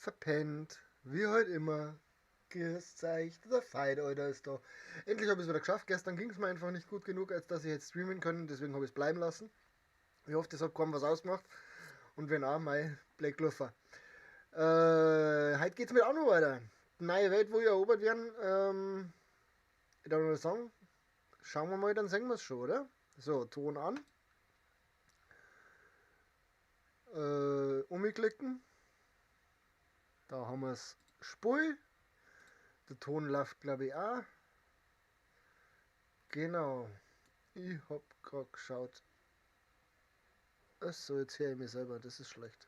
verpennt. Wie heute immer. Grüß euch, der Fight, Alter, ist da. Endlich habe ich es wieder geschafft. Gestern ging es mir einfach nicht gut genug, als dass ich jetzt streamen können. Deswegen habe ich es bleiben lassen. Ich hoffe, das hat kaum was ausgemacht. Und wenn auch, mein Black Luffer. Heute geht's mit auch noch weiter. Neue Welt, wo wir erobert werden. Ich darf nur sagen, schauen wir mal, dann singen wir es schon, oder? So, Ton an. Umklicken. Da haben wir es. Spul. Der Ton läuft, glaube ich, auch. Genau. Ich hab gerade geschaut. Achso, jetzt höre ich mich selber. Das ist schlecht.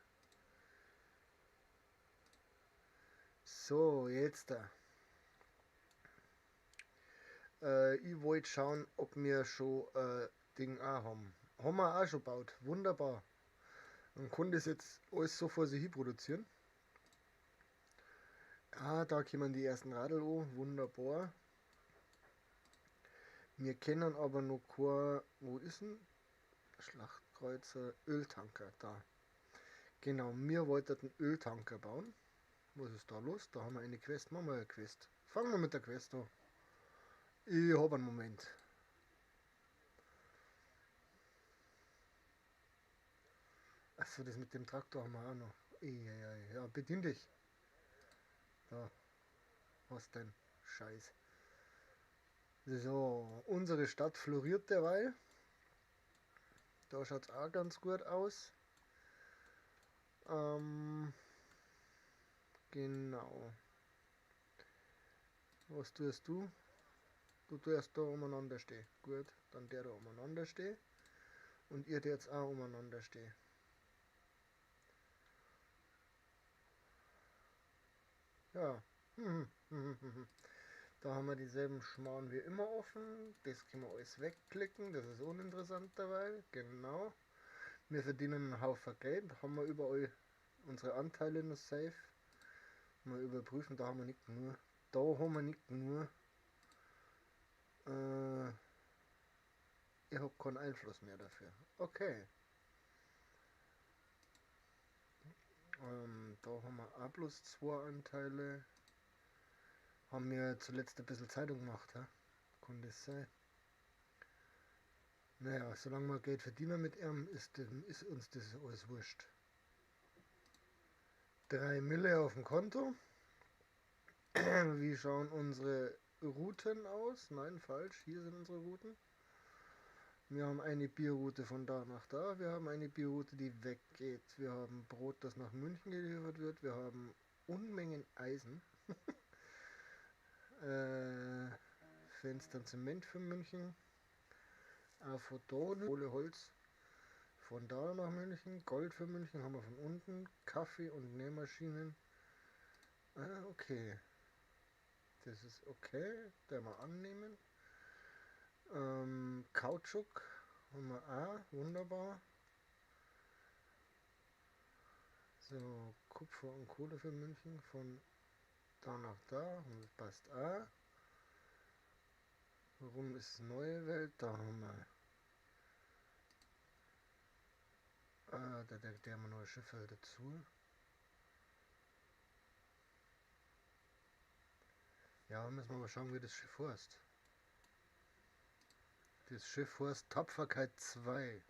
So, jetzt da. Ich wollte schauen, ob wir schon Ding auch haben. Haben wir auch schon gebaut. Wunderbar. Man kann das jetzt alles so vor sich hin produzieren. Ah, da kommen die ersten Radl an. Wunderbar. Wir kennen aber noch kein. Wo ist denn? Schlachtkreuzer, Öltanker. Da. Genau, wir wollten einen Öltanker bauen. Was ist da los? Da haben wir eine Quest. Machen wir eine Quest. Fangen wir mit der Quest an. Ich habe einen Moment. Achso, das mit dem Traktor haben wir auch noch. Ja, bedien dich. Da, was denn? Scheiß. So, unsere Stadt floriert derweil. Da schaut es auch ganz gut aus. Ähm, genau. Was tust du? Du tust da umeinander stehen. Gut, dann der da umeinander stehen. Und ihr der jetzt auch umeinander stehen. Ja. Da haben wir dieselben Schmarrn wie immer offen. Das können wir alles wegklicken. Das ist uninteressant dabei. Genau. Wir verdienen einen Haufen Geld. Haben wir überall unsere Anteile noch safe. Mal überprüfen. Da haben wir nicht nur. Da haben wir nicht nur. Äh, ich habe keinen Einfluss mehr dafür. Okay. Da haben wir A plus 2 Anteile. Haben wir zuletzt ein bisschen Zeitung gemacht. He? Kann das sein? Naja, solange wir Geld verdienen mit ihm, ist uns das alles wurscht. 3 Mille auf dem Konto. Wie schauen unsere Routen aus? Nein, falsch. Hier sind unsere Routen. Wir haben eine Bierroute von da nach da. Wir haben eine Bierroute, die weggeht. Wir haben Brot, das nach München geliefert wird. Wir haben Unmengen Eisen. Fenster Zement für München. Photon, Kohleholz von da nach München. Gold für München haben wir von unten. Kaffee und Nähmaschinen. Okay. Das ist okay. Der mal annehmen. Kautschuk haben wir auch. Wunderbar. So, Kupfer und Kohle für München von da nach da. Und das passt auch. Warum ist neue Welt? Da haben wir. Der haben wir neue Schiffe dazu. Ja, müssen wir mal schauen, wie das Schiff heißt. Das Schiff heißt Tapferkeit 2.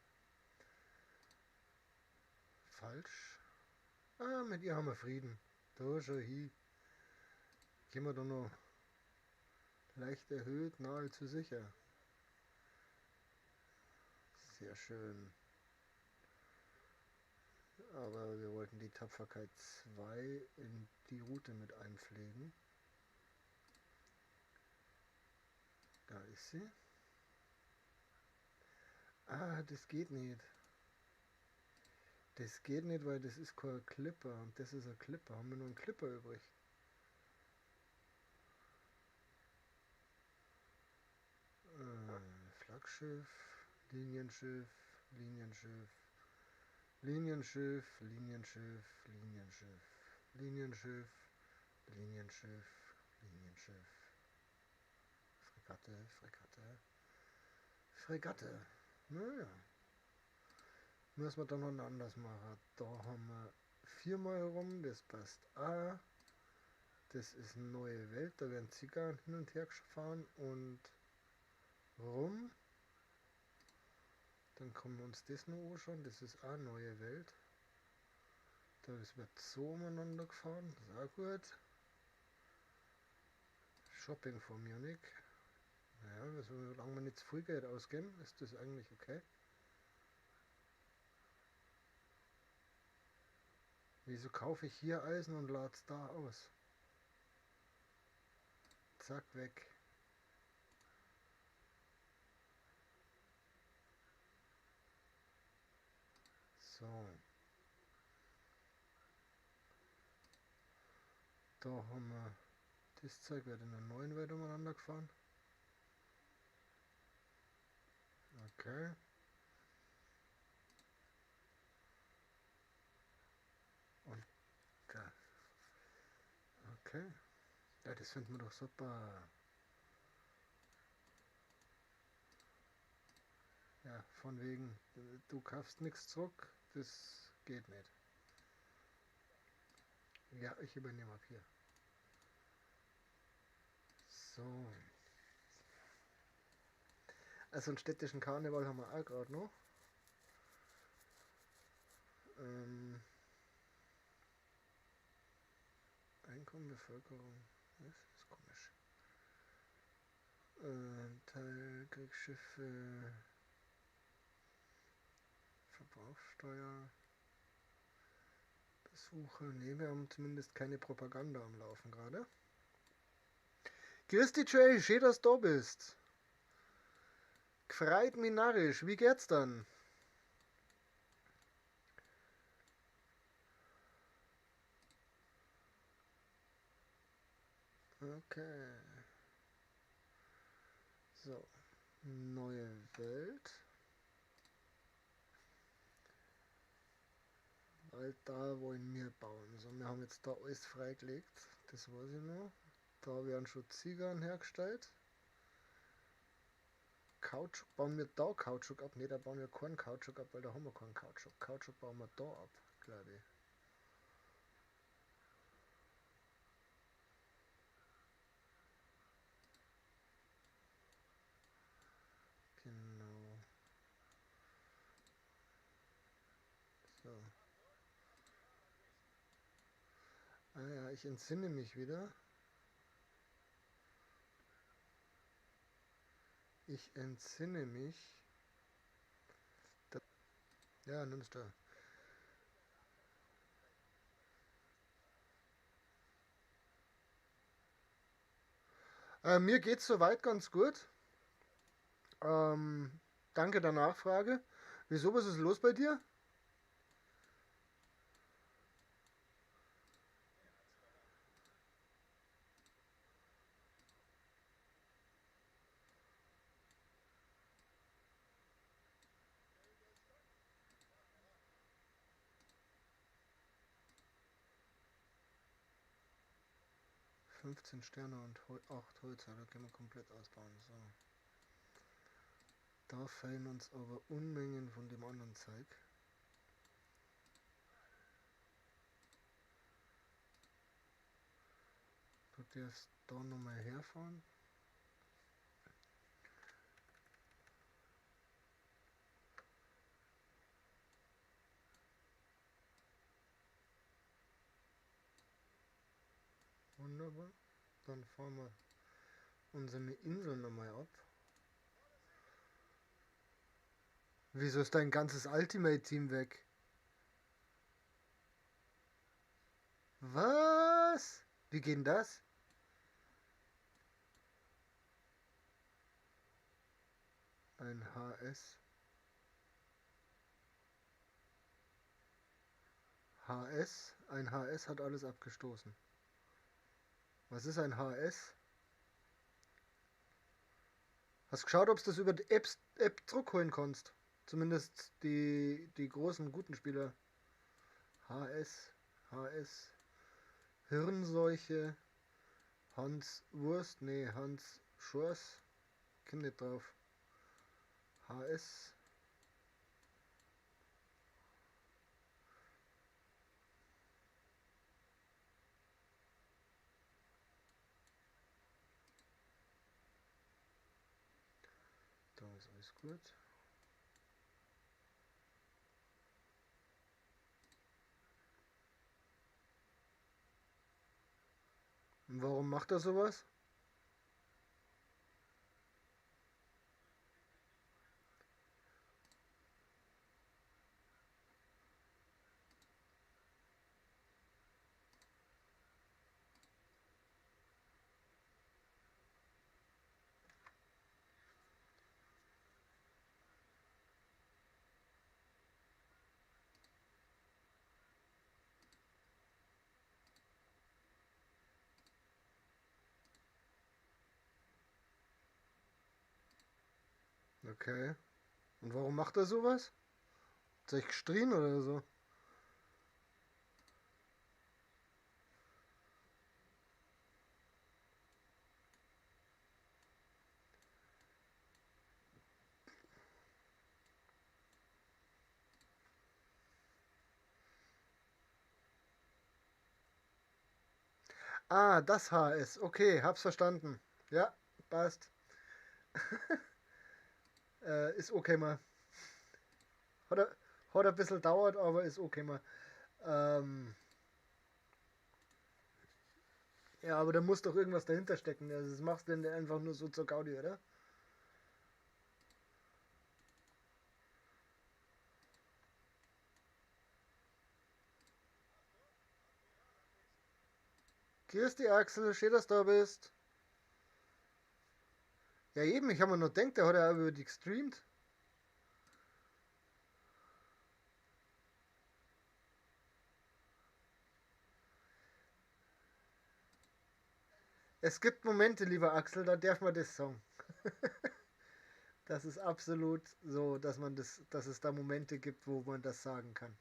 Falsch. Ah, mit ihr haben wir Frieden. Da schon hin. Gehen wir da noch leicht erhöht, nahezu sicher. Sehr schön. Aber wir wollten die Tapferkeit 2 in die Route mit einpflegen. Da ist sie. Ah, das geht nicht. Das geht nicht, weil das ist kein Clipper und das ist ein Clipper. Haben wir nur einen Clipper übrig? Flaggschiff, Linienschiff, Linienschiff, Linienschiff, Linienschiff, Linienschiff, Linienschiff, Linienschiff, Linienschiff, Fregatte, Fregatte, Fregatte. Naja, müssen wir dann noch anders machen. Da haben wir viermal rum, das passt. Ah, das ist eine neue Welt, da werden Zigarren hin und her gefahren und rum. Dann kommen wir uns das noch anschauen, das ist auch eine neue Welt. Da wird so umeinander gefahren, das ist auch gut. Shopping for Munich. Naja, solange wir nicht zu viel Geld ausgeben, ist das eigentlich okay. Wieso kaufe ich hier Eisen und lade es da aus? Zack, weg. So. Da haben wir das Zeug, wird in einer neuen Welt umeinander gefahren. Okay. Und da. Okay. Ja, das finden wir doch super. Ja, von wegen, du kaufst nichts zurück, das geht nicht. Ja, ich übernehme ab hier. So. Also einen städtischen Karneval haben wir auch gerade noch. Einkommen, Bevölkerung. Das ist komisch. Teil Kriegsschiffe. Verbrauchssteuer. Besucher. Ne, wir haben zumindest keine Propaganda am Laufen gerade. Grüß dich, Jay, schön, dass du da bist. Gefreit mich narrisch, wie geht's dann? Okay. So. Neue Welt. Weil da wollen wir bauen. So, wir haben jetzt da alles freigelegt. Das weiß ich noch. Da werden schon Zigarren hergestellt. Kautschuk bauen wir da Kautschuk ab. Ne, da bauen wir keinen Kautschuk ab, weil da haben wir keinen Kautschuk. Kautschuk bauen wir da ab, glaube ich. Genau. So. Ah ja, ich entsinne mich wieder. Ich entsinne mich. Ja, nimmst du. Mir geht's soweit ganz gut. Ähm, danke der Nachfrage. Wieso, was ist los bei dir? 15 Sterne und 8 Holz, da können wir komplett ausbauen. So. Da fehlen uns aber Unmengen von dem anderen Zeug. Du darfst da nochmal herfahren. Wunderbar. Dann fahren wir unsere Insel nochmal ab. Wieso ist dein ganzes Ultimate-Team weg? Was? Wie geht denn das? Ein HS. HS? Ein HS hat alles abgestoßen. Was ist ein HS? Hast du geschaut, ob du das über die App zurückholen kannst? Zumindest die großen, guten Spieler. HS, HS, Hirnseuche, Hans Wurst, nee, Hans Schors, komm nicht drauf. HS, Alles gut. Und warum macht er sowas? Okay. Und warum macht er sowas? Hat sich gestrien oder so? Ah, das HS. Okay, hab's verstanden. Ja, passt. Ist okay mal. Hat, er, hat ein bisschen dauert, aber ist okay mal. Ähm, ja, aber da muss doch irgendwas dahinter stecken. Also das machst du denn einfach nur so zur Gaudi, oder? Grüß die Axel, schön, dass du da bist. Ja eben, ich habe mir nur gedacht, der hat ja auch über die gestreamt. Es gibt Momente, lieber Axel, da darf man das sagen. Das ist absolut so, dass es da Momente gibt, wo man das sagen kann.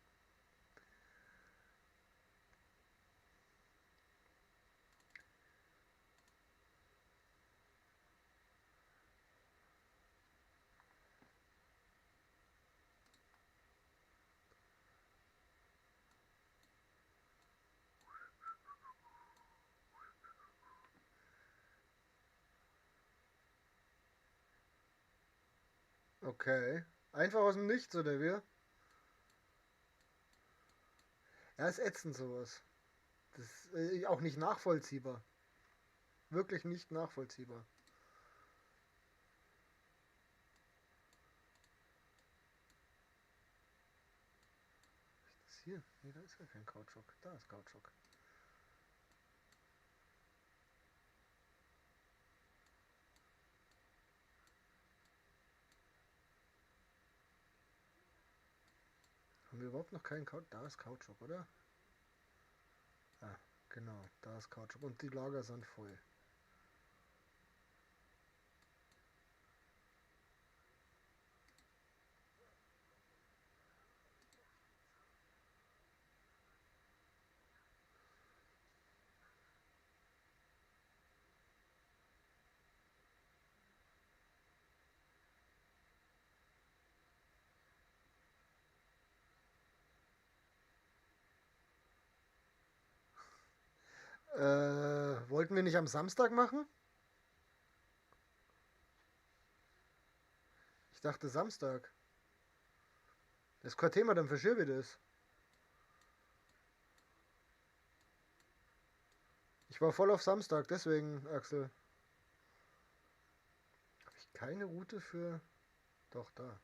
Okay. Einfach aus dem Nichts, oder wie? Ja, ist ätzend sowas. Das ist auch nicht nachvollziehbar. Wirklich nicht nachvollziehbar. Was ist hier? Nee, da ist ja kein Kautschuk. Da ist Kautschuk. Haben wir überhaupt noch keinen Kautschuk? Da ist Kautschuk, oder? Ah, genau. Da ist Kautschuk. Und die Lager sind voll. Wollten wir nicht am Samstag machen? Ich dachte Samstag. Das ist kein Thema, dann verschiebe ich das. Ich war voll auf Samstag, deswegen, Axel. Habe ich keine Route für. Doch, da.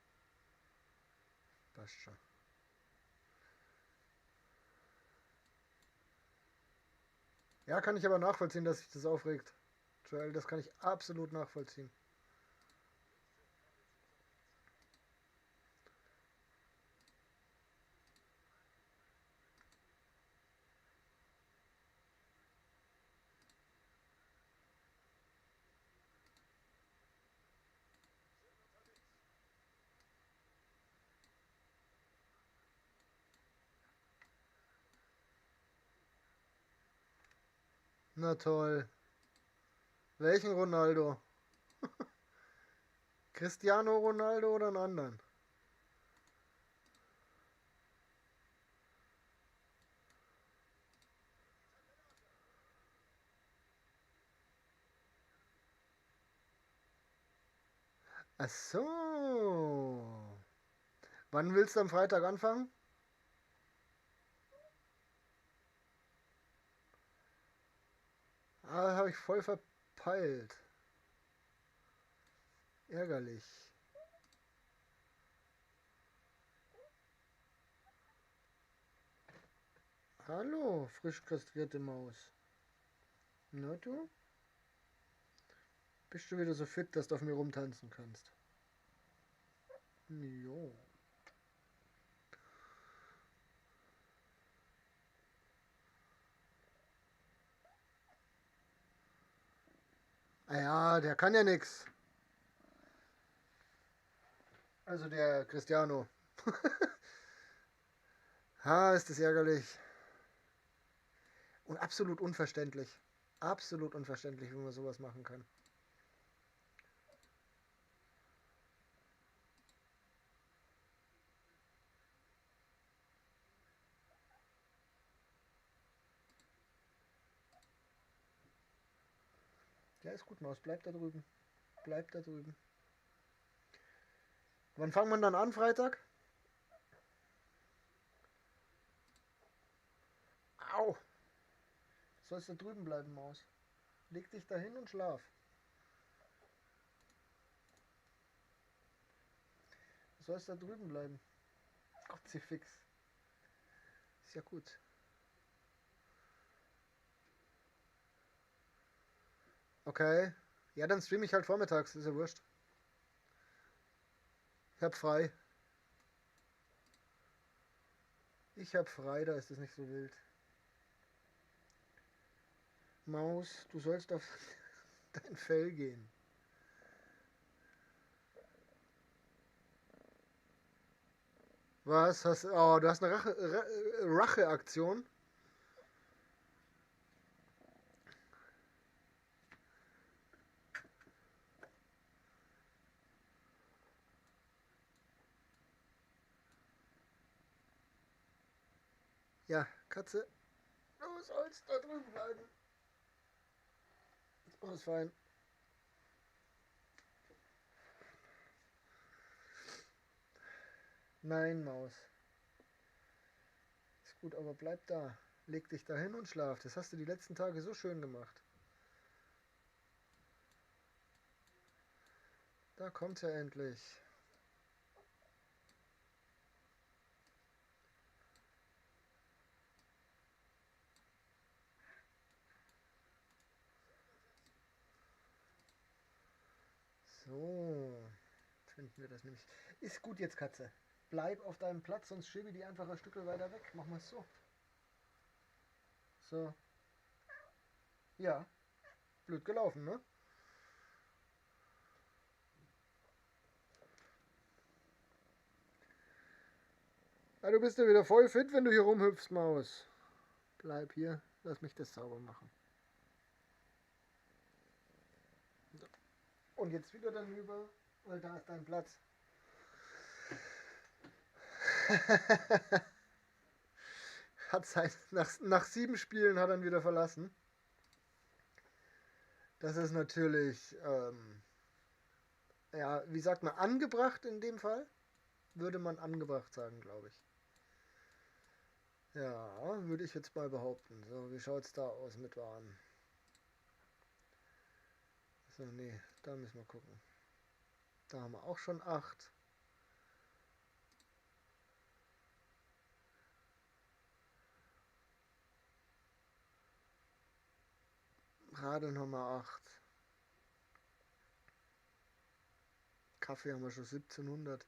Passt schon. Ja, kann ich aber nachvollziehen, dass sich das aufregt. Joel, das kann ich absolut nachvollziehen. Na toll. Welchen Ronaldo? Cristiano Ronaldo oder einen anderen? Ach so. Wann willst du am Freitag anfangen? Ah, habe ich voll verpeilt. Ärgerlich. Hallo, frisch kastrierte Maus. Na du? Bist du wieder so fit, dass du auf mir rumtanzen kannst? Jo. Ah ja, der kann ja nix. Also der Cristiano. Ha, ist das ärgerlich. Und absolut unverständlich. Absolut unverständlich, wie man sowas machen kann. Ja, ist gut, Maus. Bleib da drüben. Bleib da drüben. Wann fangen wir dann an, Freitag? Au! Sollst du drüben bleiben, Maus. Leg dich da hin und schlaf. Du sollst da drüben bleiben. Kruzifix. Ist ja gut. Okay. Ja, dann streame ich halt vormittags. Ist ja wurscht. Ich hab frei. Ich hab frei, da ist es nicht so wild. Maus, du sollst auf dein Fell gehen. Was? Oh, du hast eine Racheaktion? Ja, Katze. Du sollst da drüben bleiben. Alles fein. Nein, Maus. Ist gut, aber bleib da. Leg dich da hin und schlaf. Das hast du die letzten Tage so schön gemacht. Da kommt's ja endlich. So. Finden wir das nämlich. Ist gut jetzt, Katze. Bleib auf deinem Platz, sonst schiebe die einfach ein Stück weiter weg. Mach mal so. So. Ja. Blöd gelaufen, ne? Ja, du bist ja wieder voll fit, wenn du hier rumhüpfst, Maus. Bleib hier. Lass mich das sauber machen. So. Und jetzt wieder danüber, weil da ist dein Platz. Hat nach 7 Spielen hat er ihn wieder verlassen. Das ist natürlich, ja, wie sagt man, angebracht in dem Fall? Würde man angebracht sagen, glaube ich. Ja, würde ich jetzt mal behaupten. So, wie schaut es da aus mit Waren? So, nee, da müssen wir gucken. Da haben wir auch schon 8. Radeln haben wir 8. Kaffee haben wir schon 1700.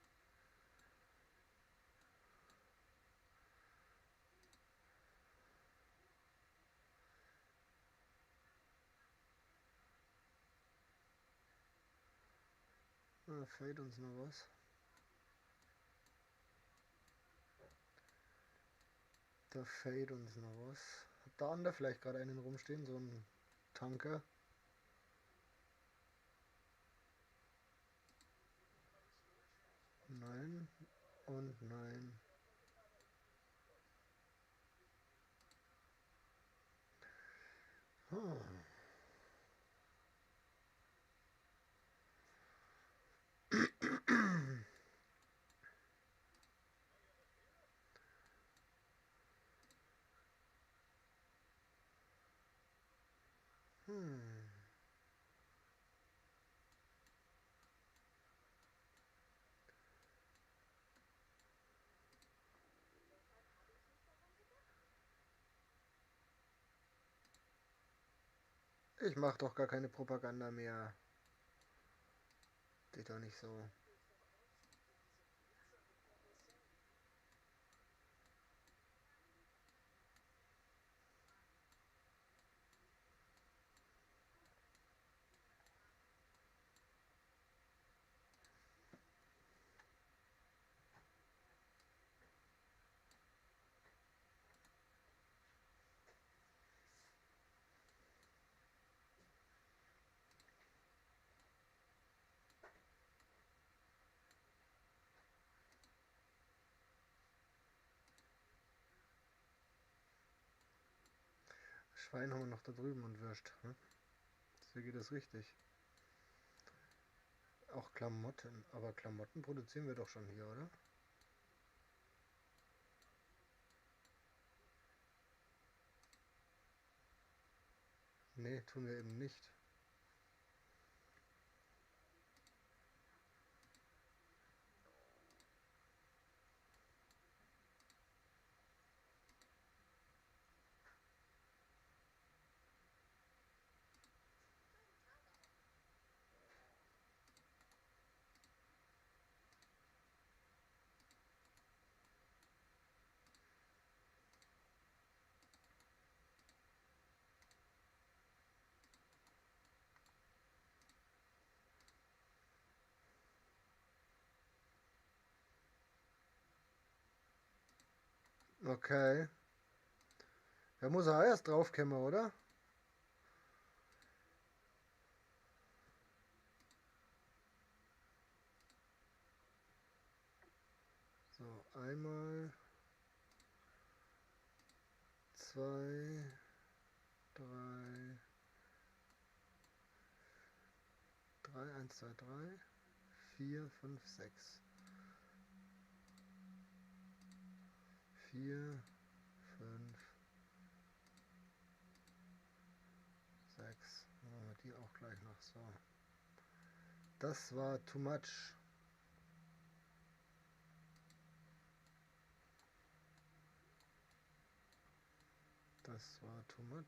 Da fehlt uns noch was. Da fehlt uns noch was. Hat da andere vielleicht gerade einen rumstehen, so ein Tanker? Nein und nein. Hm. Hm. Ich mach doch gar keine Propaganda mehr. Geht doch nicht so. Schwein haben wir noch da drüben und Würst. Hm? So geht das richtig. Auch Klamotten. Aber Klamotten produzieren wir doch schon hier, oder? Nee, tun wir eben nicht. Okay. Da muss er auch erst draufkommen, oder? So, einmal, zwei, drei, eins, zwei, drei, vier, fünf, sechs. Vier, fünf, sechs. Machen wir die auch gleich noch so. Das war too much. Das war too much.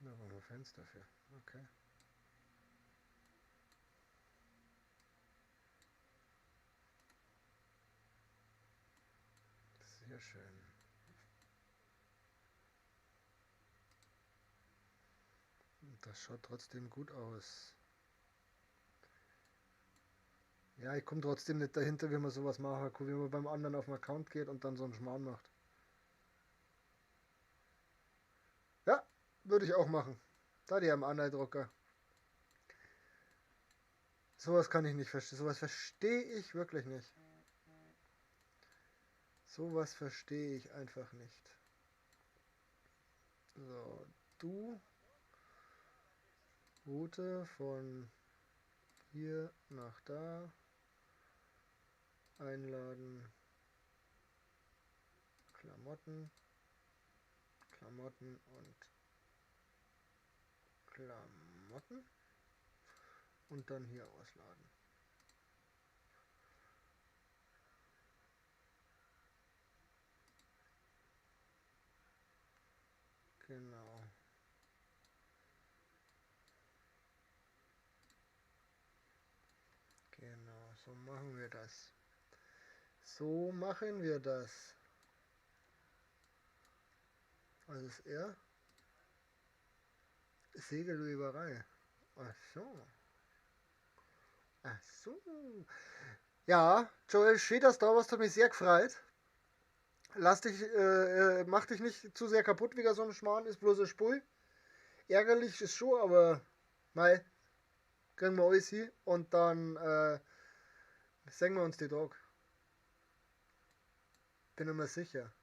Da waren wir Fans dafür. Okay. Sehr schön. Das schaut trotzdem gut aus. Ja, ich komme trotzdem nicht dahinter, wie man sowas machen kann, wie man beim anderen auf den Account geht und dann so einen Schmarrn macht. Ja, würde ich auch machen. Da die haben Anleihdrucker. Sowas kann ich nicht verstehen. Sowas verstehe ich wirklich nicht. Sowas verstehe ich einfach nicht. So, du Route von hier nach da einladen. Klamotten, Klamotten und Klamotten. Und dann hier ausladen. Genau. Genau, so machen wir das. So machen wir das. Was ist er? Segelweberei. Ach so. Ach so. Ja, Joel, schön, dass du da warst, hat mich sehr gefreut. Mach dich nicht zu sehr kaputt wegen so einem Schmarrn, ist bloß ein Spul. Ärgerlich ist schon, aber mei, kriegen wir alles hin und dann sehen wir uns die Tag. Bin ich mir sicher.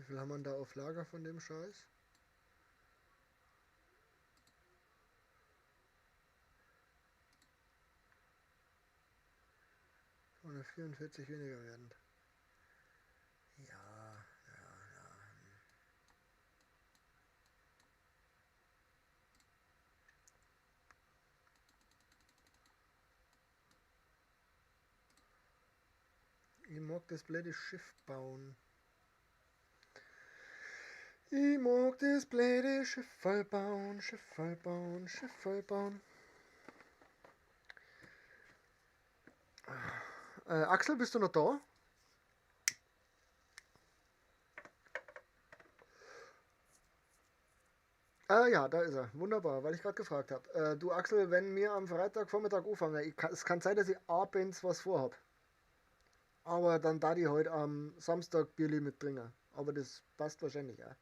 Wie viel haben wir da auf Lager von dem Scheiß? 144 weniger werden. Ja. Ich mag das blöde Schiff bauen. Ich mag das blöde Schiff bauen, Schiff bauen, Schiff bauen. Axel, bist du noch da? Ja, da ist er. Wunderbar, weil ich gerade gefragt habe. Du Axel, wenn wir am Freitagvormittag anfangen, es kann sein, dass ich abends was vorhab. Aber dann da die heute am Samstag Bierli mit trinken. Aber das passt wahrscheinlich auch.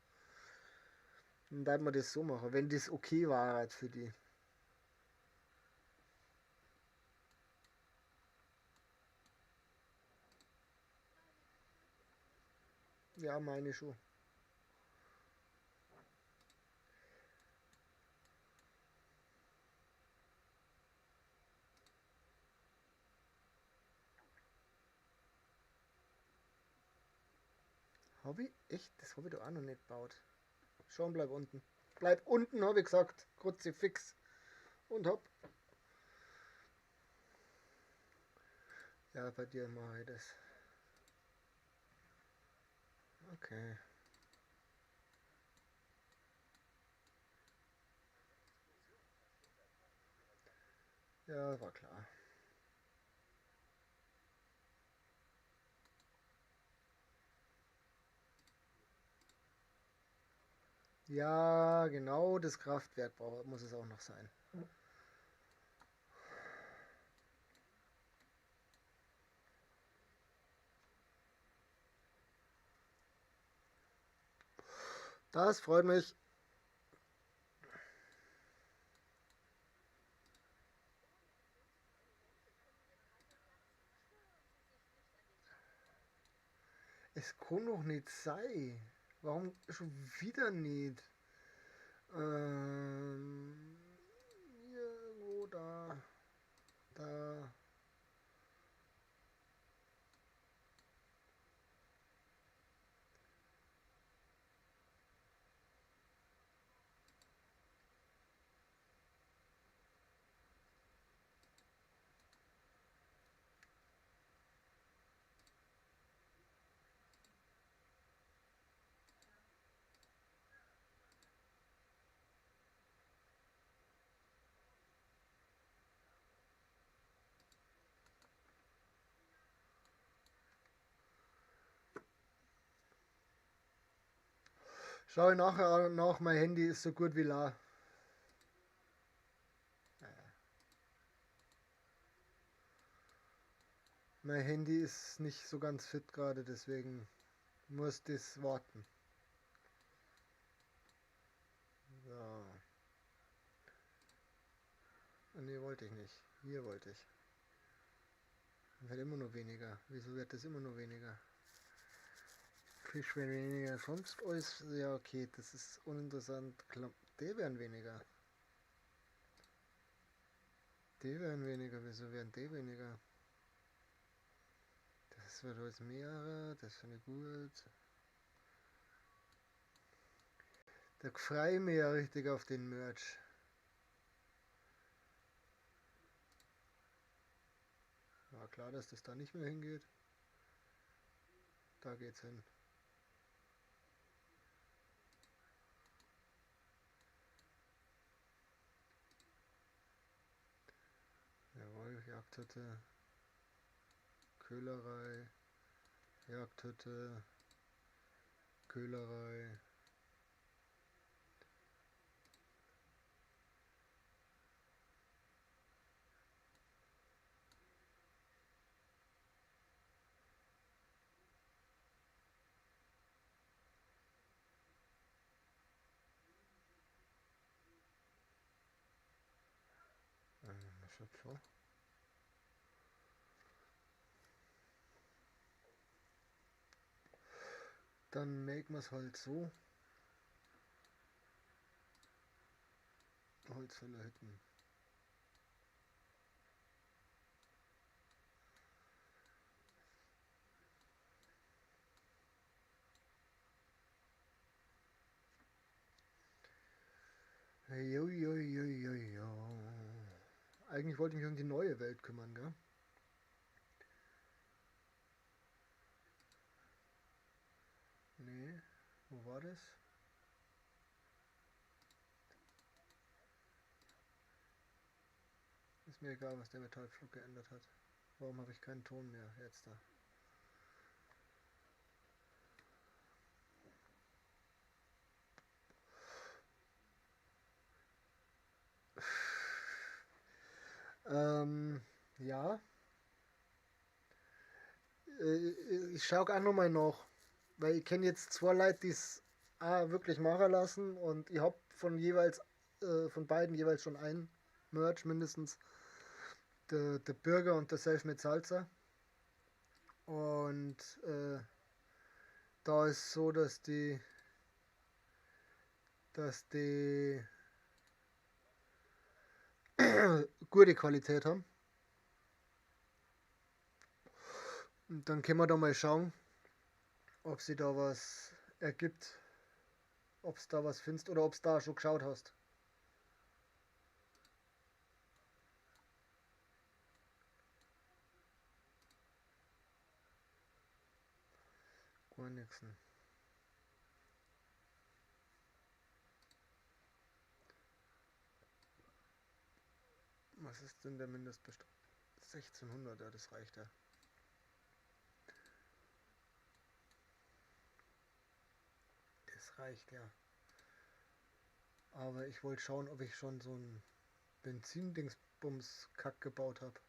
Dann werden wir das so machen, wenn das okay war halt für die. Ja, meine schon. Hab ich? Echt? Das habe ich doch auch noch nicht gebaut. Schon, bleib unten. Bleib unten, habe ich gesagt. Kruzifix. Und hopp. Ja, bei dir mache ich das. Okay. Ja, war klar. Ja, genau, das Kraftwerk muss es auch noch sein. Das freut mich. Es kann doch nicht sein. Warum schon wieder nicht? Ähm, irgendwo da. Da. Schau ich nachher nach, mein Handy ist so gut wie la. Mein Handy ist nicht so ganz fit gerade, deswegen muss das warten. So. Nee, wollte ich nicht. Hier wollte ich. Wird immer nur weniger. Wieso wird das immer nur weniger? Fisch werden weniger. Sonst alles. Ja, okay, das ist uninteressant. Die werden weniger. Die werden weniger. Wieso werden die weniger? Das wird alles mehrere. Das finde ich gut. Da freue ich mich ja richtig auf den Merch. War klar, dass das da nicht mehr hingeht. Da geht's hin. Jawohl, Jagdhütte. Köhlerei. Jagdhütte. Köhlerei. Schöpfer. Dann machen wir es halt so. Holzfäller Hütten. Jo, jo, jo, jo, jo. Eigentlich wollte ich mich um die neue Welt kümmern, gell? Nee, wo war das? Ist mir egal, was der Metallflug geändert hat. Warum habe ich keinen Ton mehr jetzt da? Ja. Ich schaue auch nochmal nach. Weil ich kenne jetzt zwei Leute, die es wirklich machen lassen und ich habe von beiden jeweils schon ein Merch mindestens. Der Bürger und der Self mit Salsa. Und da ist so, dass die gute Qualität haben. Und dann können wir da mal schauen, ob sie da was ergibt, ob es da was findest oder ob es da schon geschaut hast. Gar nichts. Was ist denn der Mindestbestand? 1600, ja, das reicht ja. Das reicht ja. Aber ich wollte schauen, ob ich schon so ein Benzindingsbums-Kack gebaut habe.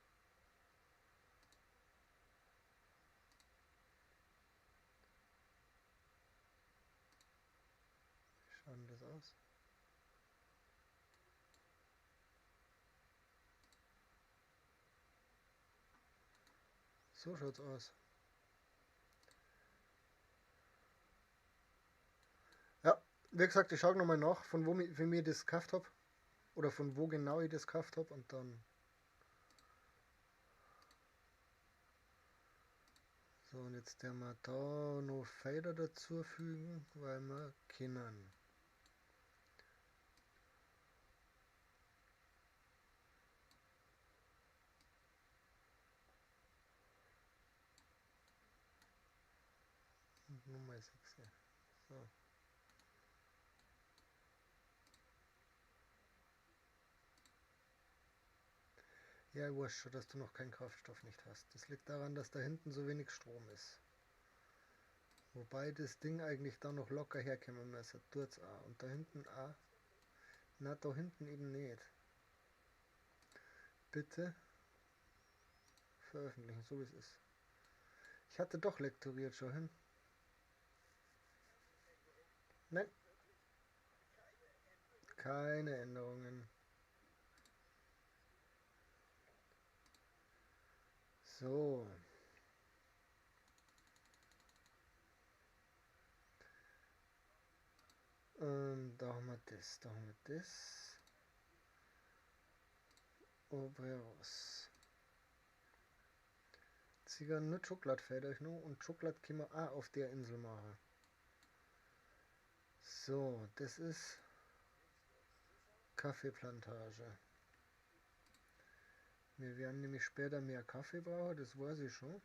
Wie schaut denn das aus? So schaut's aus. Ja, wie gesagt, ich schaue nochmal nach, von wo ich mir das gekauft habe. Oder von wo genau ich das gekauft habe und dann. So, und jetzt der mal da noch Fader dazu fügen, weil wir können. Nummer 6. So. Ja, ich weiß schon, dass du noch keinen Kraftstoff nicht hast. Das liegt daran, dass da hinten so wenig Strom ist. Wobei das Ding eigentlich da noch locker herkommen müsste. Tut's auch. Und da hinten auch. Na, da hinten eben nicht. Bitte veröffentlichen, so wie es ist. Ich hatte doch lektoriert schon hin. Nein, keine Änderungen. So. Da haben wir das, da haben wir das. Obreros. Zigarren nur Schokolade fällt euch noch und Schokolade können wir auch auf der Insel machen. So, das ist Kaffeeplantage. Wir werden nämlich später mehr Kaffee brauchen, das weiß ich schon.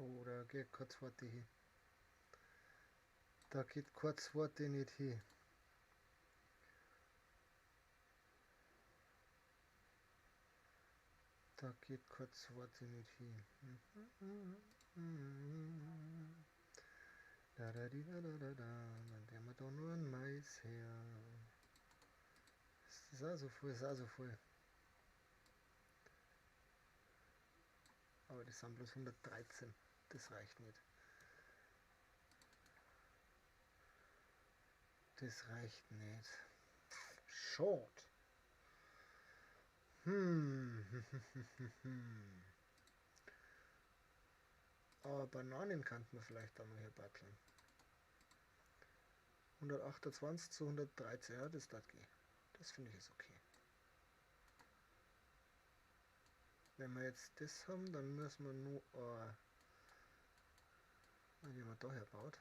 Oh, da geht kurz vor die hin. Da geht kurz vor die nicht hin. Da geht kurz vor die nicht hin. Da da di da da da da, dann der wir da nur ein Mais her. Das ist auch so voll, ist auch so voll. Aber das sind bloß 113. Das reicht nicht. Das reicht nicht. Short. Aber Bananen könnten wir vielleicht auch mal hier basteln. 128 zu 113, ja, das darf gehen. Das finde ich ist okay. Wenn wir jetzt das haben, dann müssen wir nur... die haben wir da herbaut.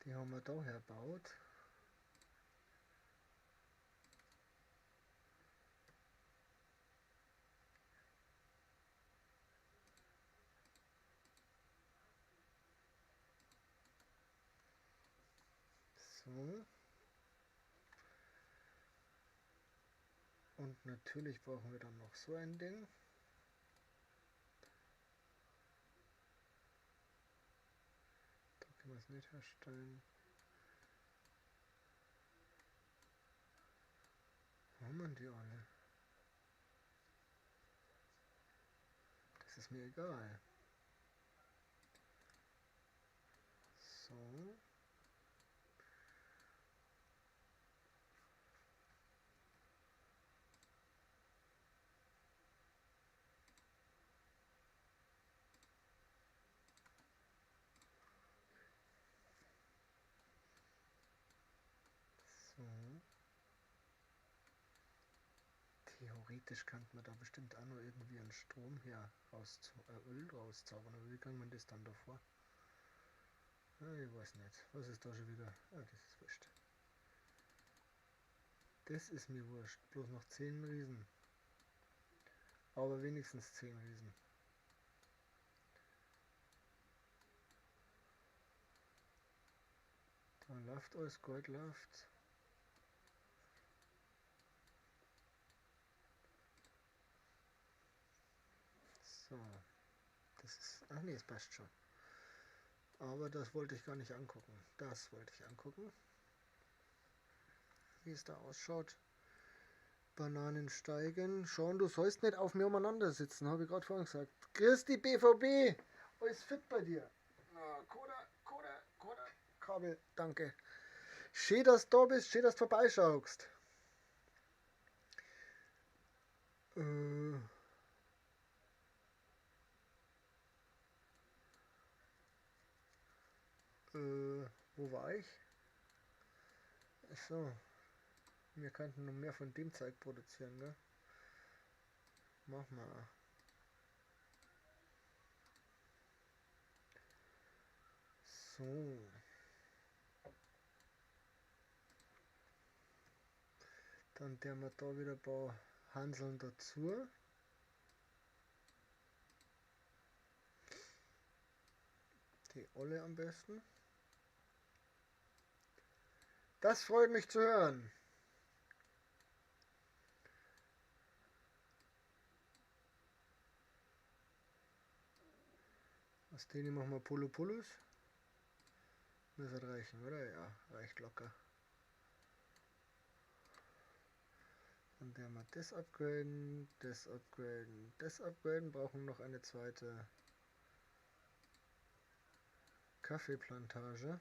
Die haben wir da herbaut. So. Und natürlich brauchen wir dann noch so ein Ding. Da können wir es nicht herstellen. Wo haben wir die alle? Das ist mir egal. So. So. Theoretisch könnte man da bestimmt auch noch irgendwie einen Strom her Öl rauszaubern, aber wie kann man das dann davor? Ja, ich weiß nicht. Was ist da schon wieder? Ah, das ist wurscht. Das ist mir wurscht. Bloß noch 10 Riesen. Aber wenigstens 10 Riesen. Da läuft alles, Gold läuft. So. Das ist. Ach nee, es passt schon. Aber das wollte ich gar nicht angucken. Das wollte ich angucken. Wie es da ausschaut. Bananen steigen. Sean, du sollst nicht auf mir umeinander sitzen, habe ich gerade vorhin gesagt. Grüß die BVB! Alles fit bei dir. Koda, Kabel, danke. Schön, dass du da bist, schön, dass du vorbeischaust. Wo war ich? So, wir könnten noch mehr von dem Zeug produzieren, gell? Mach mal. So. Dann der wir da wieder ein paar Hanseln dazu. Die alle am besten. Das freut mich zu hören. Aus denen machen wir Polo-Polos. Das wird reichen, oder? Ja, reicht locker. Dann werden wir das upgraden, das upgraden, das upgraden. Brauchen noch eine zweite Kaffeeplantage.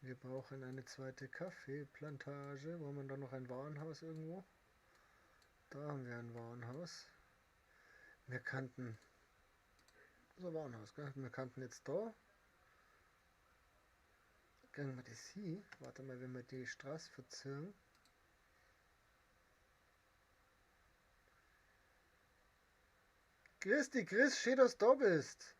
Wir brauchen eine zweite Kaffeeplantage. Wo haben wir da noch ein Warenhaus irgendwo? Da haben wir ein Warenhaus. Wir kannten... So, Warenhaus, gell? Wir kannten jetzt da. Gehen wir das hier. Warte mal, wenn wir die Straße verziehen. Christi, Chris, schön, dass du da bist.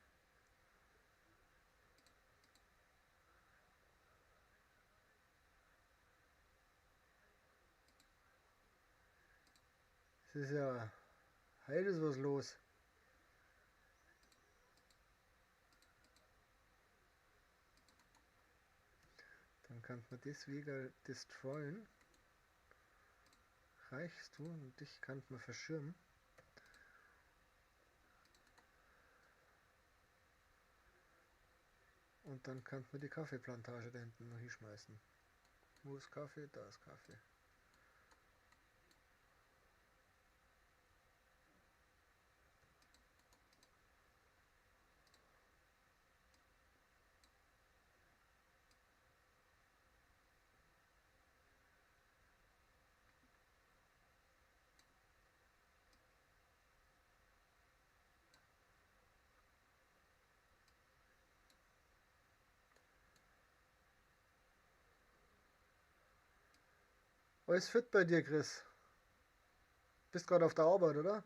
Das ist ja... Heute ist was los. Dann kann man das wieder destroyen. Reichst du und dich kann man verschirmen. Und dann kann man die Kaffeeplantage da hinten noch hinschmeißen. Wo ist Kaffee? Da ist Kaffee. Alles fit bei dir, Chris? Bist gerade auf der Arbeit, oder?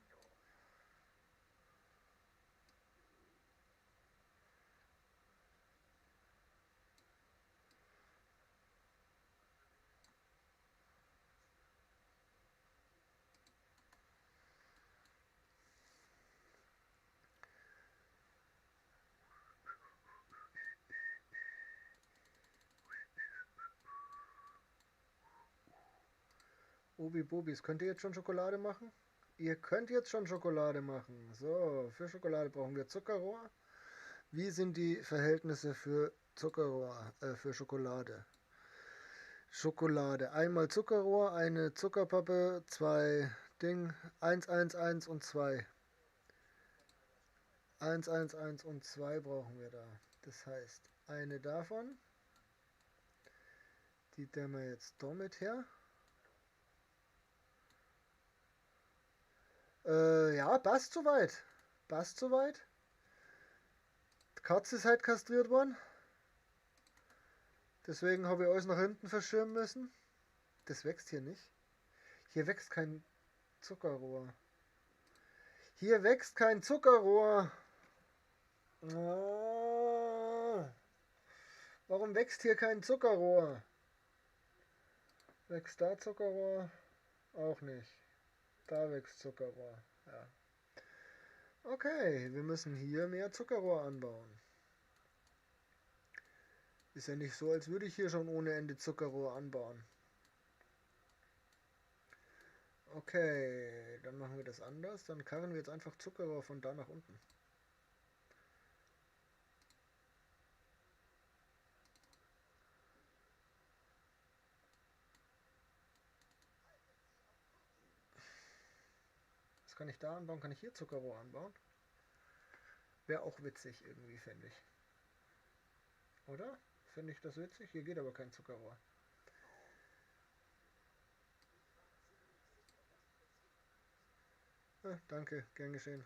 Obi Bobis, könnt ihr jetzt schon Schokolade machen? Ihr könnt jetzt schon Schokolade machen. So, für Schokolade brauchen wir Zuckerrohr. Wie sind die Verhältnisse für Zuckerrohr, für Schokolade? Schokolade. Einmal Zuckerrohr, eine Zuckerpappe, zwei Ding, 1 und 2. 1 und 2 brauchen wir da. Das heißt, eine davon, die dämmen wir jetzt damit her. Ja, passt soweit. Passt soweit. Die Katze ist halt kastriert worden. Deswegen habe ich alles nach hinten verschirmen müssen. Das wächst hier nicht. Hier wächst kein Zuckerrohr. Hier wächst kein Zuckerrohr. Oh, warum wächst hier kein Zuckerrohr? Wächst da Zuckerrohr? Auch nicht. Da wächst Zuckerrohr. Ja. Okay, wir müssen hier mehr Zuckerrohr anbauen. Ist ja nicht so, als würde ich hier schon ohne Ende Zuckerrohr anbauen. Okay, dann machen wir das anders. Dann karren wir jetzt einfach Zuckerrohr von da nach unten. Was kann ich da anbauen? Kann ich hier Zuckerrohr anbauen? Wäre auch witzig irgendwie, fände ich. Oder? Finde ich das witzig? Hier geht aber kein Zuckerrohr. Danke, gern geschehen.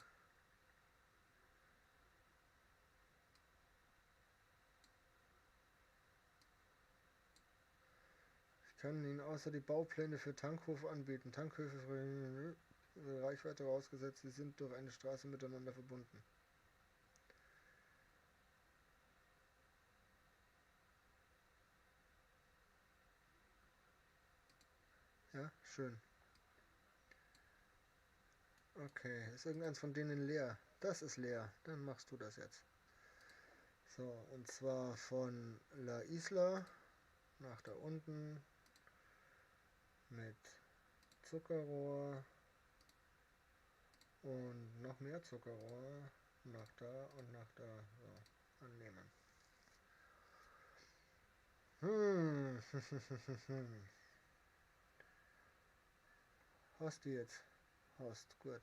Ich kann Ihnen außer die Baupläne für Tankhof anbieten. Tankhöfe Reichweite vorausgesetzt, sie sind durch eine Straße miteinander verbunden. Ja, schön. Okay, ist irgendeins von denen leer? Das ist leer. Dann machst du das jetzt. So, und zwar von La Isla nach da unten mit Zuckerrohr und noch mehr Zuckerrohr nach da und nach da. So, annehmen. Hast du jetzt? Hast, gut.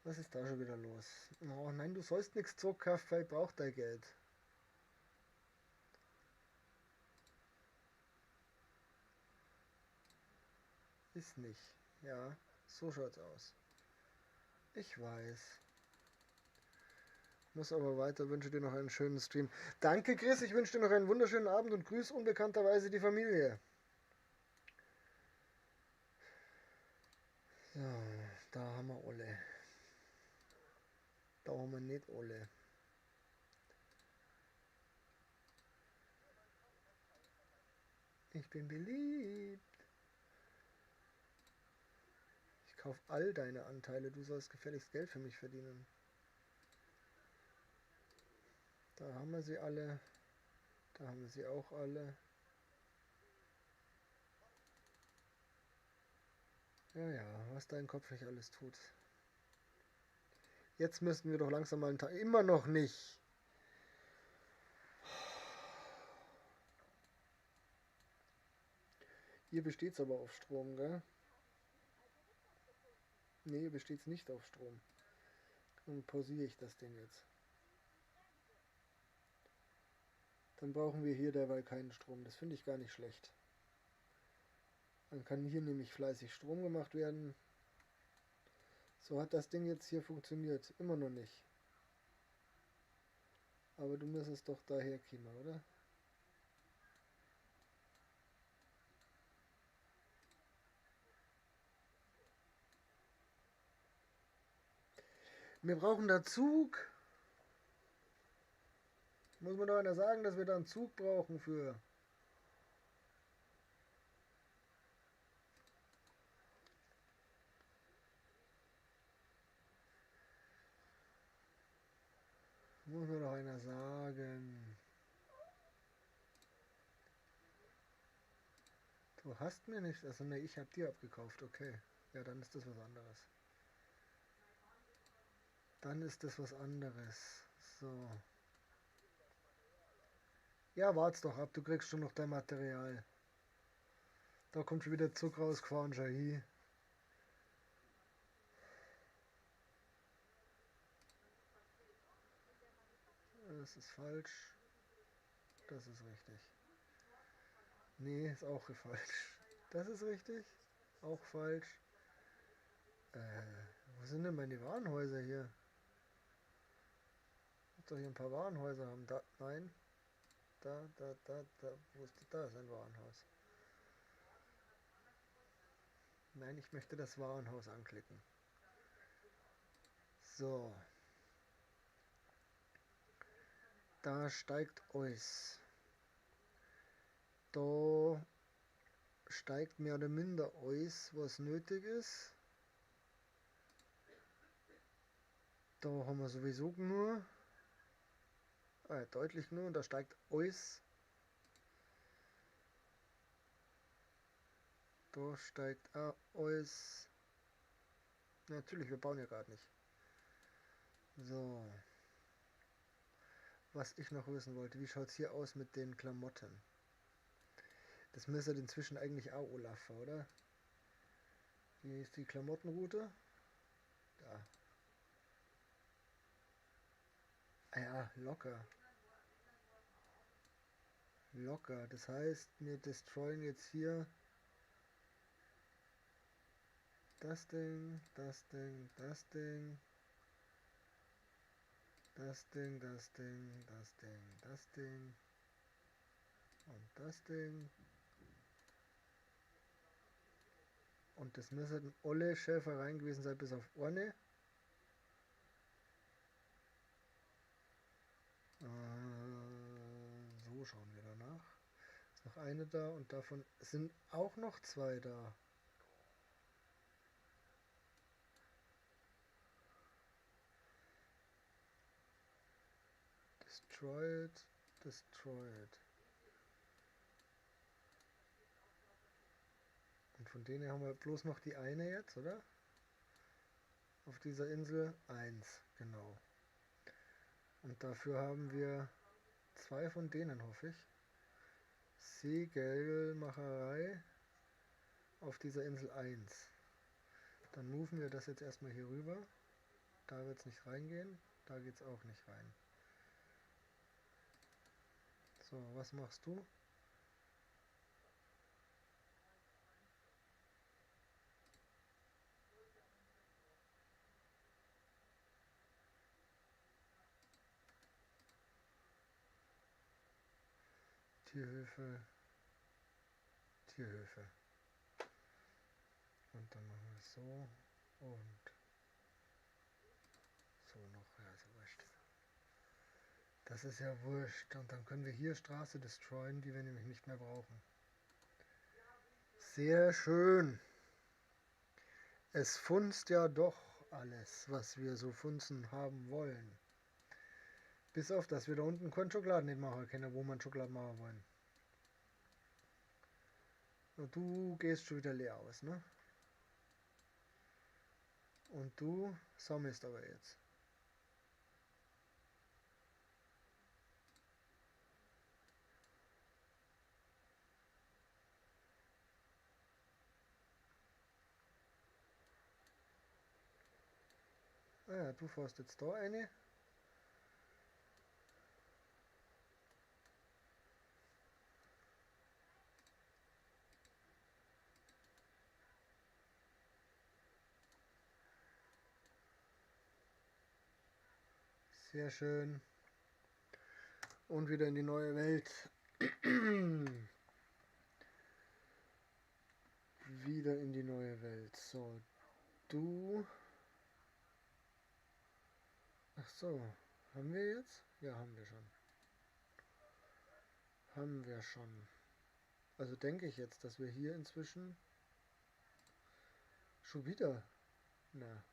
Was ist da schon wieder los? Oh nein, du sollst nichts zurückkaufen, weil ich brauch dein Geld. Ist nicht. Ja, so schaut's aus. Ich weiß. Muss aber weiter, wünsche dir noch einen schönen Stream. Danke, Chris, ich wünsche dir noch einen wunderschönen Abend und grüß unbekannterweise die Familie. So, da haben wir alle. Da haben wir nicht alle. Ich bin beliebt. kauf all deine Anteile. Du sollst gefälligst Geld für mich verdienen. Da haben wir sie alle. Da haben wir sie auch alle. Ja, ja, was dein Kopf nicht alles tut. Jetzt müssten wir doch langsam mal einen Tag... Immer noch nicht. Ihr besteht's aber auf Strom, gell? Nee, ihr besteht's nicht auf Strom. Dann pausiere ich das Ding jetzt. Dann brauchen wir hier derweil keinen Strom. Das finde ich gar nicht schlecht. Dann kann hier nämlich fleißig Strom gemacht werden. So hat das Ding jetzt hier funktioniert. Immer noch nicht. Aber du müsstest doch daher kommen, oder? Wir brauchen da Zug. Muss mir doch einer sagen, dass wir da einen Zug brauchen für. Muss mir doch einer sagen. Du hast mir nichts. Also ne, ich habe dir abgekauft. Okay. Ja, dann ist das was anderes. Dann ist das was anderes. So. Ja, wart's doch ab. Du kriegst schon noch dein Material. Da kommt schon wieder Zug rausgefahren, Jahi. Das ist falsch. Das ist richtig. Nee, ist auch falsch. Das ist richtig. Auch falsch. Wo sind denn meine Warenhäuser hier? Ich muss doch hier ein paar Warenhäuser haben. Da, nein. Da. Wo ist das? Da ist ein Warenhaus. Nein, ich möchte das Warenhaus anklicken. So. Da steigt alles. Da steigt mehr oder minder alles, was nötig ist. Da haben wir sowieso nur. Deutlich nur. Und da steigt alles. Da steigt auch alles. Natürlich, wir bauen ja gerade nicht. So. Was ich noch wissen wollte, wie schaut es hier aus mit den Klamotten? Das müsste inzwischen eigentlich auch Olaf, oder? Wie ist die Klamottenroute? Da. Ah ja, locker. Locker. Das heißt, wir destroyen jetzt hier das Ding, das Ding, das Ding, das Ding, das Ding, das Ding, das Ding und das Ding. Und das müssten alle Schäfereien gewesen sein, bis auf eine. So schauen wir danach. Ist noch eine da und davon sind auch noch zwei da. Destroyed, destroyed. Und von denen haben wir bloß noch die eine jetzt, oder? Auf dieser Insel 1, genau. Und dafür haben wir zwei von denen, hoffe ich. Segelmacherei auf dieser Insel 1. Dann moven wir das jetzt erstmal hier rüber. Da wird es nicht reingehen, da geht es auch nicht rein. So, was machst du? Tierhöfe, Tierhöfe. Und dann machen wir es so und so noch. Ja, ist wurscht. Das ist ja wurscht. Und dann können wir hier Straße destroyen, die wir nämlich nicht mehr brauchen. Sehr schön. Es funzt ja doch alles, was wir so funzen haben wollen. Bis auf, dass wir da unten keinen Schokolade nicht machen können, wo man Schokolade machen wollen. Und du gehst schon wieder leer aus, ne? Und du sammelst aber jetzt. Ah ja, du fährst jetzt da eine. Sehr schön. Und wieder in die neue Welt. Wieder in die neue Welt. So, du. Ach so, haben wir jetzt? Ja, haben wir schon. Haben wir schon. Also denke ich jetzt, dass wir hier inzwischen schon wieder. Na,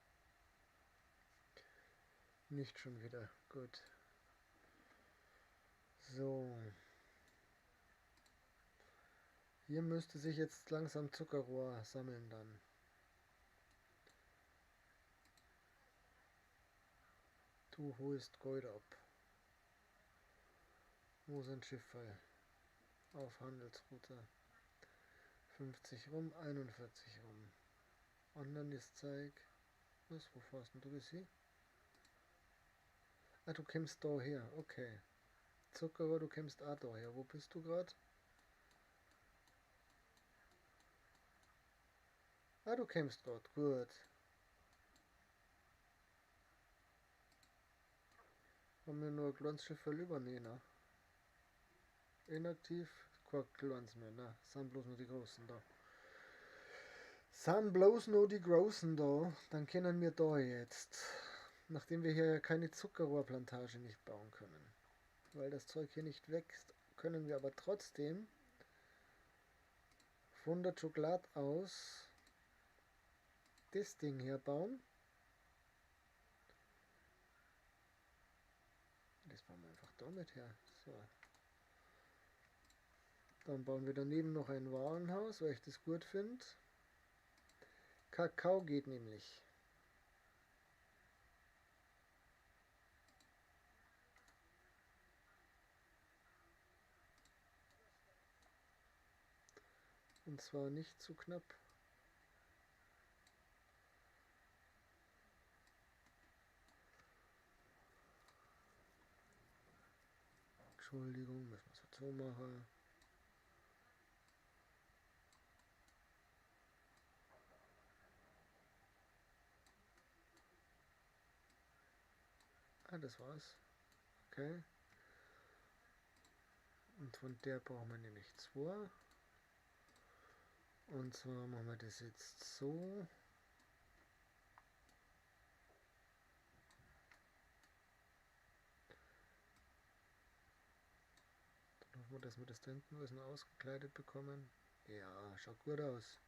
nicht schon wieder. Gut. So. Hier müsste sich jetzt langsam Zuckerrohr sammeln dann. Du holst Gold ab. Wo sind Schiffe? Auf Handelsroute. 50 rum, 41 rum. Anderen ist zeig. Was, wo fährst du bis hier? Ah, du kämpfst da her, okay. Zuckerrohr, du kämpfst auch da her. Wo bist du gerade? Ah, du kämpfst gerade, gut. Haben wir nur ein kleines Schiff verloren? Nee, ne? Inaktiv, kein kleines mehr, ne? Sind bloß nur die Großen da. Sind bloß nur die Großen da, dann können wir da jetzt. Nachdem wir hier ja keine Zuckerrohrplantage nicht bauen können. Weil das Zeug hier nicht wächst, können wir aber trotzdem von der Schokolade aus das Ding hier bauen. Das bauen wir einfach damit her. So. Dann bauen wir daneben noch ein Warenhaus, weil ich das gut finde. Kakao geht nämlich. Und zwar nicht zu knapp. Entschuldigung, müssen wir es so machen. Ah, das war's. Okay. Und von der brauchen wir nämlich zwei. Und zwar machen wir das jetzt so. Dann hoffen wir, dass wir das da hinten ein ausgekleidet bekommen. Ja, schaut gut aus.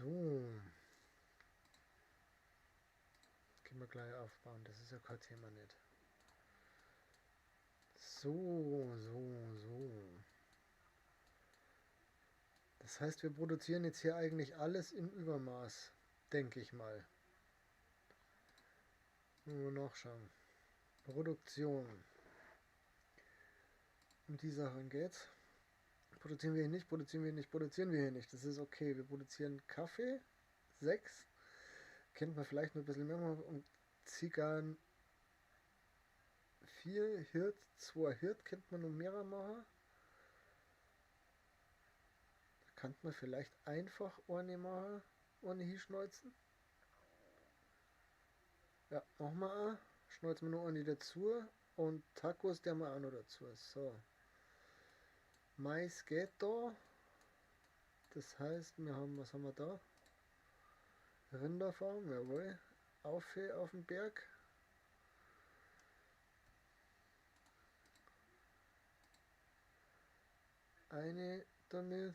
So. Können wir gleich aufbauen. Das ist ja kein Thema nicht. So. Das heißt, wir produzieren jetzt hier eigentlich alles im Übermaß. Denke ich mal. Nur nachschauen. Produktion. Um die Sachen geht's. Produzieren wir hier nicht, produzieren wir hier nicht, produzieren wir hier nicht. Das ist okay. Wir produzieren Kaffee, 6. Kennt man vielleicht nur ein bisschen mehr machen. Und Zigarren 4. Hirt, 2 Hirt kennt man noch mehrere machen. Da kann man vielleicht einfach eine machen, ohne hinschneuzen. Ja, machen wir auch. Schneuzen wir noch eine dazu. Und Tacos, der wir auch noch dazu. So. Mais geht da. Das heißt, wir haben, was haben wir da? Rinderfarm, jawohl. Auf dem Berg. Eine damit.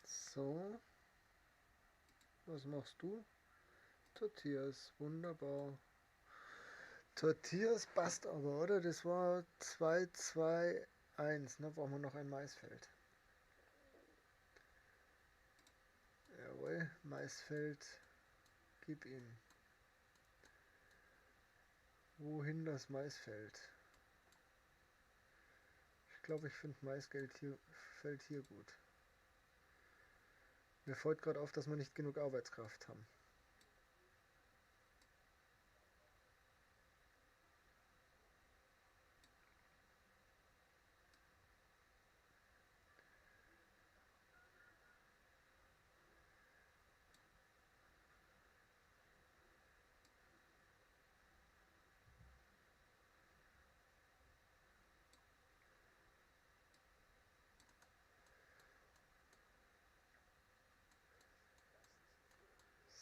So. Was machst du? Tortillas, wunderbar. Tortillas passt aber, oder? Das war 2, 2, 1. Ne? Brauchen wir noch ein Maisfeld. Jawohl, Maisfeld. Gib ihm. Wohin das Maisfeld? Ich glaube, ich finde Maisfeld hier gut. Mir fällt gerade auf, dass wir nicht genug Arbeitskraft haben.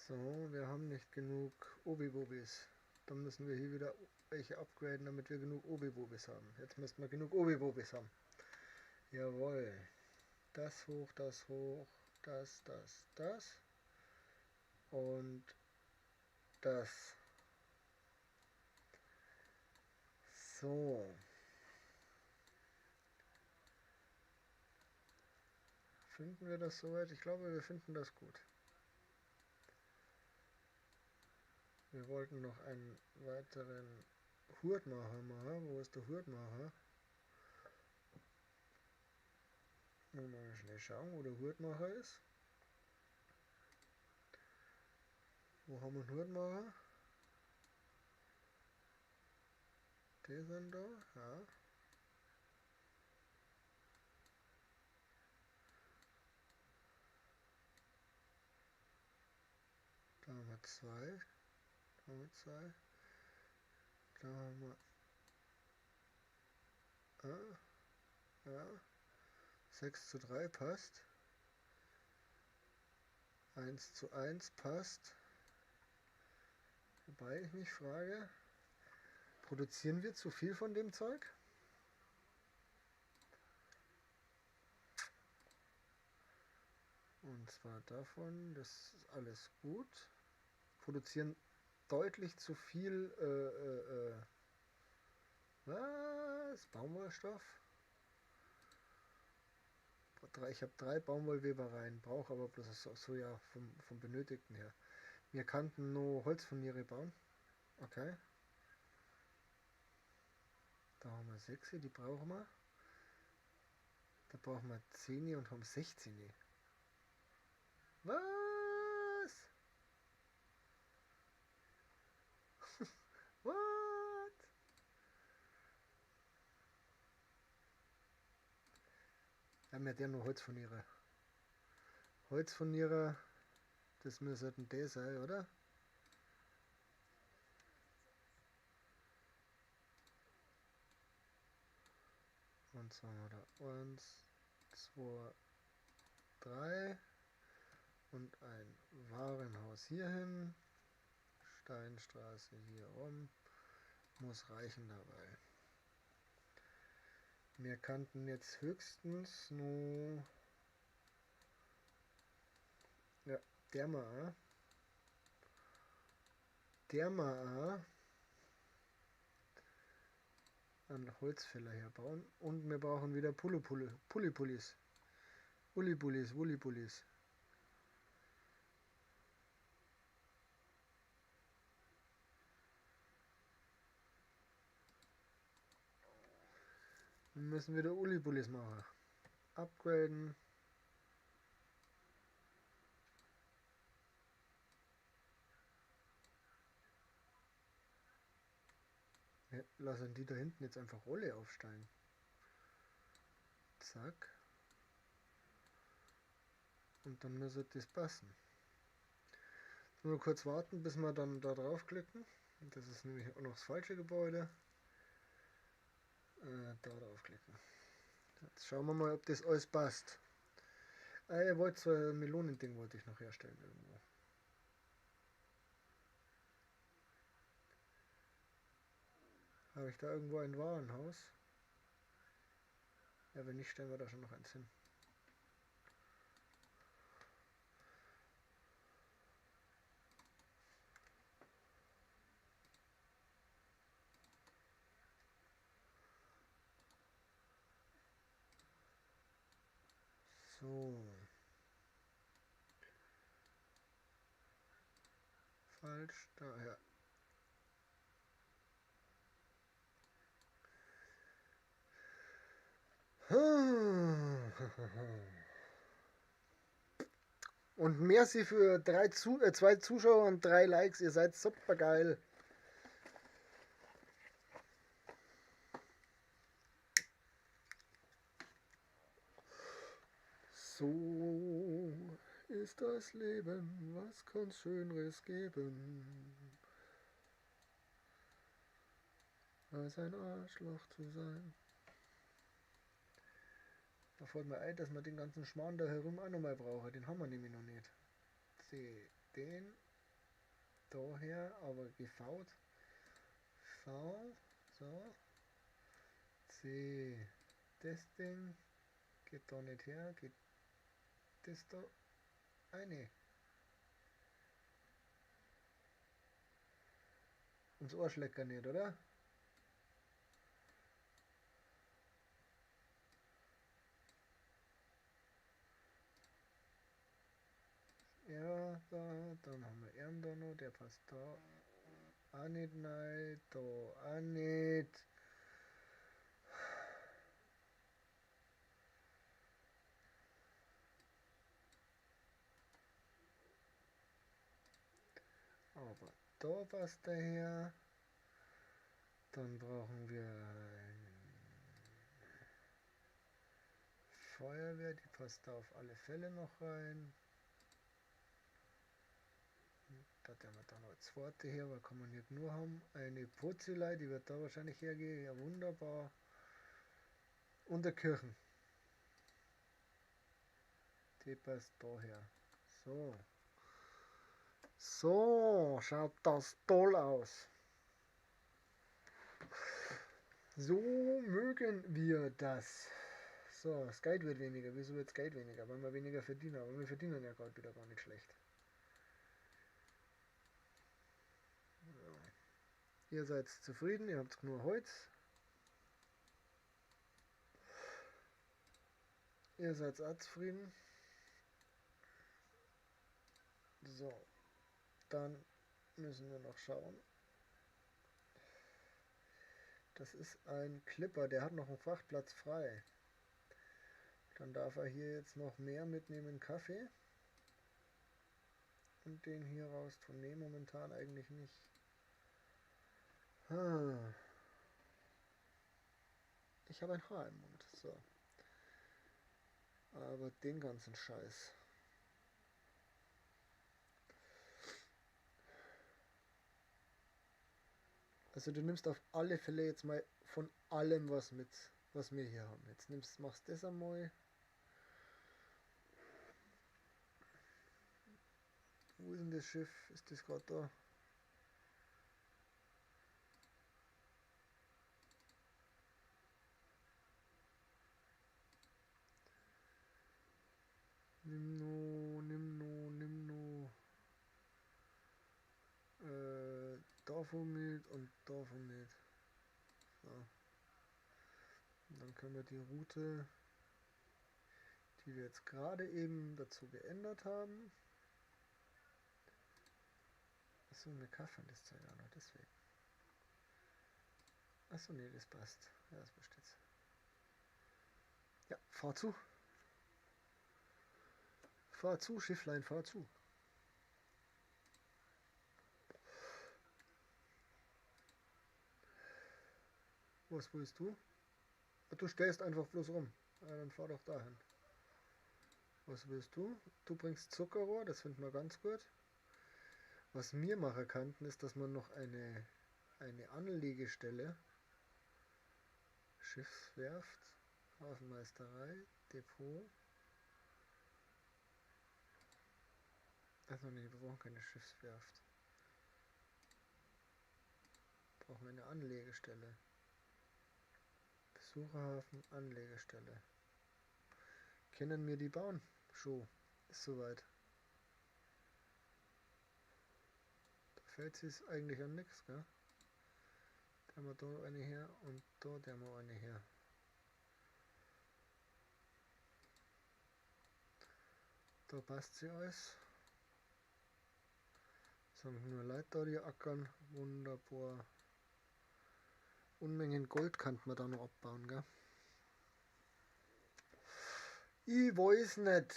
So, wir haben nicht genug Obi-Bobis. Dann müssen wir hier wieder welche upgraden, damit wir genug Obi-Bobis haben. Jetzt müssen wir genug Obi-Bobis haben. Jawohl. Das hoch, das hoch, das. Und das. So. Finden wir das soweit? Ich glaube, wir finden das gut. Wir wollten noch einen weiteren Hurtmacher machen. Wo ist der Hurtmacher? Mal schnell schauen, wo der Hurtmacher ist. Wo haben wir einen Hurtmacher? Die sind da, ja. Da haben wir 2. Da haben wir 2. Da haben wir. Ja. 6:3 passt. 1:1 passt. Wobei ich mich frage, produzieren wir zu viel von dem Zeug? Und zwar davon, das ist alles gut. Produzieren deutlich zu viel, was? Baumwollstoff? Ich habe 3 Baumwollwebereien, brauche aber bloß so ja vom Benötigten her. Wir könnten nur Holzfurniere bauen. Okay. Da haben wir 6, die brauchen wir. Da brauchen wir 10 und haben 16. Was? What? Haben wir der nur Holzfurniere. Holzfurnierer, das müssten die sein, oder? Und so haben wir da 1, 2, 3 und ein Warenhaus hier hin. Steinstraße hier rum. Muss reichen dabei. Wir kannten jetzt höchstens nur. Ja, der mal einen Holzfäller herbauen. Und wir brauchen wieder Pullipulis. Wullipulis. Müssen wieder Uli-Bullis machen. Upgraden. Ja, lassen die da hinten jetzt einfach alle aufsteigen. Zack. Und dann müsste das passen. Nur kurz warten, bis wir dann da draufklicken. Das ist nämlich auch noch das falsche Gebäude. Da draufklicken. Jetzt schauen wir mal, ob das alles passt. Ihr wollt so ein Melonending wollte ich noch herstellen irgendwo. Habe ich da irgendwo ein Warenhaus? Ja, wenn nicht, stellen wir da schon noch eins hin. So. Falsch, daher. Und merci für 2 Zuschauer und 3 Likes. Ihr seid super geil. So ist das Leben. Was kann's Schöneres geben, als ein Arschloch zu sein? Da fällt mir ein, dass wir den ganzen Schmarrn da herum auch nochmal brauchen. Den haben wir nämlich noch nicht. C, den daher, aber gefaut. V, so. C, das Ding geht da nicht her. Geht das da eine? Ums Ohrschlecker nicht, oder? Ja, da, dann haben wir ihn da noch, der passt da. Auch nicht nein, da auch nicht. Aber da passt der her. Dann brauchen wir eine Feuerwehr, die passt da auf alle Fälle noch rein. Da haben wir dann noch eine zweite her, aber kann man nicht nur haben. Eine Purzelei, die wird da wahrscheinlich hergehen. Ja, wunderbar. Und der Kirchen. Die passt daher. So. So, schaut das toll aus. So mögen wir das. So, das Geld wird weniger. Wieso wird das Geld weniger? Weil wir weniger verdienen. Aber wir verdienen ja gerade wieder gar nicht schlecht. So. Ihr seid zufrieden, ihr habt nur Holz. Ihr seid auch zufrieden. So, dann müssen wir noch schauen. Das ist ein Clipper, der hat noch einen Frachtplatz frei. Dann darf er hier jetzt noch mehr mitnehmen, Kaffee. Und den hier raus tun. Ne, momentan eigentlich nicht. Ich habe ein Haar im Mund. So. Aber den ganzen Scheiß. Also du nimmst auf alle Fälle jetzt mal von allem was mit, was wir hier haben. Jetzt machst das einmal. Wo ist denn das Schiff? Ist das gerade da? Nimm no. Davon mit und davon mit. So. Und dann können wir die Route, die wir jetzt gerade eben dazu geändert haben. Achso, wir kaufen das Zeug auch noch, deswegen. Achso, nee, das passt. Ja, das passt jetzt. Ja, fahr zu. Fahr zu, Schifflein, fahr zu. Was willst du? Du stehst einfach bloß rum. Ja, dann fahr doch dahin. Was willst du? Du bringst Zuckerrohr, das finden wir ganz gut. Was wir machen könnten, ist, dass man noch eine Anlegestelle, Schiffswerft, Hafenmeisterei, Depot. Also nee, wir brauchen keine Schiffswerft. Wir brauchen eine Anlegestelle. Besucherhafen, Anlegestelle. Können wir die bauen? Schon. Ist soweit. Da fällt es eigentlich an nichts, gell? Da haben wir da eine her und da haben wir eine her. Da passt sie alles. Sind nur Leute da, die ackern. Wunderbar. Unmengen Gold kann man da noch abbauen, gell? Ich weiß nicht.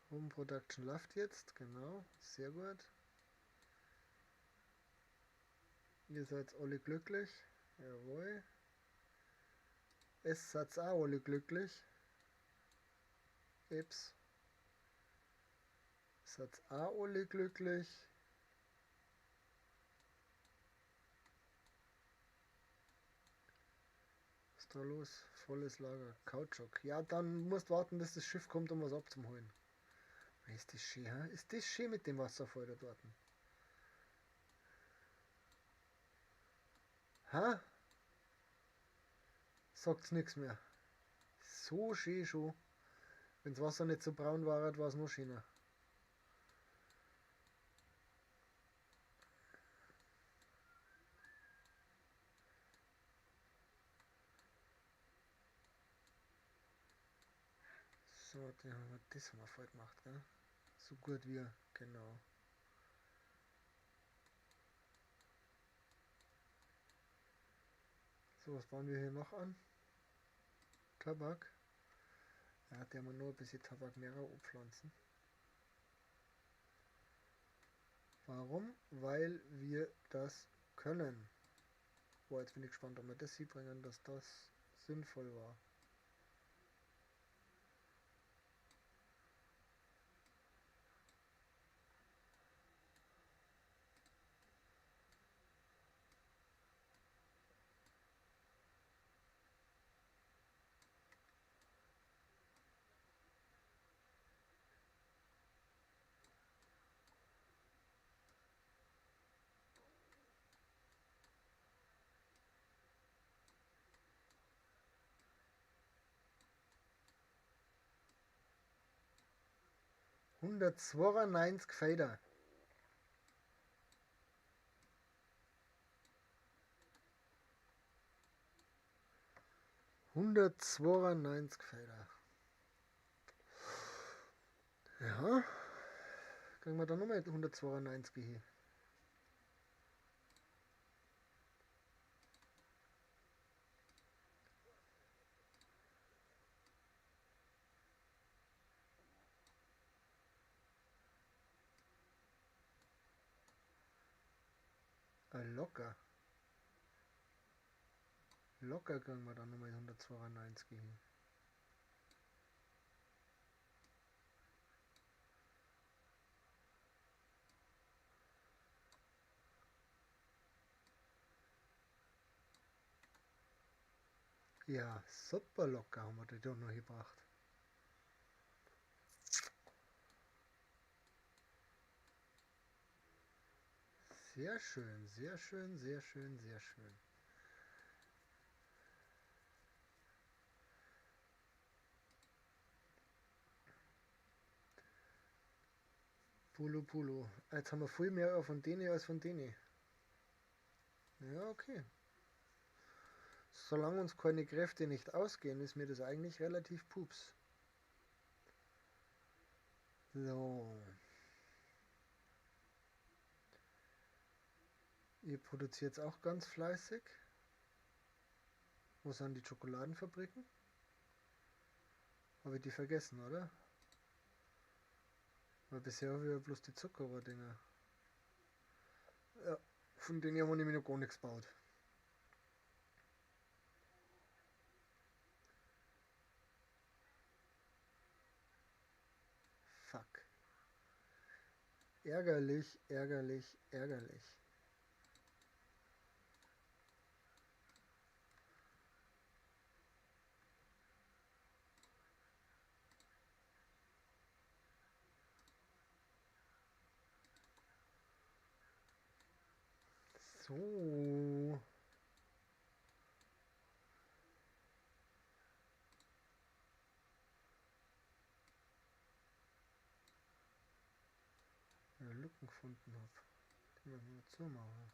Home Production läuft jetzt, genau. Sehr gut. Ihr seid alle glücklich. Jawohl. Es seid auch alle glücklich. Eps. Seid auch alle glücklich. Was ist da los? Volles Lager. Kautschuk. Ja, dann musst warten, bis das Schiff kommt, um was abzuholen. Ist das schön, hä? Ist das schön mit dem Wasserfall da dort? Ha? Sagt's nichts mehr. So schön schon. Wenn das Wasser nicht so braun war, war es noch schöner. So, das haben wir voll gemacht, gell? So gut wie, genau. So, was bauen wir hier noch an? Tabak. Ja, der haben wir nur ein bisschen Tabak mehr abpflanzen. Warum? Weil wir das können. Boah, jetzt bin ich gespannt, ob wir das hier bringen, dass das sinnvoll war. ...192 Feder. 192 Feder. Ja. Kriegen wir da nochmal 192 hier. Locker. Locker kriegen wir da nochmal 192 hin. Ja, super locker haben wir die da noch gebracht. Sehr schön, sehr schön, sehr schön, sehr schön. Pulu Pulu. Jetzt haben wir viel mehr von denen als von denen. Ja, okay. solange uns keine Kräfte nicht ausgehen, ist mir das eigentlich relativ pups. So. Ihr produziert auch ganz fleißig. Wo sind die Schokoladenfabriken? Habe ich die vergessen, oder? Weil bisher habe ich ja bloß die Zuckerrohrdinger. Ja, von denen haben wir nämlich noch gar nichts gebaut. Fuck. Ärgerlich, ärgerlich, ärgerlich. So. Eine Lücken gefunden habe. Die müssen wir zumachen.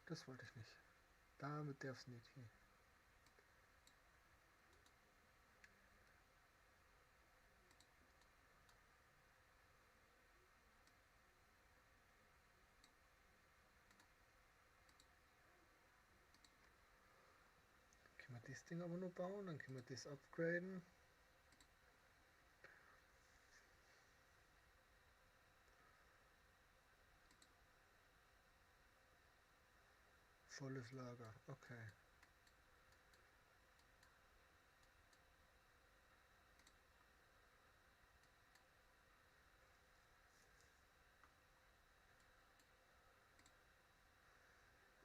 Das wollte ich nicht. Damit darf es nicht gehen. Können wir das Ding aber nur bauen, dann können wir das upgraden. Volles Lager, okay.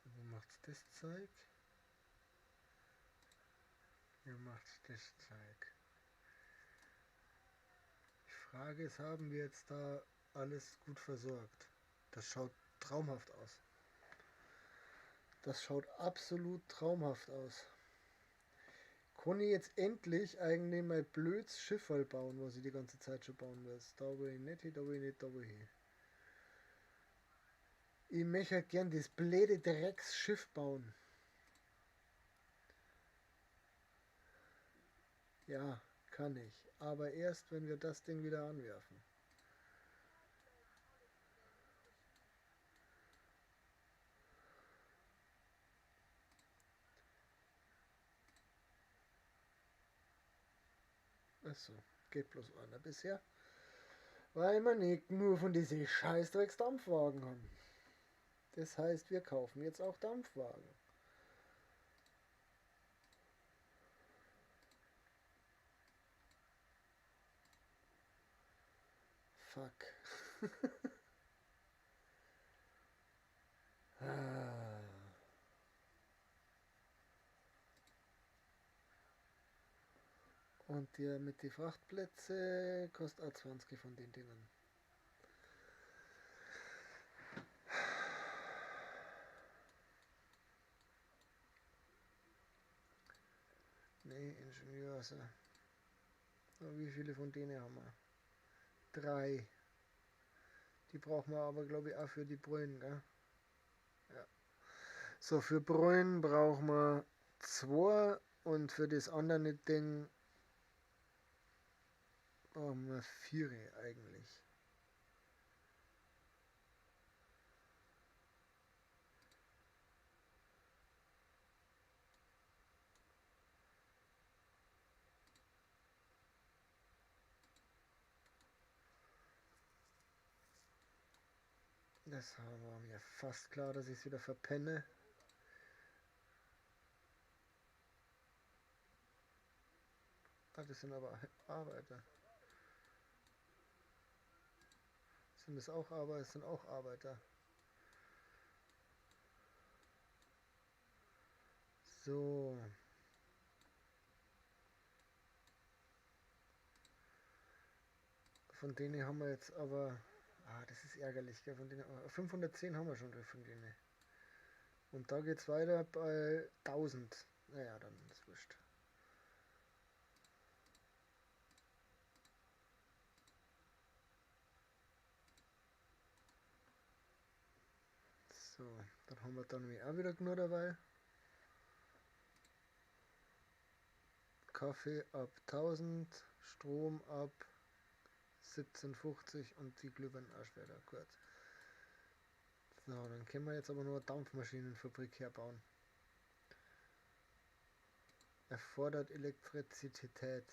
Wo macht's das Zeug? Hier macht's das Zeug. Die Frage ist, haben wir jetzt da alles gut versorgt? Das schaut traumhaft aus. Das schaut absolut traumhaft aus. Kann ich jetzt endlich eigentlich mein blödes Schiff bauen, was ich die ganze Zeit schon bauen will. Da will ich nicht hin, da will ich nicht, da will ich hin. Ich möchte halt gern das blöde Drecksschiff bauen. Ja, kann ich. Aber erst, wenn wir das Ding wieder anwerfen. Achso, geht bloß einer bisher. Weil wir nicht nur von diesen Scheißdrecks Dampfwagen haben. Das heißt, wir kaufen jetzt auch Dampfwagen. Fuck. Und der mit den Frachtplätzen kostet auch 20 von den Dingen. Nee, Ingenieure. Wie viele von denen haben wir? 3. Die brauchen wir aber, glaube ich, auch für die Brühen, gell? Ja. So, für Brühen brauchen wir 2 und für das andere Ding brauchen wir 4 eigentlich. Das war mir fast klar, dass ich es wieder verpenne. Ah, das sind aber Arbeiter. Sind das auch Arbeiter? Es sind auch Arbeiter. So. Von denen haben wir jetzt aber... Ah, das ist ärgerlich, gell? Von denen, 510 haben wir schon von denen. Und da geht's weiter bei 1000. Naja, dann ist wurscht. So, dann haben wir dann auch wieder genug dabei. Kaffee ab 1000, Strom ab 1750 und die Glühbirnen auch später. Gut. So, dann können wir jetzt aber nur eine Dampfmaschinenfabrik herbauen. Erfordert Elektrizität.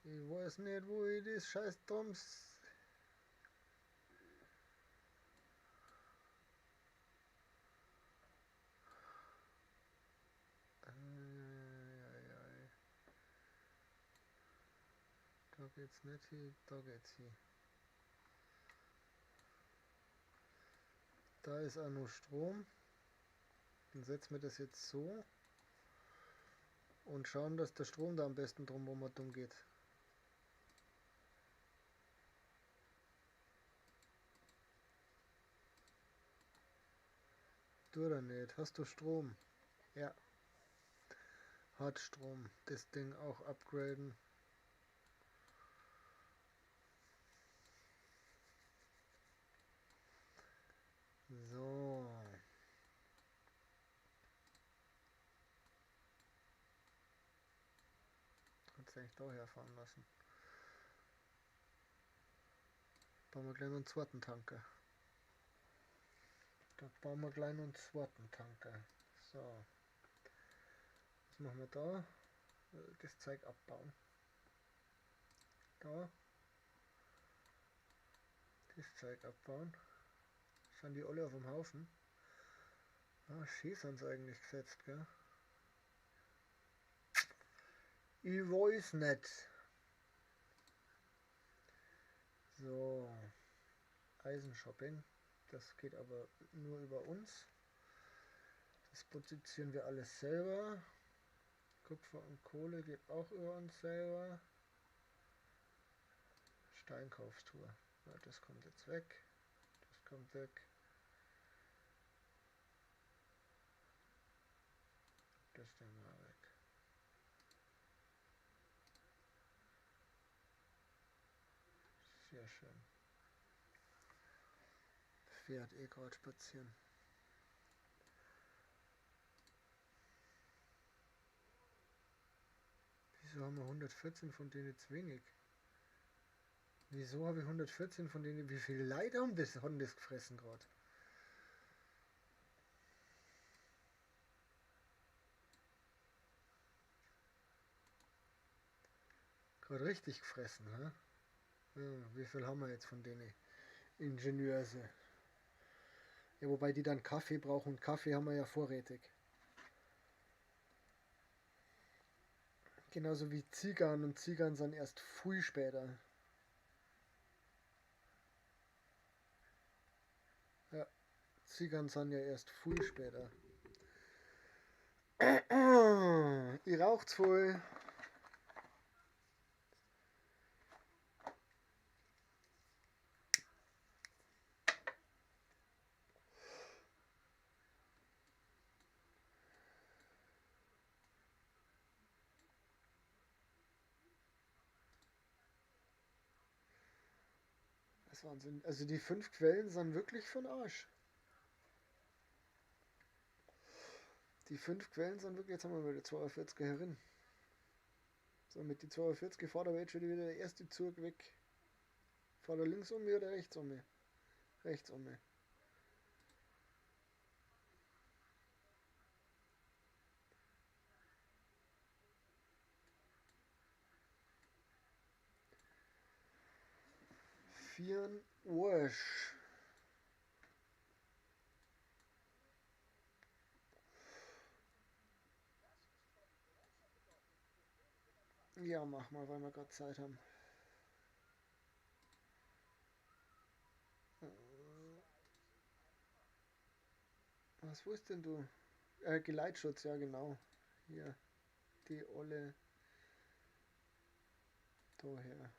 Ich weiß nicht, wo ich das scheiß Drums. Da geht's nicht hin, da geht's hin. Da ist auch noch Strom. Dann setzen wir das jetzt so und schauen, dass der Strom da am besten drum geht. Du oder nicht? Hast du Strom? Ja, hat Strom. Das Ding auch upgraden. So. Kannst du eigentlich da herfahren lassen. Bauen wir gleich noch einen zweiten Tanker. Da bauen wir gleich noch einen zweiten Tanker. So. Was machen wir da? Das Zeug abbauen. Da. Das Zeug abbauen. Sind die alle auf dem Haufen? Ah, schön sind sie eigentlich gesetzt, gell? Ich weiß nicht. So. Eisenshopping. Das geht aber nur über uns. Das positionieren wir alles selber. Kupfer und Kohle geht auch über uns selber. Steinkaufstour. Ja, das kommt jetzt weg. Das kommt weg. Das Ding mal weg. Sehr schön. Fährt eh gerade spazieren. Wieso haben wir 114 von denen jetzt wenig? Wieso habe ich 114 von denen? Wie viele Leute haben das gefressen gerade? Gerade richtig gefressen, hä? Ja, wie viel haben wir jetzt von denen? Ingenieurse. Ja, wobei die dann Kaffee brauchen. Kaffee haben wir ja vorrätig. Genauso wie Zigarren und Zigarren sind erst viel später. Ja, Zigarren sind ja erst viel später. Ihr raucht's voll. Das ist Wahnsinn. Also die 5 Quellen sind wirklich von Arsch. Die 5 Quellen sind wirklich, jetzt haben wir wieder 42er herin. So, mit die 42 fahrt aber jetzt schon wieder der erste Zug weg. Fahrt er links um mir oder rechts um mir? Rechts um mir. Vieren Arsch. Ja, mach mal, weil wir gerade Zeit haben. Was, wo ist denn du? Geleitschutz, ja genau. Hier, die olle daher.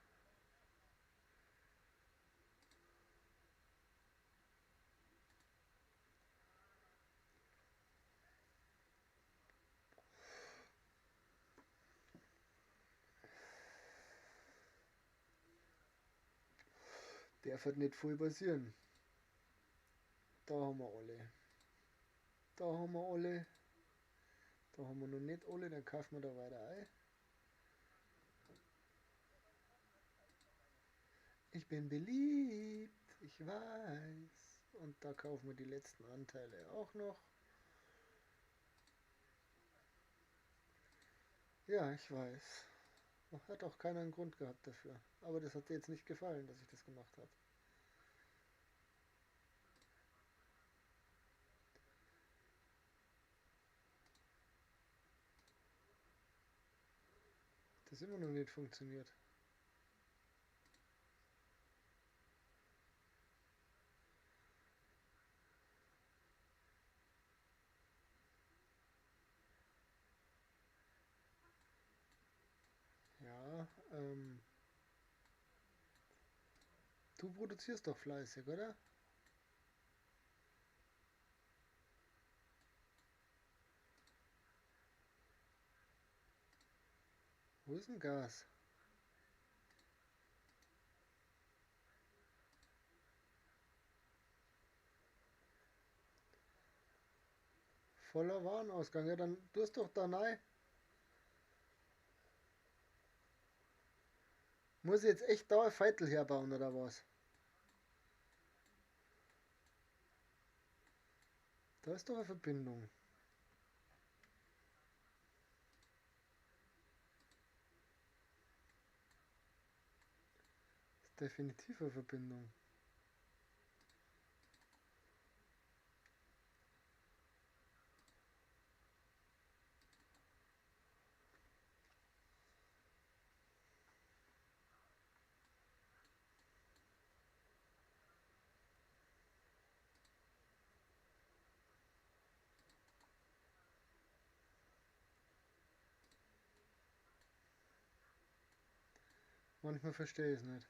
Der wird nicht voll passieren. Da haben wir alle. Da haben wir alle. Da haben wir noch nicht alle, dann kaufen wir da weiter ein. Ich bin beliebt, ich weiß. Und da kaufen wir die letzten Anteile auch noch. Ja, ich weiß. Hat auch keiner einen Grund gehabt dafür. Aber das hat dir jetzt nicht gefallen, dass ich das gemacht habe. Das immer noch nicht funktioniert. Ja, du produzierst doch fleißig, oder? Wo ist denn Gas? Voller Warenausgang. Ja, dann tust doch da rein. Muss ich jetzt echt da ein Feitel herbauen, oder was? Da ist doch eine Verbindung. Ist definitiv eine Verbindung. Manchmal verstehe ich es nicht.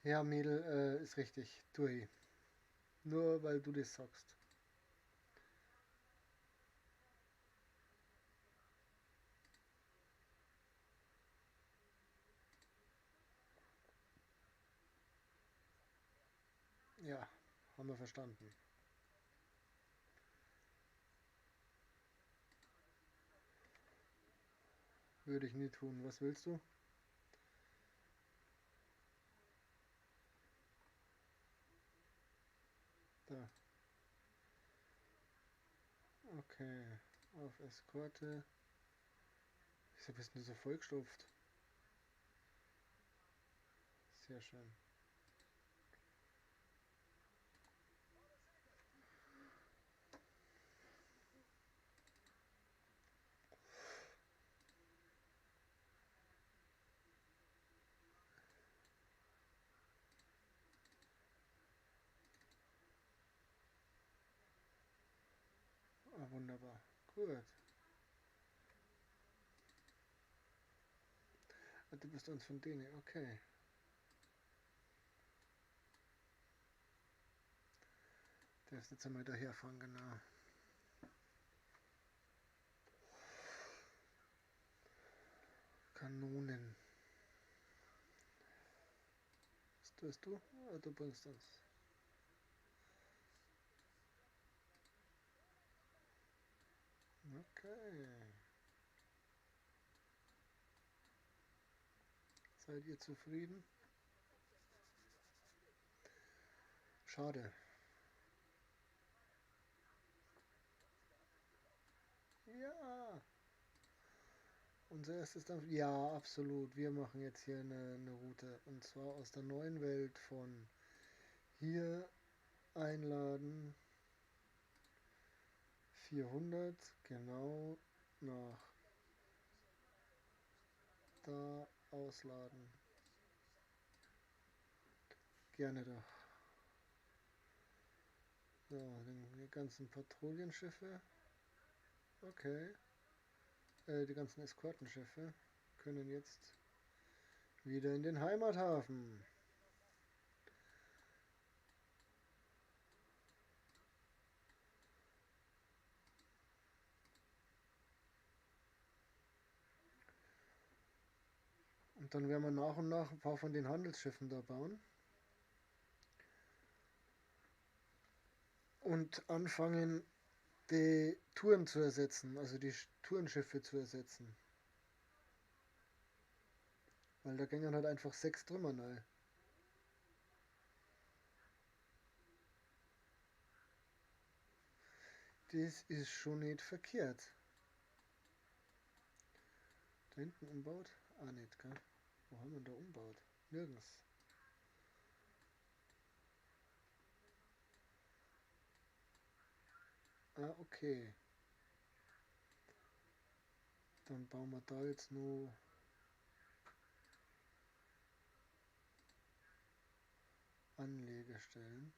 Ja, Mädel, ist richtig. Tue. Nur weil du das sagst. Ja, haben wir verstanden. Würde ich nie tun. Was willst du? Da. Okay. Auf Eskorte. Wieso bist du so vollgestopft? Sehr schön. Ah, wunderbar. Gut. Ah, du bist uns von denen. Okay. Darfst jetzt einmal daherfahren, genau. Kanonen. Was tust du? Ah, du bringst uns. Okay. Seid ihr zufrieden? Schade. Ja. unser erstes Dampf. Ja, absolut. Wir machen jetzt hier eine Route. Und zwar aus der neuen Welt von hier einladen 400, genau, nach da ausladen. Gerne doch. So, die ganzen Patrouillenschiffe. Okay. Die ganzen Eskortenschiffe können jetzt wieder in den Heimathafen. Und dann werden wir nach und nach ein paar von den Handelsschiffen da bauen. Und anfangen, die Touren zu ersetzen, also die Tourenschiffe zu ersetzen. Weil da gingen halt einfach 6 Trümmer rein. Das ist schon nicht verkehrt. Da hinten umbaut? Ah, nicht, gell? Wo haben wir da umbaut? Nirgends. Ah, okay. Dann bauen wir da jetzt nur Anlegestellen.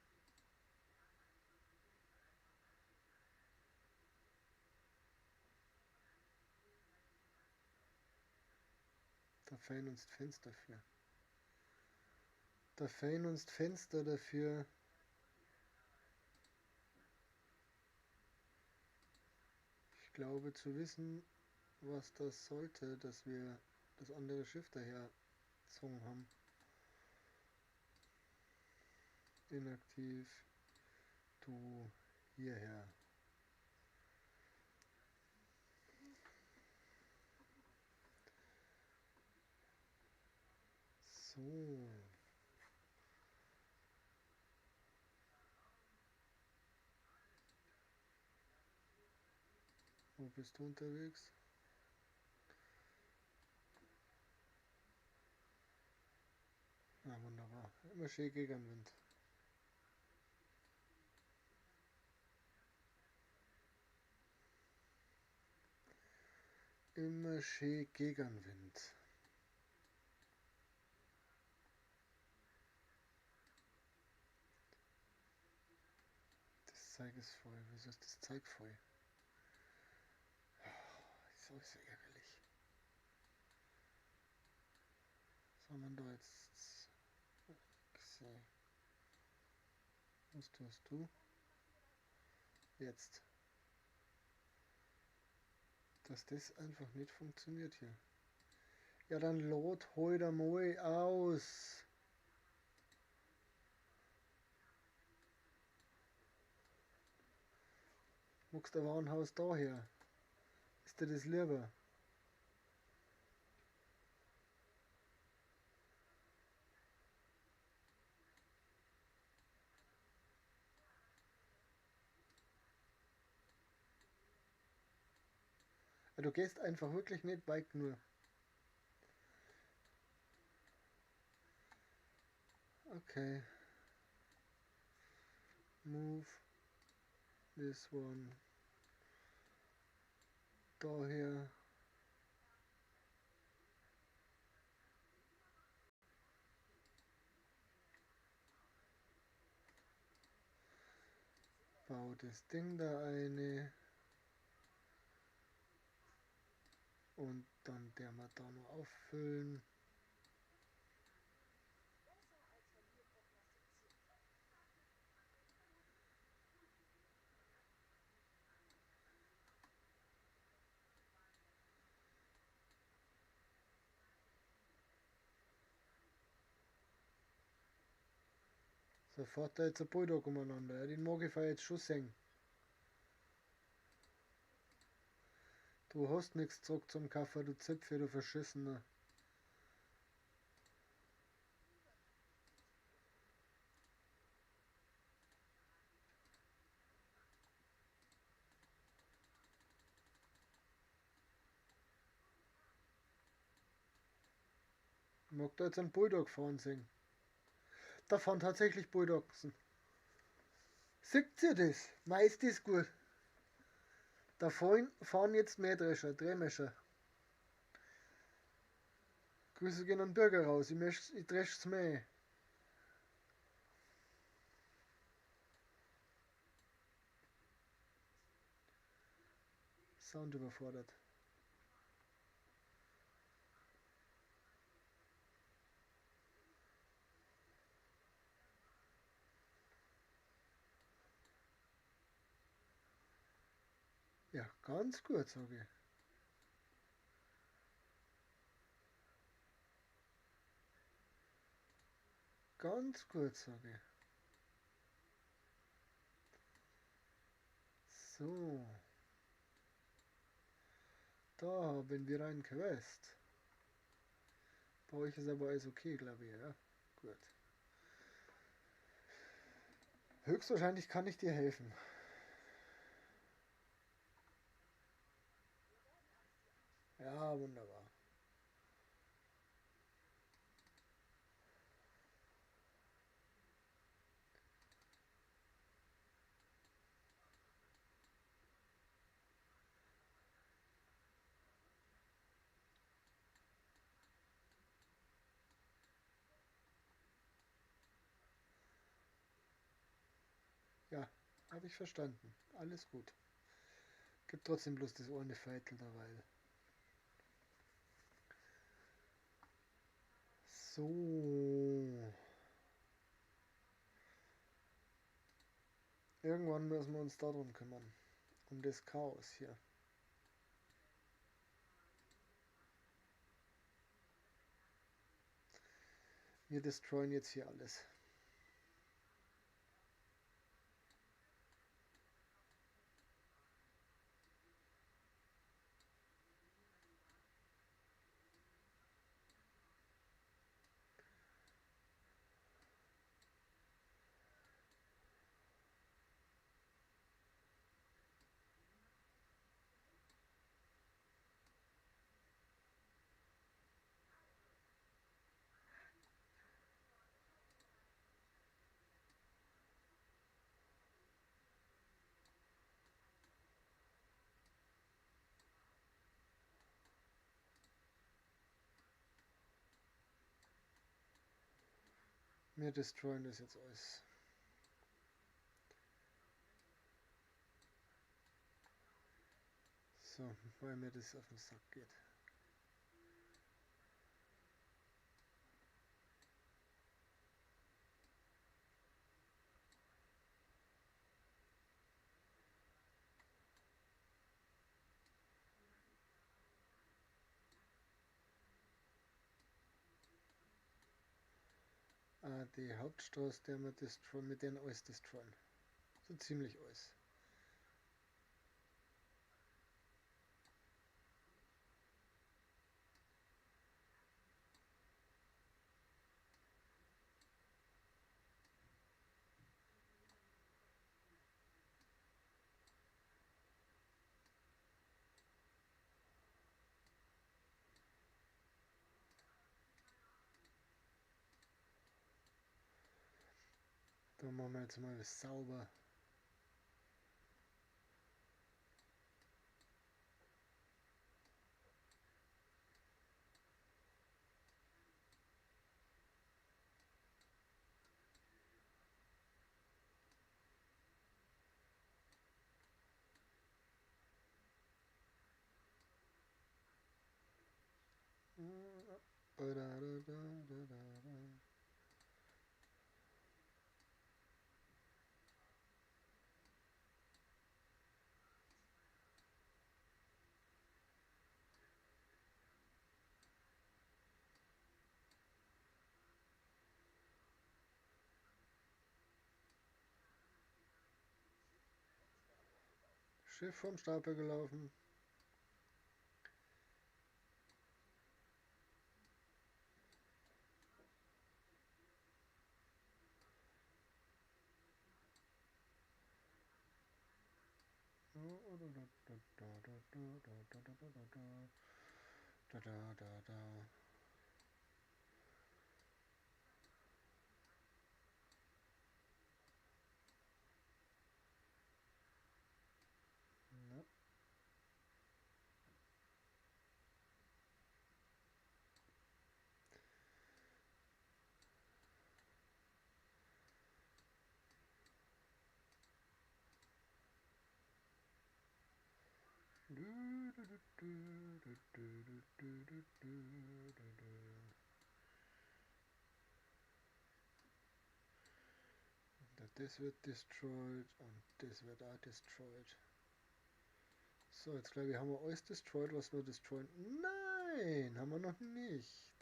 Da fehlen uns Fenster für. Da fehlen uns Fenster dafür. Ich glaube zu wissen, was das sollte, dass wir das andere Schiff daher gezogen haben. Inaktiv. Du hierher. So. Wo bist du unterwegs? Ah, wunderbar. Immer schön gegen Wind. Immer schön Gegenwind. Das Zeug ist voll. Wieso ist das Zeug voll? Oh, ist so ärgerlich. Was haben wir da jetzt? So. Was tust du? Jetzt. Dass das einfach nicht funktioniert hier. Ja, dann lot heute mal aus. Muckst du Warenhaus daher? Ist dir das lieber? Ja, du gehst einfach wirklich nicht Bike nur. Okay. Move this one daher. Bau das Ding da eine. Und dann der mal da noch auffüllen. So fährt da jetzt ein Bulldog umeinander. Ja, den mag ich jetzt schon sehen. Du hast nichts zurück zum Kaffee, du Zipfel, du Verschissener. mag da jetzt einen Bulldog fahren sehen. Da fahren tatsächlich Bulldogsen. Seht ihr das? Meist ist gut. Da fahren jetzt Mähdrescher, Drehmescher. Grüße gehen an Bürger raus, ich dresch's Mäh. Sound überfordert. Ja, ganz gut, sage ich. Ganz gut, sage ich. So. Da haben wir ein Quest. Bei euch ist aber alles okay, glaube ich, ja? Gut. Höchstwahrscheinlich kann ich dir helfen. Ja, wunderbar. Ja, habe ich verstanden. Alles gut. Gibt trotzdem bloß das ohne Feitel dabei. So. Irgendwann müssen wir uns darum kümmern. Um das Chaos hier. Wir destroyen jetzt hier alles. Wir destroyen das jetzt alles. So, weil mir das auf den Sack geht. Die Hauptstraße, der wir destroyen, mit denen alles destroyen. So ziemlich alles. Da machen wir jetzt mal sauber. Schiff vom Stapel gelaufen. Das wird destroyed und das wird auch destroyed. So, jetzt glaube ich, haben wir alles destroyed, was wir destroyen. Nein, haben wir noch nicht.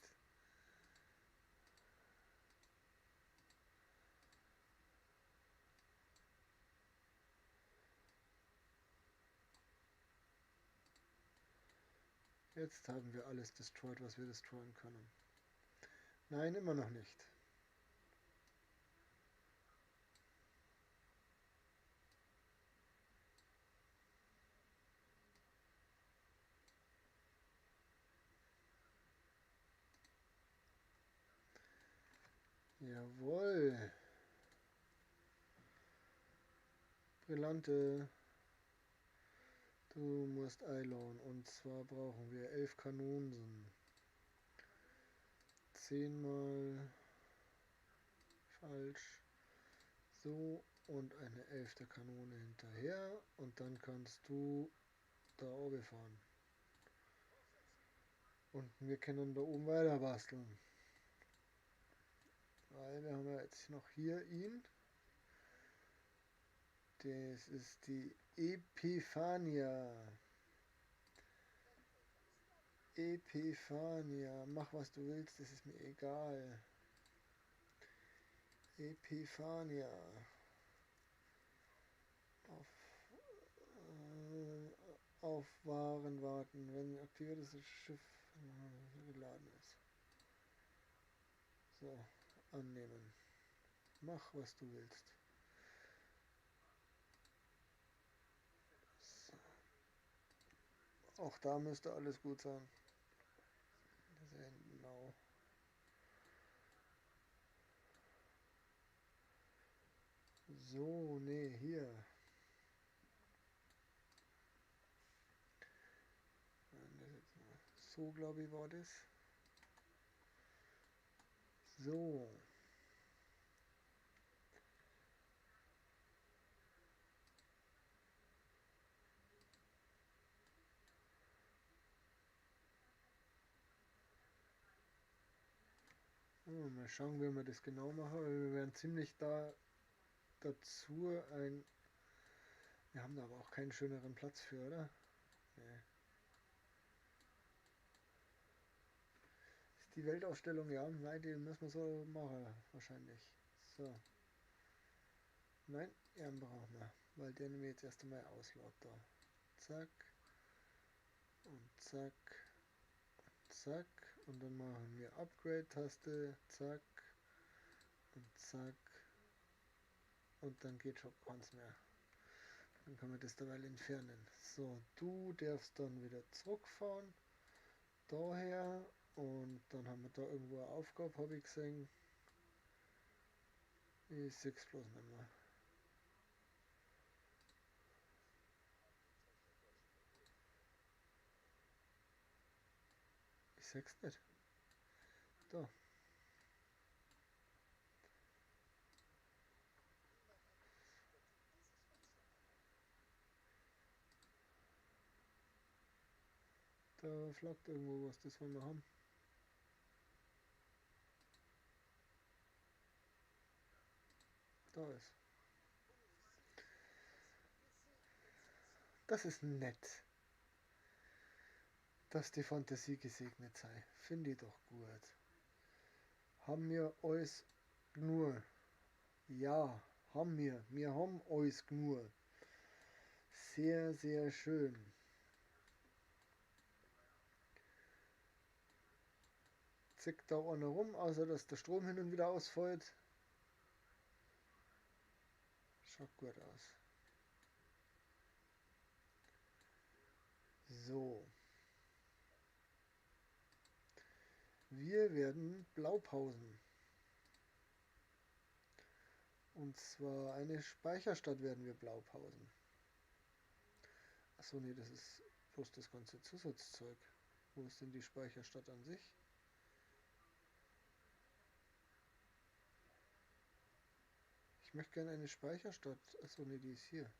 Jetzt haben wir alles destroyed, was wir destroyen können. Nein, immer noch nicht. Jawohl. Brillante. Du musst Eilon. Und zwar brauchen wir 11 Kanonen. 10 mal falsch. So. Und eine 11. Kanone hinterher. Und dann kannst du da oben fahren. Und wir können da oben weiter basteln. Weil wir haben ja jetzt noch hier ihn. Das ist die Epiphania. Epiphania. Mach was du willst, das ist mir egal. Epiphania. Auf, auf Waren warten, wenn aktiviertes Schiff geladen ist. So, annehmen. Mach was du willst. So. Auch da müsste alles gut sein. Sehr genau. So, nee, hier. So, glaube ich, war das. So. Mal schauen, wie wir das genau machen. Wir werden ziemlich dazu ein... Wir haben da aber auch keinen schöneren Platz für, oder? Nee. Ist die Weltausstellung, ja, nein, die müssen wir so machen, wahrscheinlich. So. Nein, den brauchen wir, weil der nehmen wir jetzt erst einmal auslaugt da. Zack. Und zack. Und zack. Und dann machen wir Upgrade-Taste. Zack. Und zack. Und dann geht schon keins mehr. Dann können wir das derweil entfernen. So, du darfst dann wieder zurückfahren. Daher. Und dann haben wir da irgendwo eine Aufgabe, habe ich gesehen. Ich sehe es bloß nicht mehr. Ich sehe es nicht. Da. Da flaggt irgendwo was, das wollen wir haben. Da ist. Das ist nett, dass die Fantasie gesegnet sei. Finde ich doch gut. Haben wir alles nur? Ja, haben wir. Wir haben alles nur. Sehr, sehr schön. Zickt da einer rum, außer dass der Strom hin und wieder ausfällt. Schaut gut aus. So. Wir werden Blaupausen. Und zwar eine Speicherstadt werden wir Blaupausen. Achso, nee, das ist bloß das ganze Zusatzzeug. Wo ist denn die Speicherstadt an sich? Ich möchte gerne eine Speicherstadt. Achso, nee, die ist hier.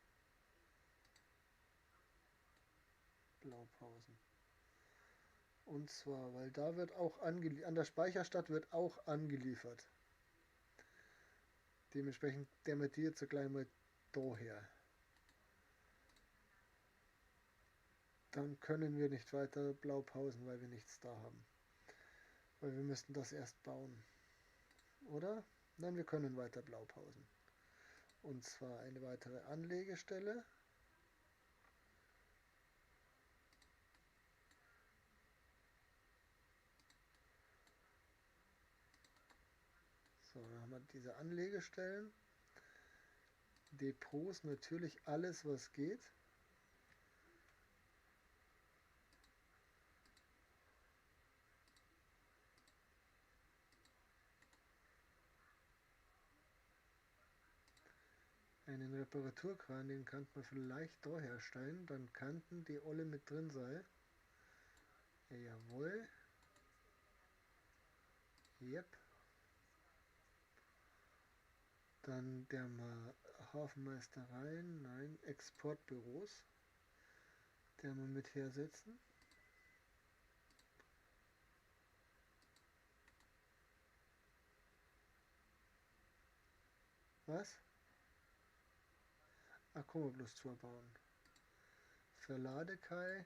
Blaupausen. Und zwar, weil da wird auch an der Speicherstadt wird auch angeliefert. Dementsprechend dementiert so gleich mal daher. Dann können wir nicht weiter Blaupausen, weil wir nichts da haben. Weil wir müssten das erst bauen. Oder? Nein, wir können weiter Blaupausen. Und zwar eine weitere Anlegestelle. So, dann haben wir diese Anlegestellen. Depots natürlich alles, was geht. Einen Reparaturkran, den kann man vielleicht da herstellen. Dann könnten die alle mit drin sein. Ja, jawohl. Yep. Dann der Hafenmeistereien, nein, Exportbüros. Der mal mit hersetzen. Was? Ach, kann man bloß zwei bauen. Verladekai.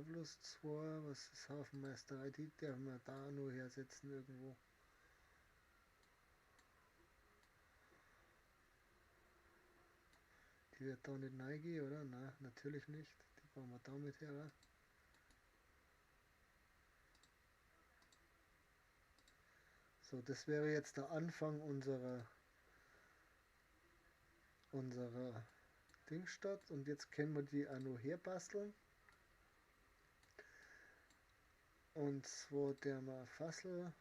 Bloß zwei, was ist Hafenmeisterei? Die dürfen wir da nur hersetzen irgendwo. Die wird da nicht neigehen, oder? Nein, natürlich nicht. Die bauen wir damit her. So, das wäre jetzt der Anfang unserer Dingstadt. Und jetzt können wir die auch noch herbasteln. Und zwar der mal Fassel.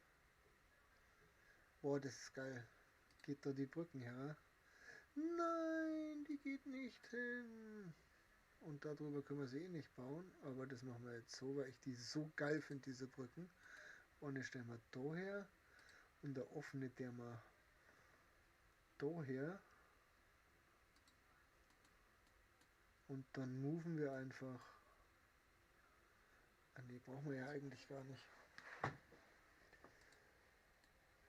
Boah, das ist geil. Geht da die Brücken her? Nein, die geht nicht hin. Und darüber können wir sie eh nicht bauen. Aber das machen wir jetzt so, weil ich die so geil finde, diese Brücken. Und eine stellen wir da her. Und der offene, der mal da her. Und dann moven wir einfach. Ah ne, brauchen wir ja eigentlich gar nicht.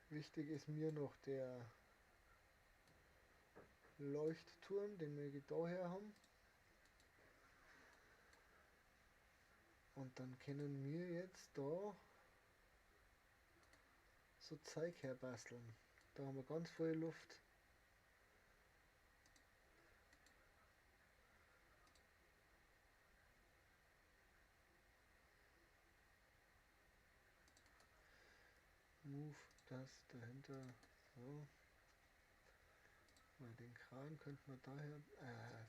Wichtig ist mir noch der Leuchtturm, den wir daher haben. Und dann können wir jetzt da so Zeug herbasteln. Da haben wir ganz voll Luft. Move das dahinter. So. Mal den Kran könnten wir daher.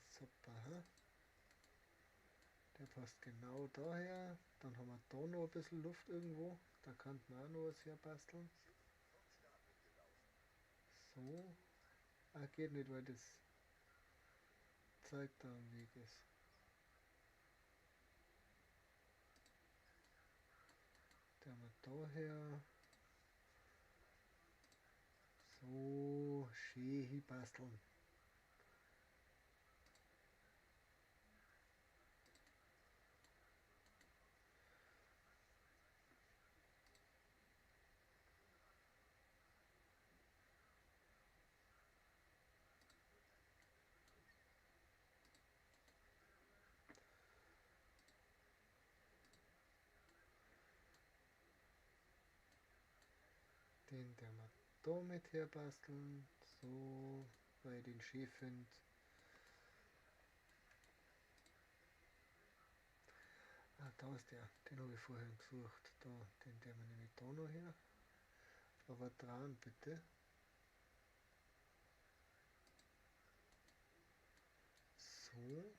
Super. Hä? Der passt genau daher. Dann haben wir da noch ein bisschen Luft irgendwo. Da könnten wir auch noch was herbasteln. So. Ah, geht nicht, weil das Zeug da am Weg ist. Der mal daher. So, schön basteln. Den der mal da mit herbasteln. So, weil ich den schön finde. Ah, da ist der. Den habe ich vorher gesucht. Da, den der wir nämlich da noch her. Aber dran bitte. So.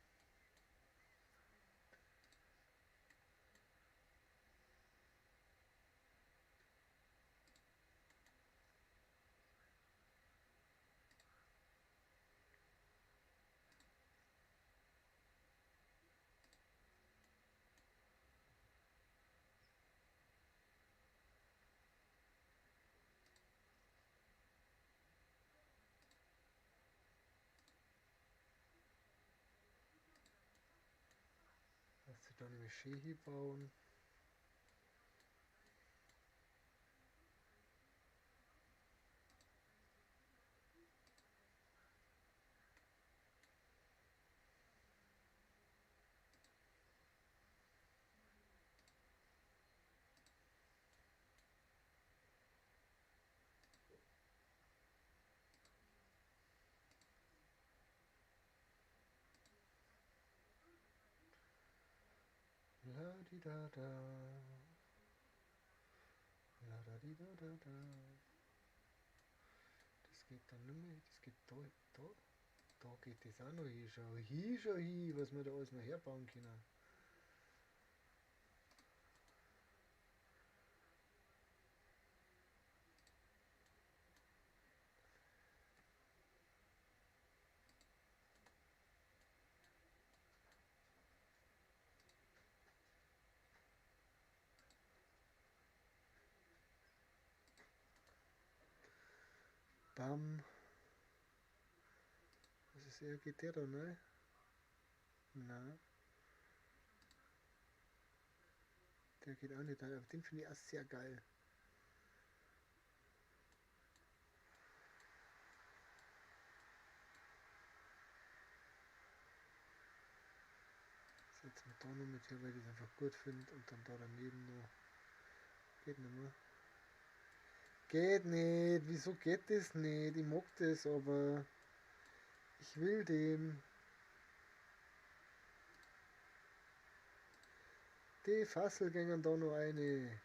da nämlich Shehi bauen. La di da da. La da di da da da. Das geht dann nicht mehr. Das geht da. Da. Da geht das auch noch hin. Schau hin, was wir da alles noch herbauen können. Bam. Was ist er? Geht der da, ne? Na, der geht auch nicht. Aber den finde ich auch sehr geil. Setzen wir da noch mit her, weil ich das einfach gut finde. Und dann da daneben noch. Geht nicht mehr. Geht nicht. Wieso geht das nicht? Ich mag das, aber ich will den. Die Fassel gingen da noch eine.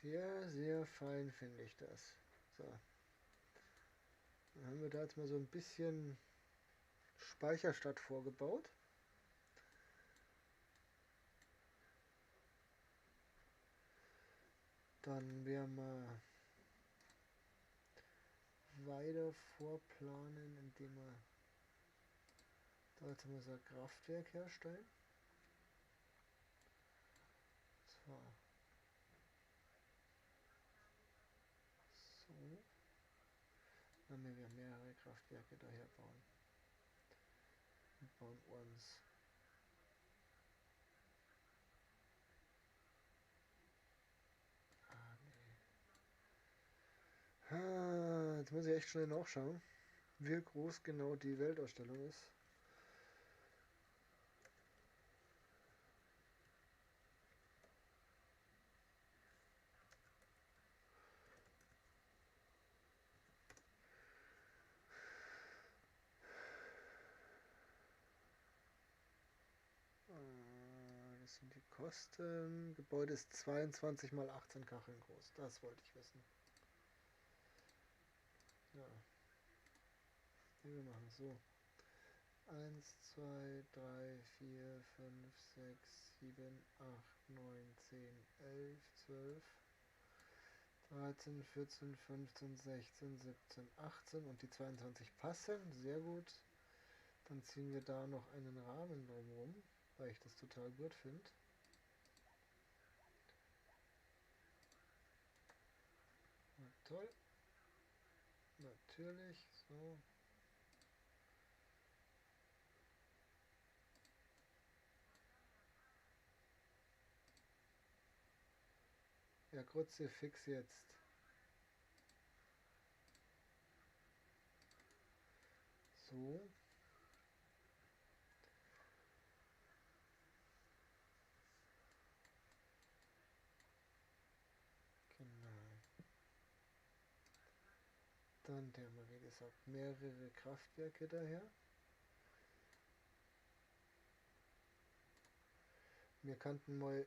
Sehr, sehr fein finde ich das. So, dann haben wir da jetzt mal so ein bisschen Speicherstadt vorgebaut. Dann werden wir weiter vorplanen, indem wir da jetzt mal so ein Kraftwerk herstellen. So. So. Dann werden wir mehrere Kraftwerke daher bauen. Wir bauen uns. Ah, nee. Ah, jetzt muss ich echt schnell nachschauen, wie groß genau die Weltausstellung ist. Das sind die Kosten. Gebäude ist 22 mal 18 Kacheln groß. Das wollte ich wissen. Ja. Wir machen so. 1, 2, 3, 4, 5, 6, 7, 8, 9, 10, 11, 12, 13, 14, 15, 16, 17, 18 und die 22 passen. Sehr gut. Dann ziehen wir da noch einen Rahmen drumherum, weil ich das total gut finde. Na toll. Natürlich. So. Ja, Kruzifix jetzt. So. Genau. Dann der haben wir, wie gesagt, mehrere Kraftwerke daher. Wir könnten mal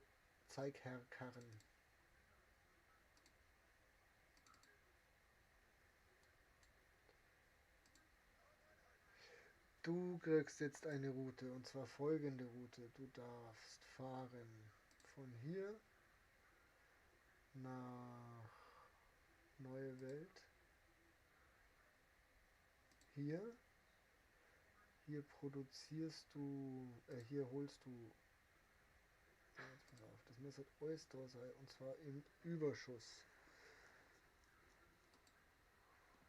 Zeigherrkarren. Du kriegst jetzt eine Route und zwar folgende Route. Du darfst fahren von hier nach Neue Welt. Hier. Hier produzierst du, hier holst du, jetzt pass auf, das muss halt alles da sein und zwar im Überschuss.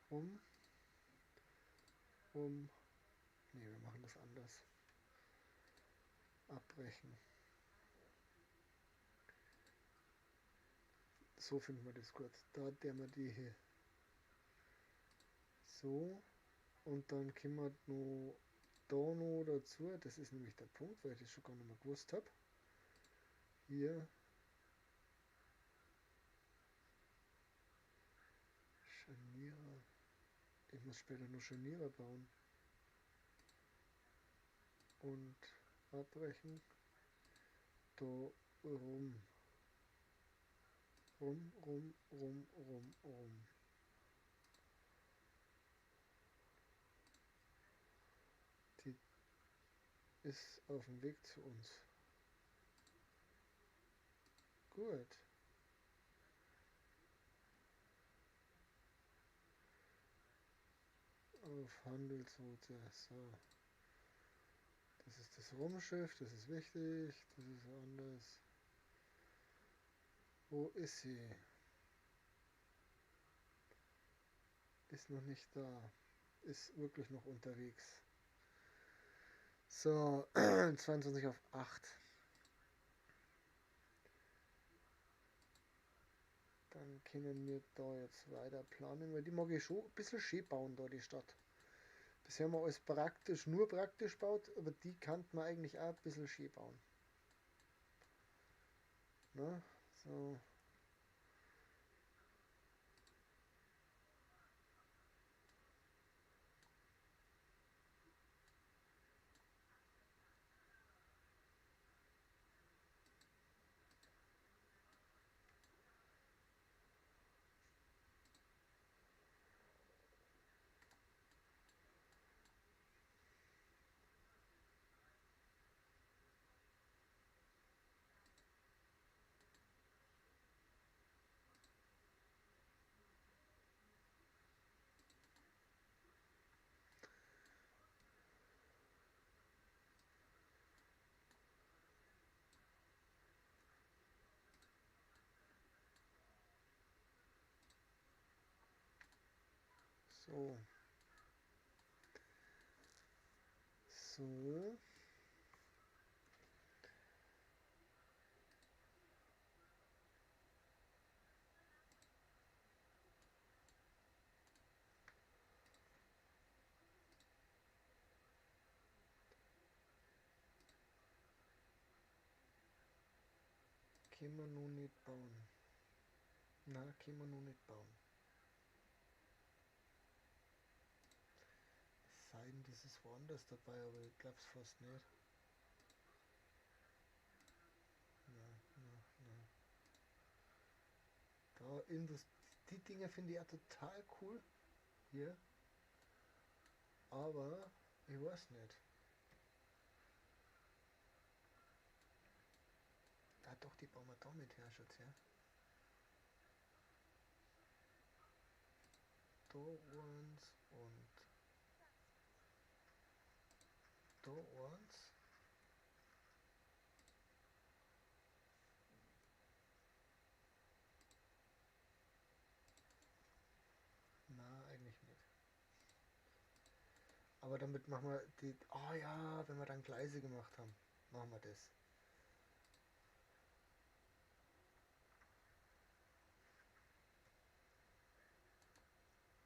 Um, nee, wir machen das anders. Abbrechen. So finden wir das gut. Da der wir die hier. So. Und dann können wir noch da noch dazu. Das ist nämlich der Punkt, weil ich das schon gar nicht mehr gewusst habe. Hier. Scharnierer. Ich muss später noch Scharnierer bauen. Und abbrechen. Da rum. Rum. Die ist auf dem Weg zu uns. Gut. Auf Handelsroute. So. Das ist das Rumschiff, das ist wichtig. Das ist anders. Wo ist sie? Ist noch nicht da. Ist wirklich noch unterwegs. So, 22 auf 8. Dann können wir da jetzt weiter planen, weil die mag ich schon ein bisschen schön bauen, da die Stadt. Bisher haben wir alles praktisch, nur praktisch baut, aber die kann man eigentlich auch ein bisschen schön bauen. Ne? So. So. So. Können wir noch nicht bauen. Na, können wir noch nicht bauen. Es sei denn, das ist woanders dabei, aber ich glaub's fast nicht. Na. Da die Dinger finde ich ja total cool. Hier. Aber ich weiß nicht. Ah doch, die bauen wir da mit her, Schatz, ja. Da eins und da eins. Na, eigentlich nicht. Aber damit machen wir die. Oh ja, wenn wir dann Gleise gemacht haben, machen wir das.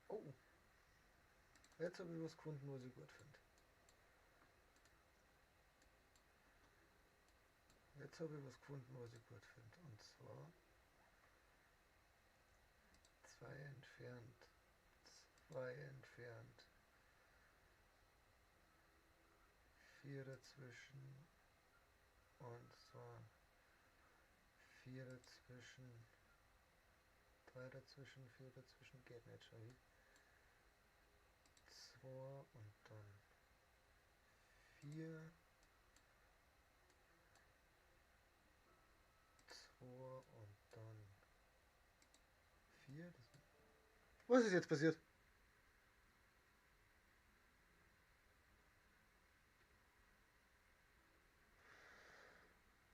Oh, jetzt habe ich was gefunden, was ich gut finde. Jetzt habe ich was gefunden, was ich gut finde. Und zwar 2 entfernt. 2 entfernt. 4 dazwischen. Und zwar 4 dazwischen. 3 dazwischen, 4 dazwischen. Geht nicht, schau ich. 2 und dann 4, 2 und dann 4. Was ist jetzt passiert?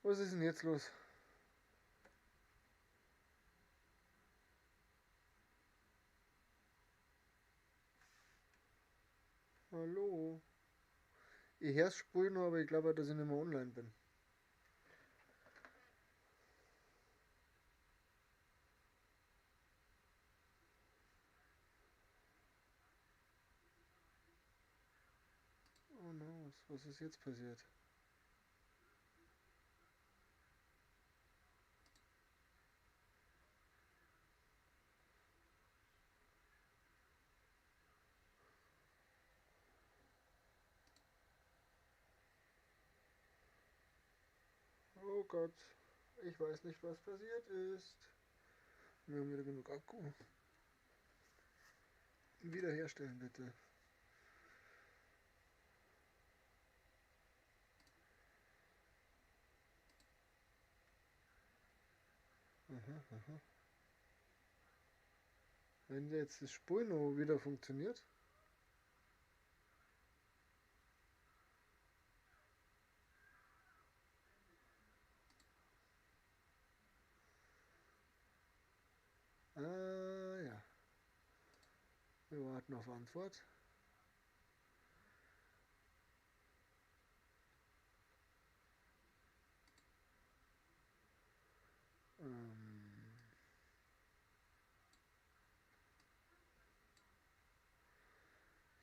Was ist denn jetzt los? Hallo? Ich höre Spulen, aber ich glaube, dass ich nicht mehr online bin. Oh no, was ist jetzt passiert? Oh Gott, ich weiß nicht, was passiert ist. Wir haben wieder genug Akku. Wiederherstellen bitte. Aha, aha. Wenn jetzt das Spulen wieder funktioniert. Ah ja. Wir warten auf Antwort. Ähm,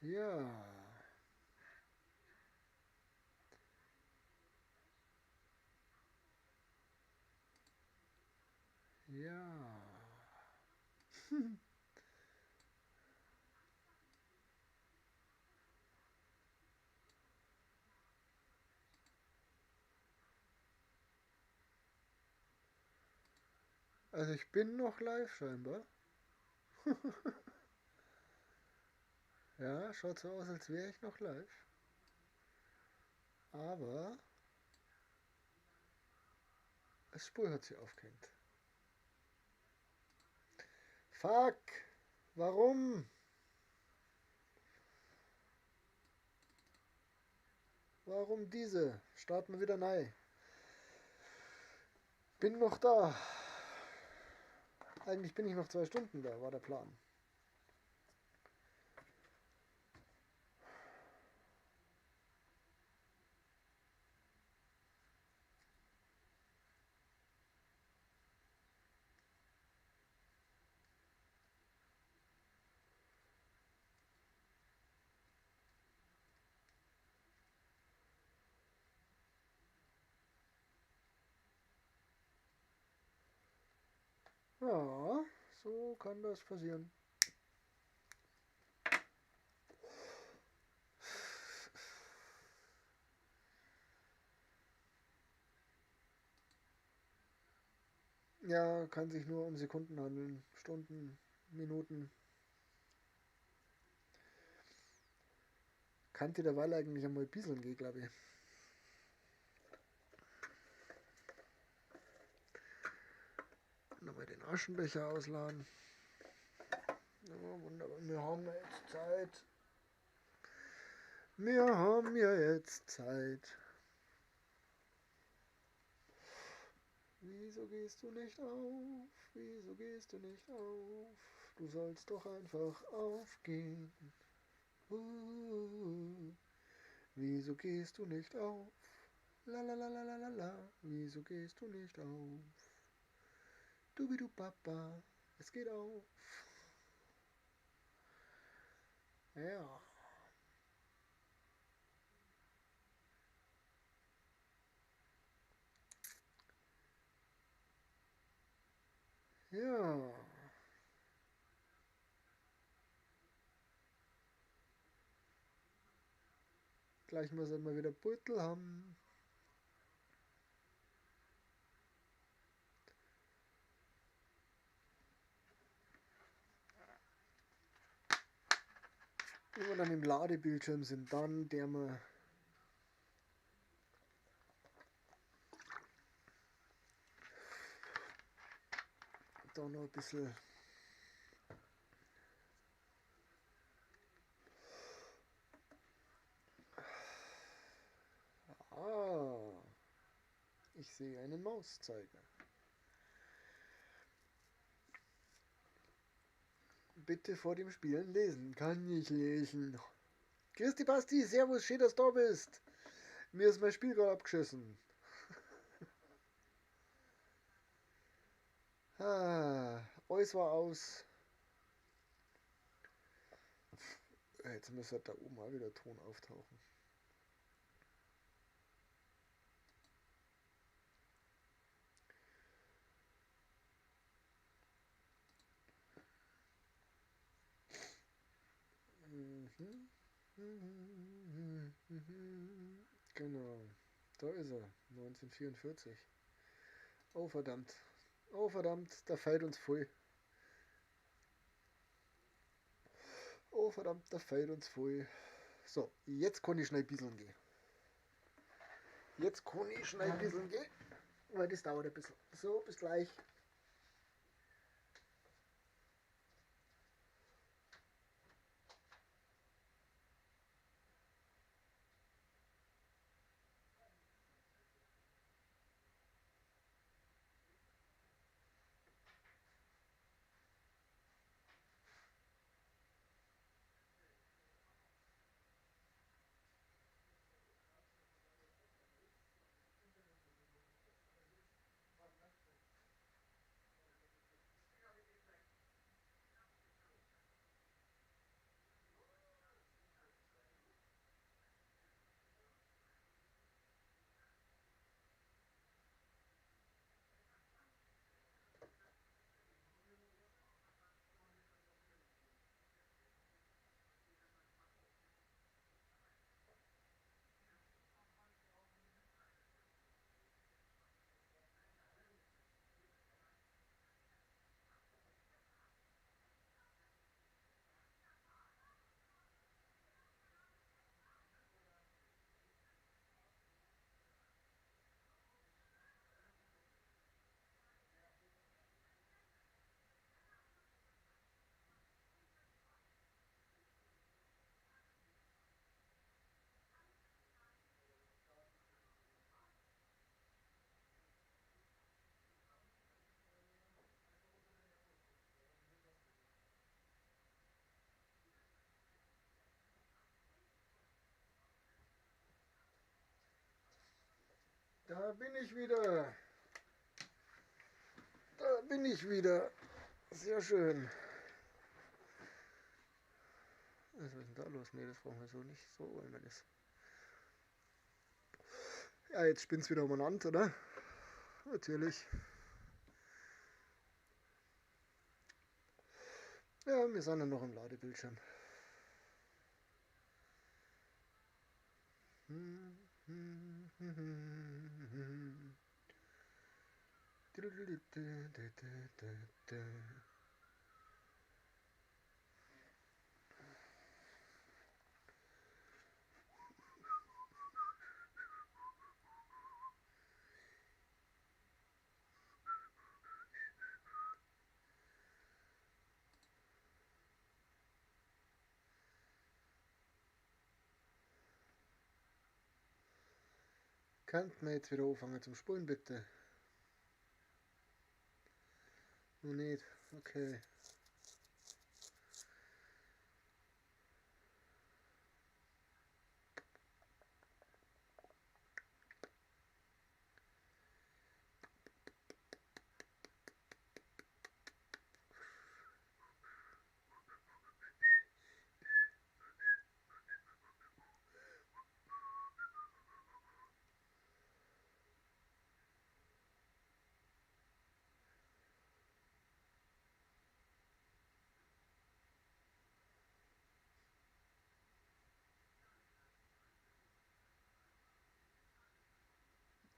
ja. Ja. Also ich bin noch live scheinbar. Ja, schaut so aus, als wäre ich noch live. Aber das Spur hat sie aufgehängt. Fuck! Warum? Warum diese? Starten wir wieder neu. Bin noch da. Eigentlich bin ich noch 2 Stunden da, war der Plan. Ja, so kann das passieren. Ja, kann sich nur um Sekunden handeln. Stunden, Minuten. Kannte derweil eigentlich einmal bieseln gehen, glaube ich. Nochmal den Aschenbecher ausladen. Ja, wunderbar. Wir haben ja jetzt Zeit. Wir haben ja jetzt Zeit. Wieso gehst du nicht auf? Wieso gehst du nicht auf? Du sollst doch einfach aufgehen. Wieso gehst du nicht auf? La la la la la la la. Wieso gehst du nicht auf? Dubidu Papa, es geht auf. Ja. Ja. Gleich mal soll wir wieder Beutel haben. Wenn wir dann im Ladebildschirm sind, dann der wir da noch ein bisschen. Ah, ich sehe einen Mauszeiger. Bitte vor dem Spielen lesen. Kann ich lesen. Christi Basti, servus, schön, dass du da bist. Mir ist mein Spiel gerade abgeschossen. Alles war aus. Jetzt müsste da oben auch wieder Ton auftauchen. Genau. Da ist er. 1944. Oh verdammt. Oh verdammt, da fällt uns voll. Oh verdammt, da fällt uns voll. So, jetzt kann ich schnell ein bisschen gehen. Jetzt kann ich schnell ein bisschen gehen, weil das dauert ein bisschen. So, bis gleich. Da bin ich wieder. Da bin ich wieder. Sehr schön. Was ist denn da los? Ne, das brauchen wir so nicht. So wollen wir das. Ja, jetzt spinnt's wieder umeinander, oder? Natürlich. Ja, wir sind ja noch im Ladebildschirm. Könnt man jetzt wieder anfangen zum Spulen, bitte? Noch nicht. Okay.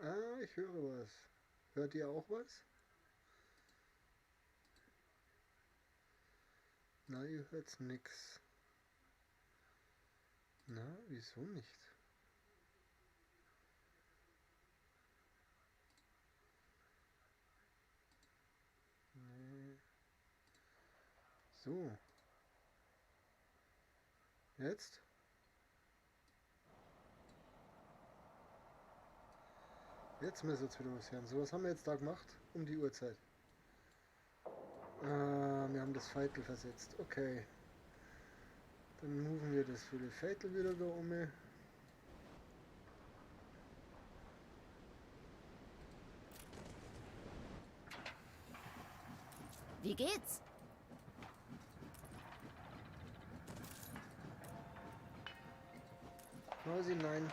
Ah, ich höre was. Hört ihr auch was? Na, ihr hört's nix. Na, wieso nicht? Nee. So. Jetzt? Jetzt müssen wir jetzt wieder was hören. So, was haben wir jetzt da gemacht? Um die Uhrzeit. Wir haben das Feitel versetzt. Okay. Dann moven wir das für die Feitel wieder da um. Wie geht's? Mausi, nein.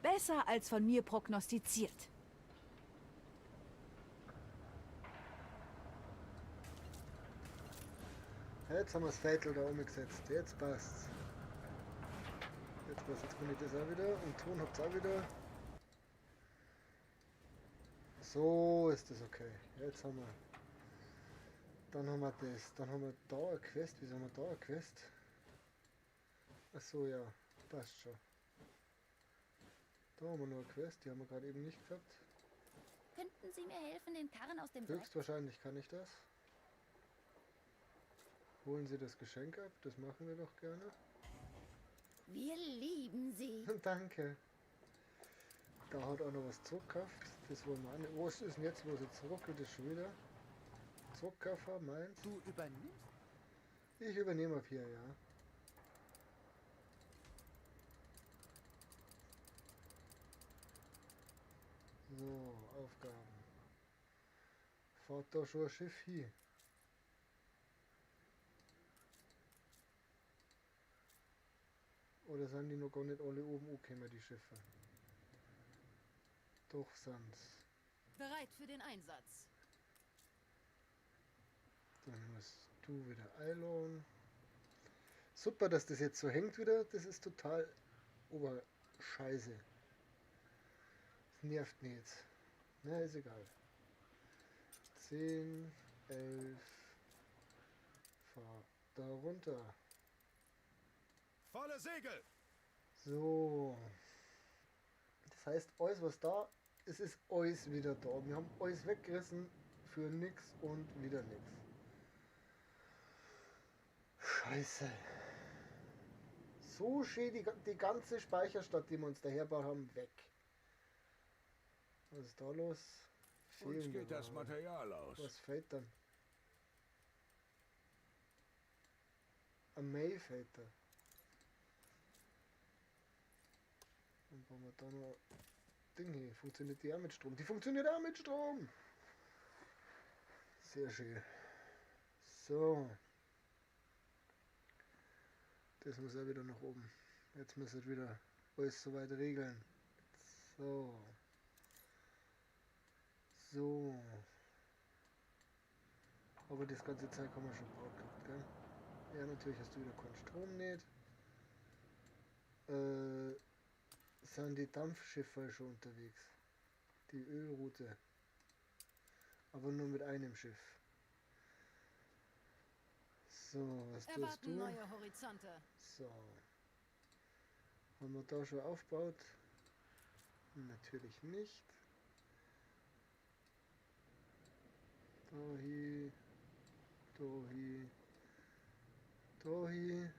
Besser als von mir prognostiziert. Jetzt haben wir das Feitel da umgesetzt. Jetzt passt's. Jetzt passt. Jetzt kann ich das auch wieder. Und Ton habt's auch wieder. So ist das okay. Jetzt haben wir. Dann haben wir das. Dann haben wir da eine Quest. Wieso haben wir da eine Quest? Achso, ja. Passt schon. Da haben wir noch eine Quest. Die haben wir gerade eben nicht gehabt. Könnten Sie mir helfen, den Karren aus dem Dreck? Höchstwahrscheinlich kann ich das. Holen Sie das Geschenk ab. Das machen wir doch gerne. Wir lieben Sie. Danke. Da hat auch noch was zurückgekauft. Das wollen wir an. Wo ist denn jetzt, wo sie zurückgeht, ist schon wieder? Zurückkaufer, meins. Du übernimmst? Ich übernehme ab hier, ja. So, Aufgaben. Fahrt da schon ein Schiff hier? Oder sind die noch gar nicht alle oben angekommen, die Schiffe? Doch sind's. Bereit für den Einsatz. Dann musst du wieder einladen. Super, dass das jetzt so hängt wieder. Das ist total oberscheiße. Das nervt mich jetzt. Na, ist egal. 10, 11. Fahr da runter. Volle Segel! So. Das heißt, alles was da ist, ist alles wieder da. Wir haben alles weggerissen für nix und wieder nix. Scheiße. So schön die ganze Speicherstadt, die wir uns daherbaut haben, weg. Was ist da los? Uns Fehlende geht das Ware. Material aus. Was fällt dann? Ein May fällt da. Dann brauchen wir da noch Ding hier. Funktioniert die auch mit Strom? Die funktioniert auch mit Strom! Sehr schön. So. Das muss auch wieder nach oben. Jetzt muss es wieder alles soweit regeln. So. So. Aber das ganze Zeug haben wir schon gebraucht gehabt, gell? Ja, natürlich hast du wieder keinen Strom nicht. Sind die Dampfschiffe schon unterwegs? Die Ölroute. Aber nur mit einem Schiff. So, was tust Erwarten du? neue Horizonte. So. Haben wir da schon aufgebaut? Natürlich nicht. Da hier. Da hier. Da hier.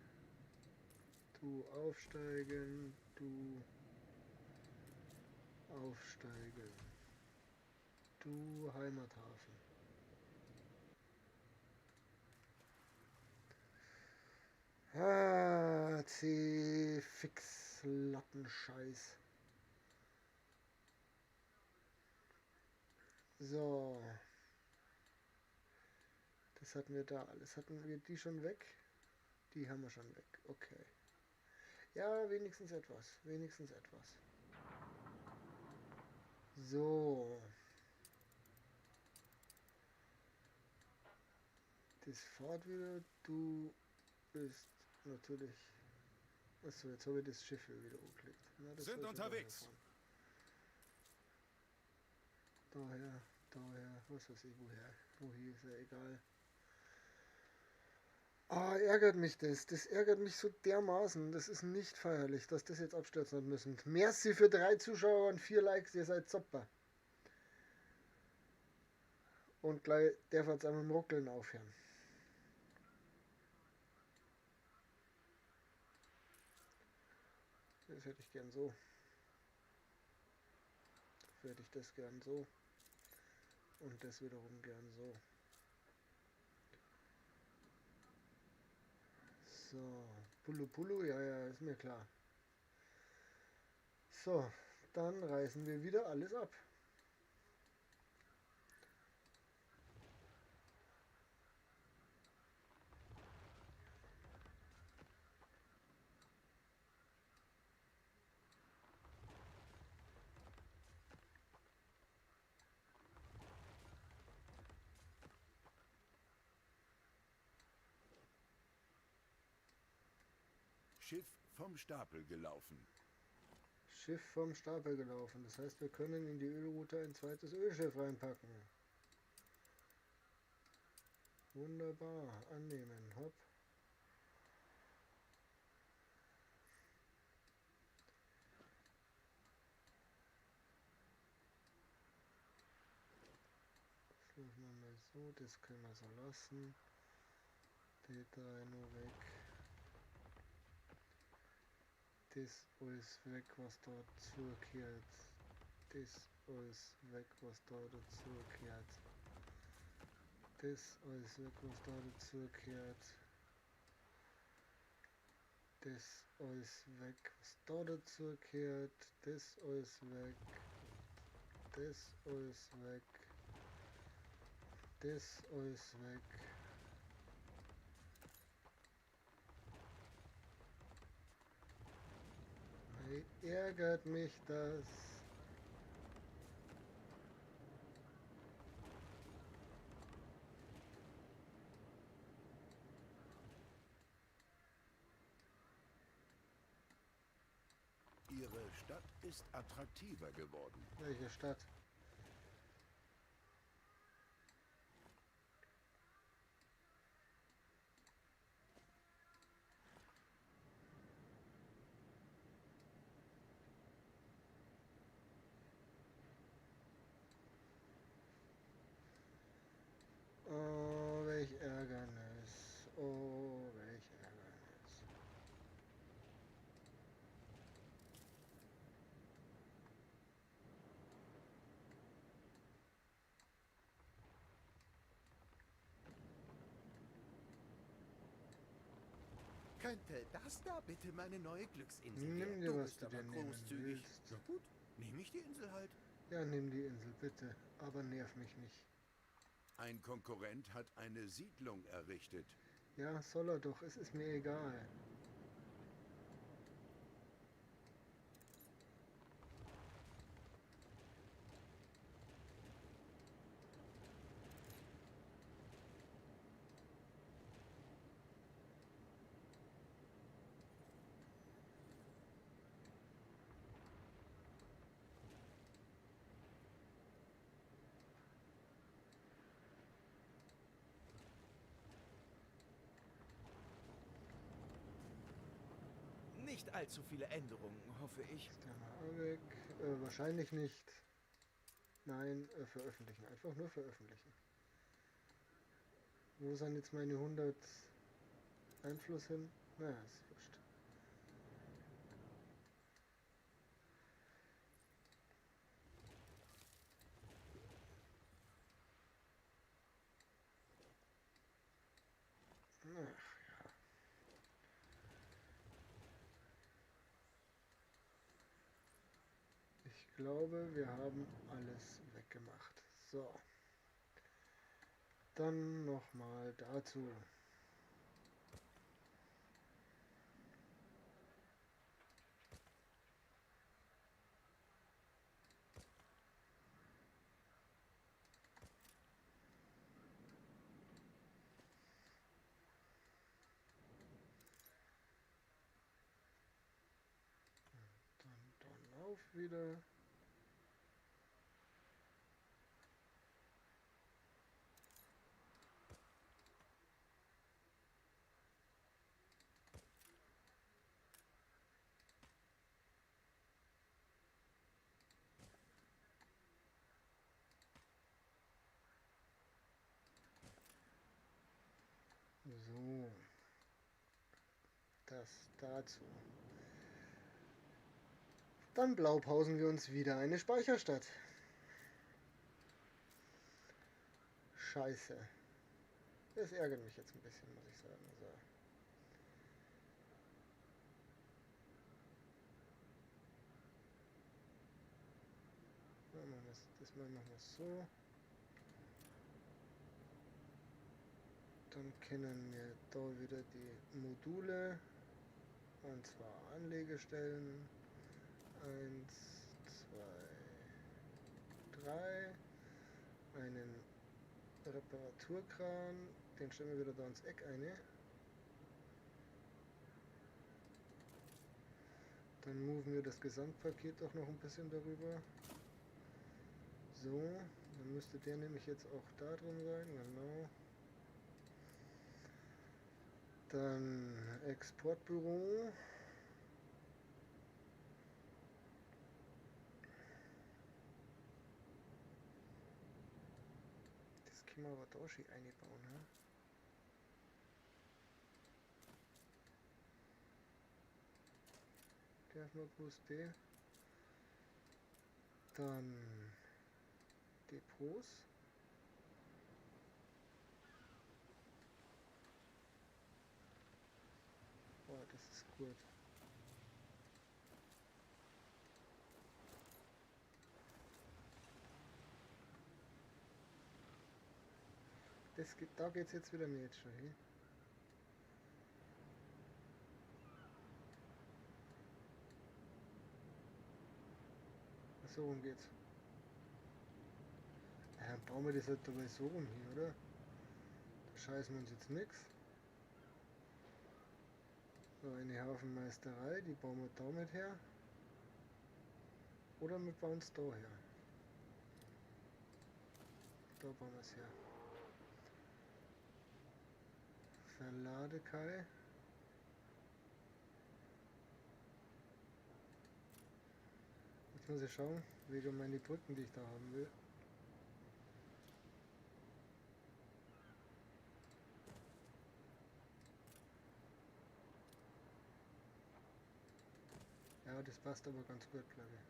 Du aufsteigen. Du aufsteigen. Du Heimathafen. Ah, C-Fix Lattenscheiß. So. Das hatten wir da alles. Hatten wir die schon weg? Die haben wir schon weg. Okay. Ja, wenigstens etwas. Wenigstens etwas. So. Das fährt wieder. Du bist natürlich. Achso, jetzt habe ich das Schiff hier wieder umgelegt. Na, das Sind soll schon unterwegs. daher, was weiß ich woher. Woher ist ja egal. Ah, ärgert mich das. Das ärgert mich so dermaßen. Das ist nicht feierlich, dass das jetzt abstürzen hat müssen. Merci für 3 Zuschauer und 4 Likes, ihr seid super. Und gleich darf jetzt einmal im Ruckeln aufhören. Das hätte ich gern so. Dafür hätte ich das gern so. Und das wiederum gern so. So. Pulu Pulu, ja, ja, ist mir klar. So, dann reißen wir wieder alles ab. Schiff vom Stapel gelaufen. Schiff vom Stapel gelaufen. Das heißt, wir können in die Ölroute ein zweites Ölschiff reinpacken. Wunderbar. Annehmen. Hopp. Das lassen wir mal so. Das können wir so lassen. Die 3 nur weg. Das alles weg, was da zugehört. Das alles weg, was da dazugehört. Das alles weg, was da dazugehört. Das alles weg, was da dazugehört. Das alles weg. Das alles weg. Das alles weg. Wie ärgert mich das? Ihre Stadt ist attraktiver geworden. Welche Stadt? Oh, welch Ärgernis. Oh, welch Ärgernis. Könnte das da bitte meine neue Glücksinsel Nimm werden? dir, Du was bist du aber dir nehmen großzügig. willst. Na gut, nehme ich die Insel halt. Ja, nimm die Insel, bitte. Aber nerv mich nicht. Ein Konkurrent hat eine Siedlung errichtet. Ja, soll er doch. Es ist mir egal. Nicht allzu viele Änderungen, hoffe ich. Ist der mal weg? Wahrscheinlich nicht. Nein, veröffentlichen. Einfach nur veröffentlichen. Wo sind jetzt meine 100 Einfluss hin? Naja, ist wurscht. Ach, ich glaube, wir haben alles weggemacht. So. Dann nochmal dazu. Dann auf wieder. So. Das dazu. Dann blaupausen wir uns wieder eine Speicherstadt. Scheiße. Das ärgert mich jetzt ein bisschen, muss ich sagen. So. Das machen wir so. Dann kennen wir da wieder die Module. Und zwar Anlegestellen. 1, 2, 3. Einen Reparaturkran. Den stellen wir wieder da ins Eck ein. Dann moven wir das Gesamtpaket auch noch ein bisschen darüber. So, dann müsste der nämlich jetzt auch da drin sein, genau. Dann Exportbüro. Das können wir aber da schon einbauen, ne? Der ist nur plus D. Dann Depots. Oh, das ist gut. Da geht's jetzt wieder mit schon hin. So rum geht's. Ja, dann bauen wir das halt dabei so rum hier, oder? Da scheißen wir uns jetzt nichts. So, eine Hafenmeisterei, die bauen wir damit her. Oder wir bauen es da her. Da bauen wir es her. Verladekai. Jetzt muss ich schauen, wegen meine Brücken, die ich da haben will. Ja, das passt aber ganz gut, glaube ich.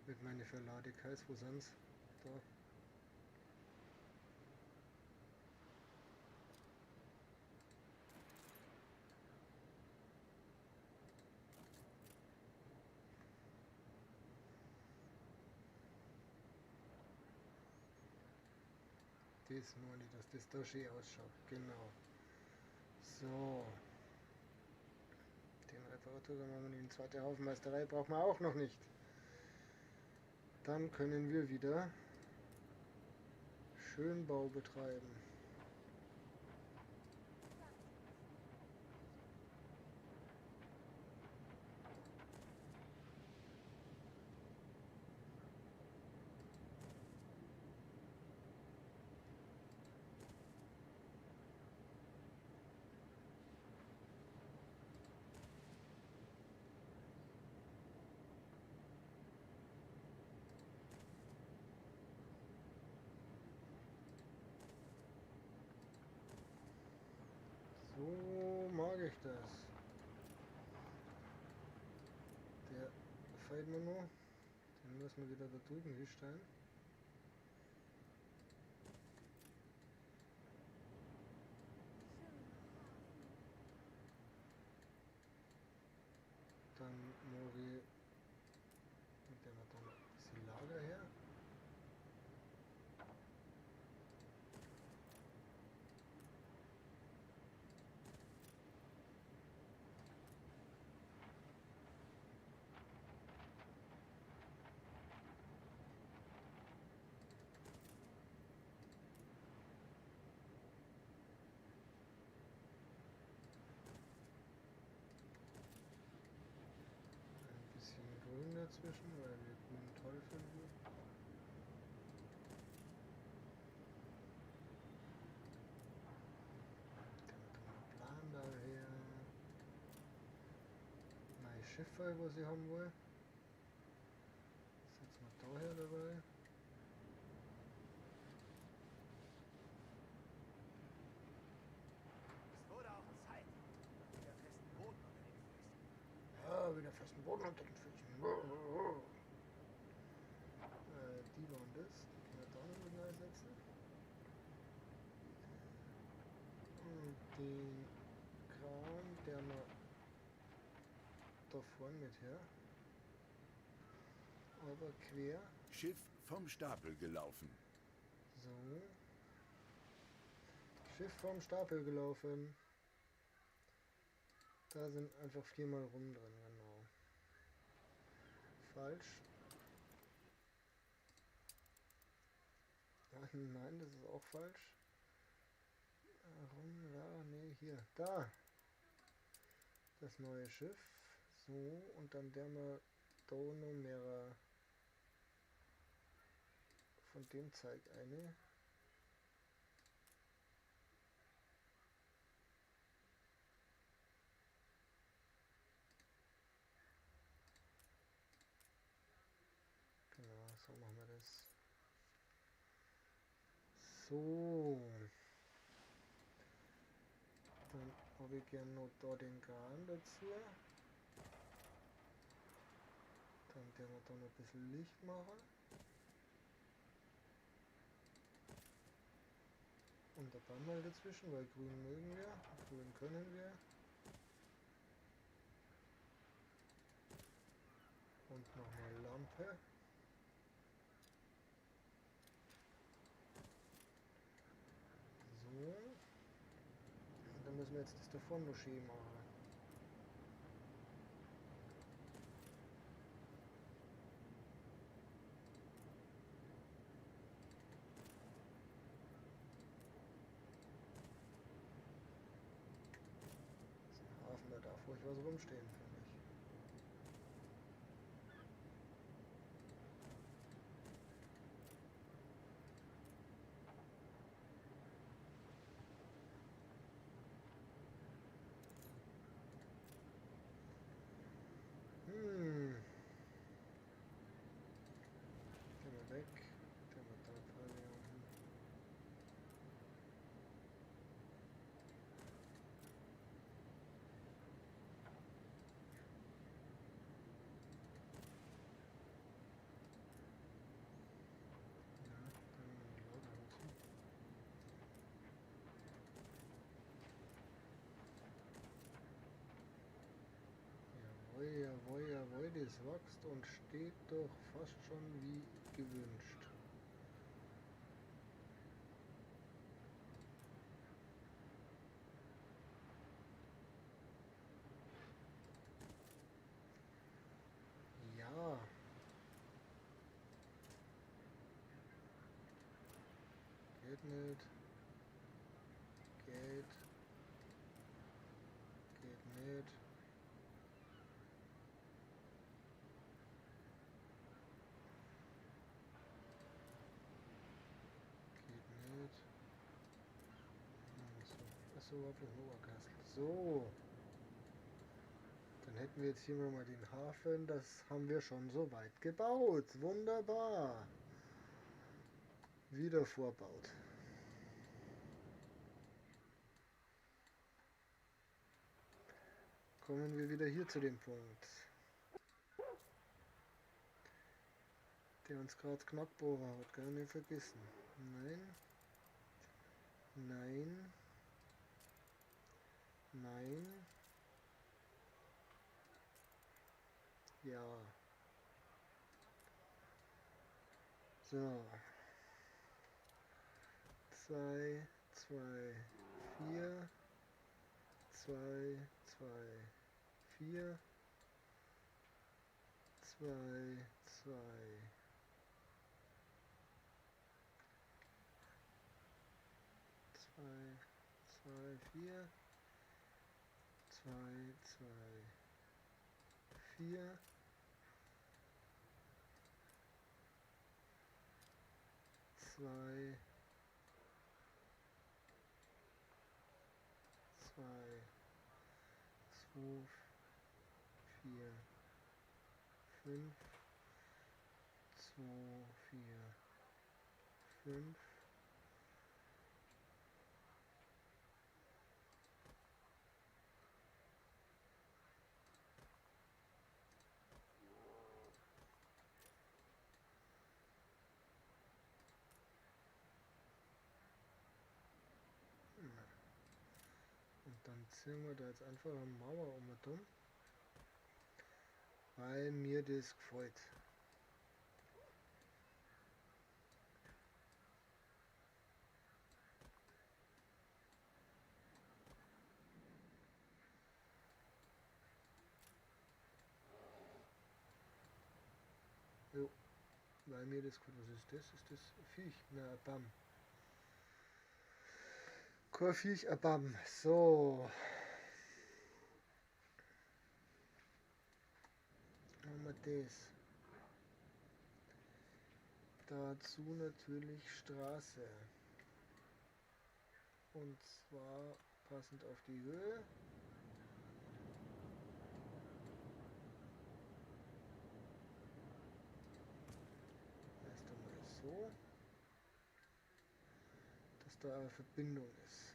Mit meinen Verladekais, wo sonst? Da. Das meine ich, dass das da schön ausschaut. Genau. So. Den Reparatur machen wir in die zweite Hafenmeisterei, brauchen wir auch noch nicht. Dann können wir wieder Schönbau betreiben. So mag ich das. Der fällt mir noch. Den müssen wir wieder da drüben hinstellen. Dann mache ich mit dem dann das Lager her. Ein bisschen Grün dazwischen, weil wir Grün toll finden. Dann Plan daher. Mein Schiffe, was ich haben will. Setzen wir daher dabei. Die waren das. Die können wir da noch mit einsetzen. Und den Kran, der noch da vorne mit her. Aber quer. Schiff vom Stapel gelaufen. So. Schiff vom Stapel gelaufen. Da sind einfach 4-mal rum drin, genau. Falsch. Ach, nein, das ist auch falsch. Warum? Ja, nee, hier. Da! Das neue Schiff. So, und dann der mal Donomera. Von dem zeigt eine. Genau, so machen wir das. So. Dann habe ich gerne noch da den Kran dazu. Dann werden wir da noch ein bisschen Licht machen. Und der Bannmal dazwischen, weil grün mögen wir, grün können wir. Und nochmal Lampe. So. Und dann müssen wir jetzt das davon noch schön machen. So ein Hafen, da darf ruhig was rumstehen, finde ich. Gehen wir weg. Gehen wir da unten. Ja, dann die Leute nutzen. Jawohl, jawohl, jawohl, das wächst und steht doch fast schon wie gewünscht. Ja. Geht nicht. Geht. Geht nicht. Geht nicht. Achso, auf den Oberkassel. So. Dann hätten wir jetzt hier mal den Hafen. Das haben wir schon so weit gebaut. Wunderbar. Wieder vorbaut. Kommen wir wieder hier zu dem Punkt, der uns gerade Knackbohrer hat, gar nicht vergessen. Nein. Nein. Nein. Ja. So. 2, 2, 4. 2, 2, 4. 2, 2. 2, 2, 4. 2, 2, 4. 2, 2, 2, 4, 5, 2, 4, 5. 2, Dann ziehen wir da jetzt einfach eine Mauer um und um, weil mir das gefällt. Jo, weil mir das gefällt. Was ist das? Ist das ein Viech? Na, Bam. Kein Viech, Bam. So. Haben wir das. Dazu natürlich Straße. Und zwar passend auf die Höhe. Erst einmal so, dass da eine Verbindung ist.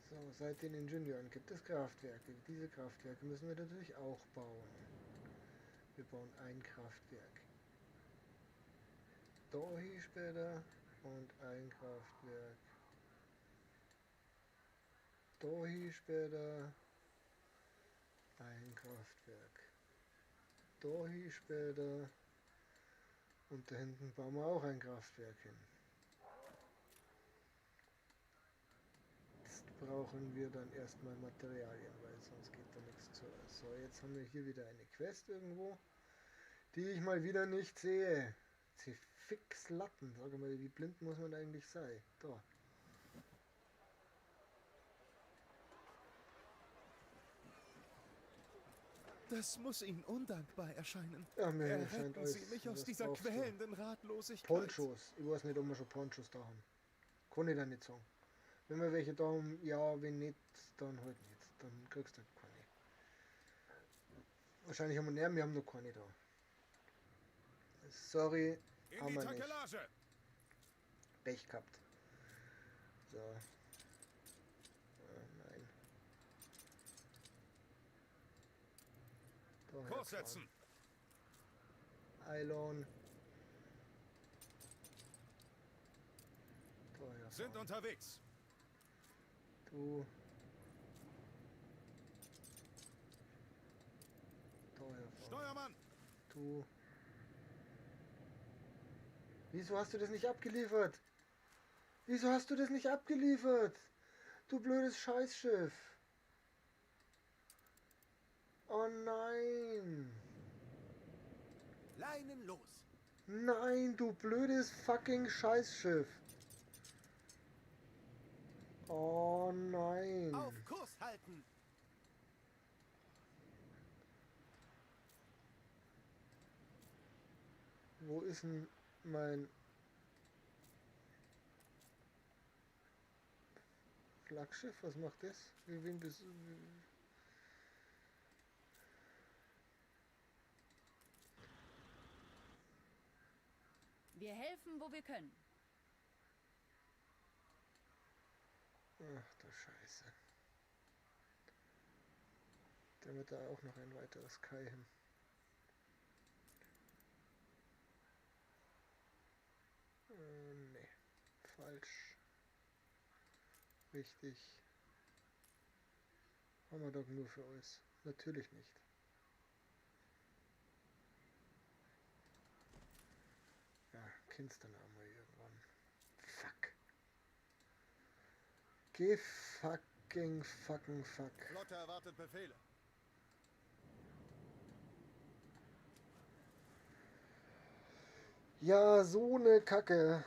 So, seit den Ingenieuren gibt es Kraftwerke. Diese Kraftwerke müssen wir natürlich auch bauen. Wir bauen ein Kraftwerk. Da hier später und ein Kraftwerk. Da hier später ein Kraftwerk. Da hier später und da hinten bauen wir auch ein Kraftwerk hin. Jetzt brauchen wir dann erstmal Materialien, weil sonst geht da nichts zu. So, jetzt haben wir hier wieder eine Quest irgendwo, die ich mal wieder nicht sehe. Fix Latten, sag mal, wie blind muss man eigentlich sein? Da. Das muss Ihnen undankbar erscheinen. Ja, mir erscheint Erretten alles. Sie mich aus Was dieser brauchst du? quälenden Ratlosigkeit. Ponchos. Ich weiß nicht, ob wir schon Ponchos da haben. Kann ich da nicht sagen. Wenn wir welche da haben, ja, wenn nicht, dann halt nicht. Dann kriegst du halt keine. Wahrscheinlich haben wir mehr, wir haben noch keine da. Sorry, In haben die wir nicht. Takelage! Pech gehabt. So. Nein. Daher Kurs setzen! Eilon. Daher Sind fahren. unterwegs! Du. Daher fahren. Steuermann! Du. Wieso hast du das nicht abgeliefert? Wieso hast du das nicht abgeliefert? Du blödes Scheißschiff. Oh nein. Leinen los. Nein, du blödes fucking Scheißschiff. Oh nein. Auf Kurs halten. Wo ist denn mein Flaggschiff? Was macht das? Wen bist du? Wir helfen, wo wir können. Ach du Scheiße. Damit da auch noch ein weiteres Kai hin. Nee. Falsch. Richtig. Haben wir doch nur für uns. Natürlich nicht. Ja, kennst du dann einmal irgendwann. Fuck. Geh fucking fuck. Flotte erwartet Befehle. Ja, so ne Kacke.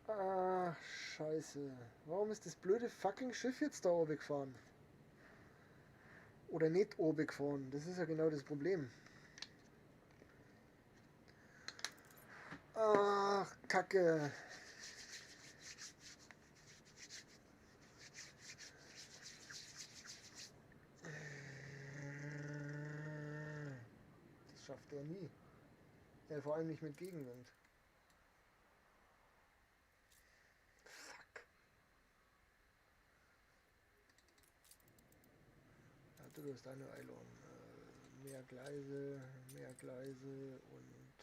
Ah, scheiße. Warum ist das blöde fucking Schiff jetzt da oben gefahren? Oder nicht oben gefahren? Das ist ja genau das Problem. Ach, Kacke. Das schafft er nie. Ja, vor allem nicht mit Gegenwind. du hast eine Eilon. Mehr Gleise und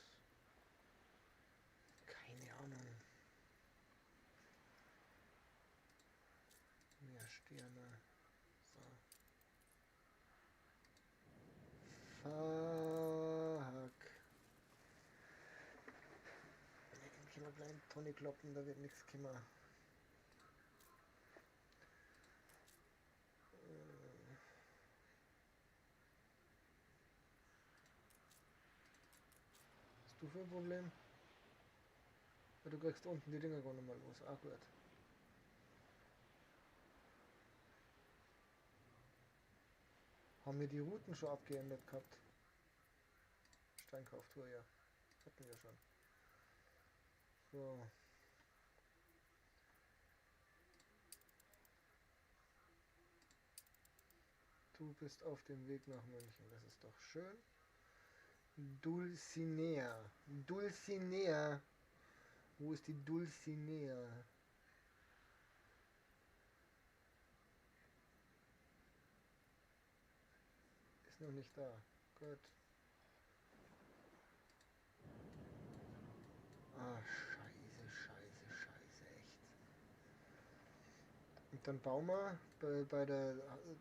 keine Ahnung. Mehr Sterne. So. Fuck. Ich kann mal kleine Tonne kloppen, da wird nichts kommen. Was hast du für ein Problem? Ja, du kriegst unten die Dinger gar nicht mal los. Ah, gut. Haben wir die Routen schon abgeändert gehabt? Steinkauftour, ja. Hatten wir schon. So. Du bist auf dem Weg nach München. Das ist doch schön. Dulcinea. Dulcinea. Wo ist die Dulcinea? Ist noch nicht da. Gut. Ah, scheiße, echt. Und dann bauen wir bei der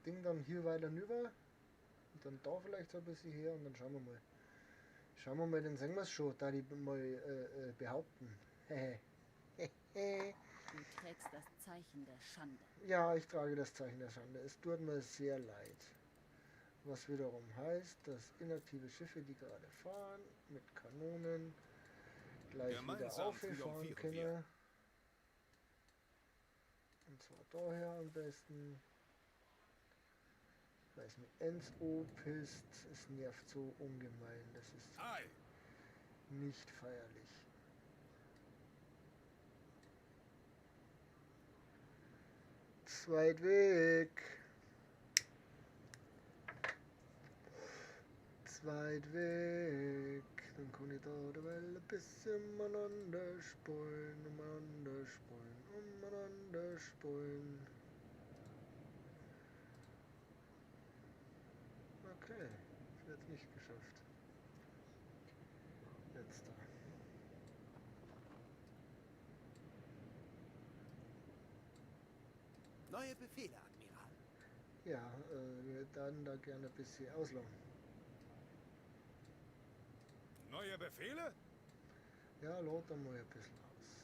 Ding dann hier weiter rüber. Und dann da vielleicht so ein bisschen her und dann schauen wir mal. Schauen wir mal, dann sehen wir es schon, da die mal behaupten. Du trägst das Zeichen der Schande. Ja, ich trage das Zeichen der Schande. Es tut mir sehr leid. Was wiederum heißt, dass inaktive Schiffe, die gerade fahren, mit Kanonen gleich wieder Gemeinsam auffahren triumphieren können. wir. Und zwar daher am besten. Weil es mit Enso pisst, es nervt so ungemein. Das ist Ei! nicht feierlich. Zweitweg. Zweitweg. Dann kann ich da derweil ein bisschen umeinander spulen, umeinander spulen, umeinander spulen. Okay, ich werde es nicht geschafft. Jetzt da. Neue Befehle, Admiral. Ja, wir dann da gerne ein bisschen auslaufen. Neue Befehle? Ja, laut dann mal ein bisschen aus.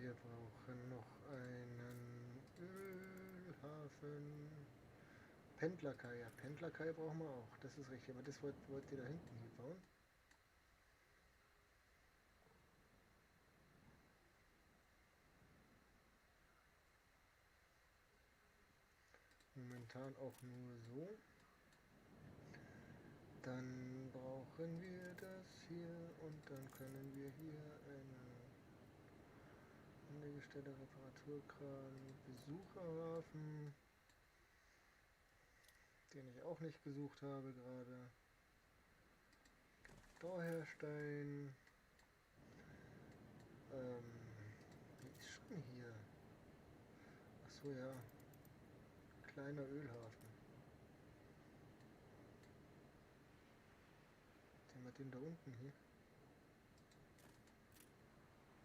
Wir brauchen noch einen Ölhafen. Pendlerkai, ja, Pendlerkai brauchen wir auch. Das ist richtig, aber das wollt ihr da hinten hier bauen. Momentan auch nur so. Dann brauchen wir das hier und dann können wir hier einen Anlegestelle, Reparaturkran, Besucherhafen, den ich auch nicht gesucht habe gerade. Daherstein. Wie ist schon hier? Achso, ja. Kleiner Ölhafen. Den wir den da unten hier.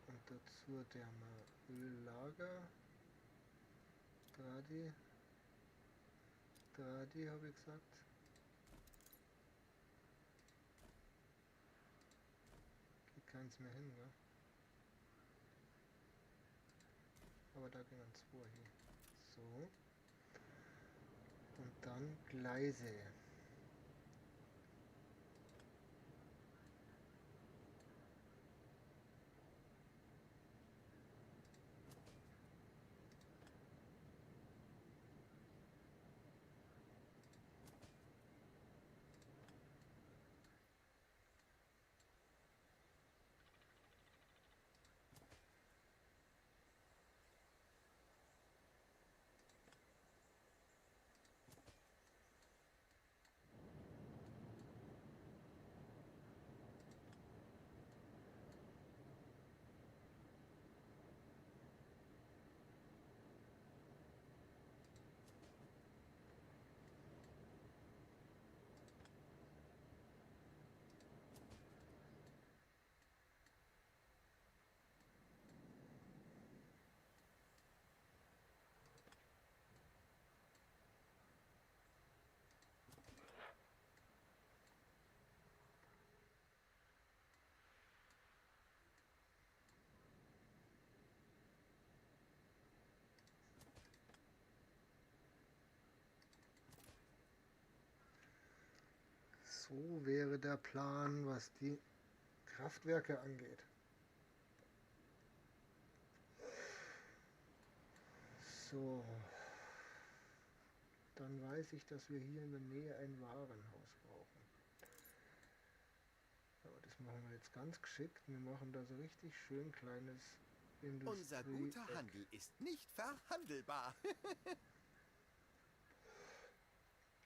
Und dazu der mal Öllager. Dradi habe ich gesagt. Geht keins mehr hin, ne? Aber da gehen zwei hier. So. Und dann Gleise. So wäre der Plan, was die Kraftwerke angeht. So. Dann weiß ich, dass wir hier in der Nähe ein Warenhaus brauchen. So, das machen wir jetzt ganz geschickt. Wir machen da so richtig schön kleines Unser guter Handel ist nicht verhandelbar.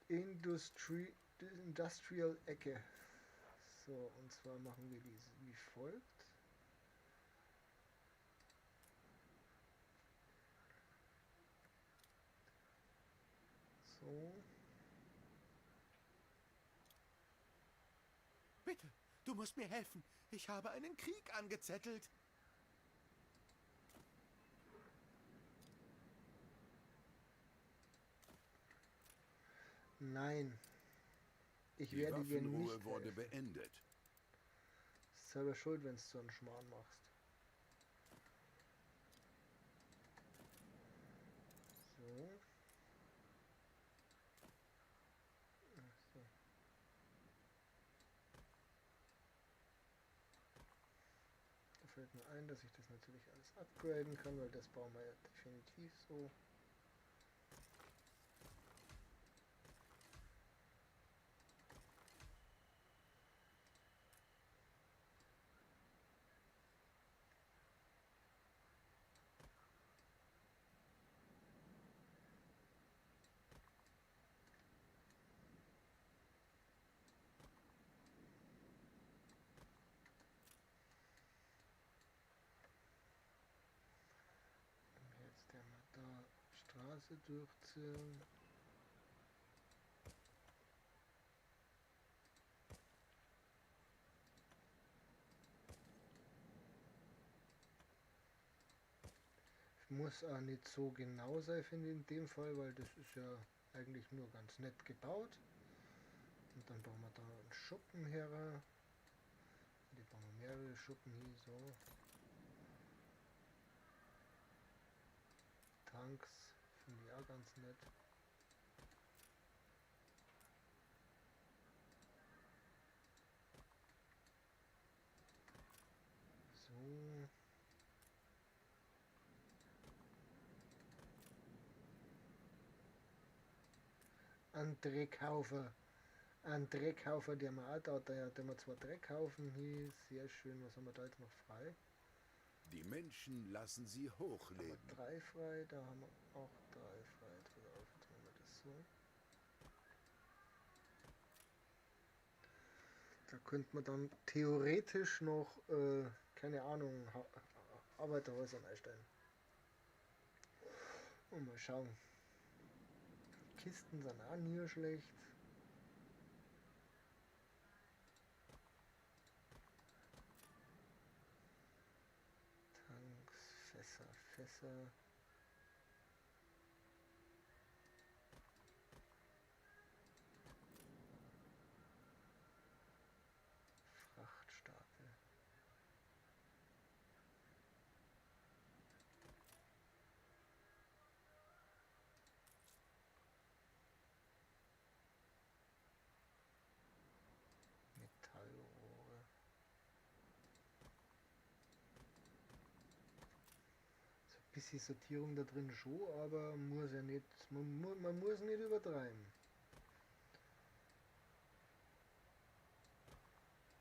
Industrial Ecke. So, und zwar machen wir diese wie folgt. So. Bitte, du musst mir helfen. Ich habe einen Krieg angezettelt. Nein. Ich Die werde dir Waffenruhe nicht wurde helfen. beendet. Selber schuld, wenn du so einen Schmarrn machst. So. Ach so. Da fällt mir ein, dass ich das natürlich alles upgraden kann, weil das bauen wir ja definitiv so. Jetzt der mal da Straße durchziehen. Muss auch nicht so genau sein, finde ich in dem Fall, weil das ist ja eigentlich nur ganz nett gebaut. Und dann bauen wir da einen Schuppen her. Die bauen wir mehrere Schuppen hier, so. Tanks finde ich auch ganz nett. So. Ein Dreckhaufen. Ein Dreckhaufen, der wir auch da, der wir zwei Dreckhaufen hier. Sehr schön. Was haben wir da jetzt noch frei? Die Menschen lassen sie Da haben hochleben. wir 3 frei, da haben wir auch 3 frei drauf. Jetzt machen wir das so. Da könnte man dann theoretisch noch, keine Ahnung, Arbeiterhäuser einstellen. Und mal schauen. Kisten sind auch nie schlecht. Tanks, Fässer. Frachtstapel. Metallrohre. So ein bisschen Sortierung da drin schon, aber muss ja nicht, man muss nicht übertreiben.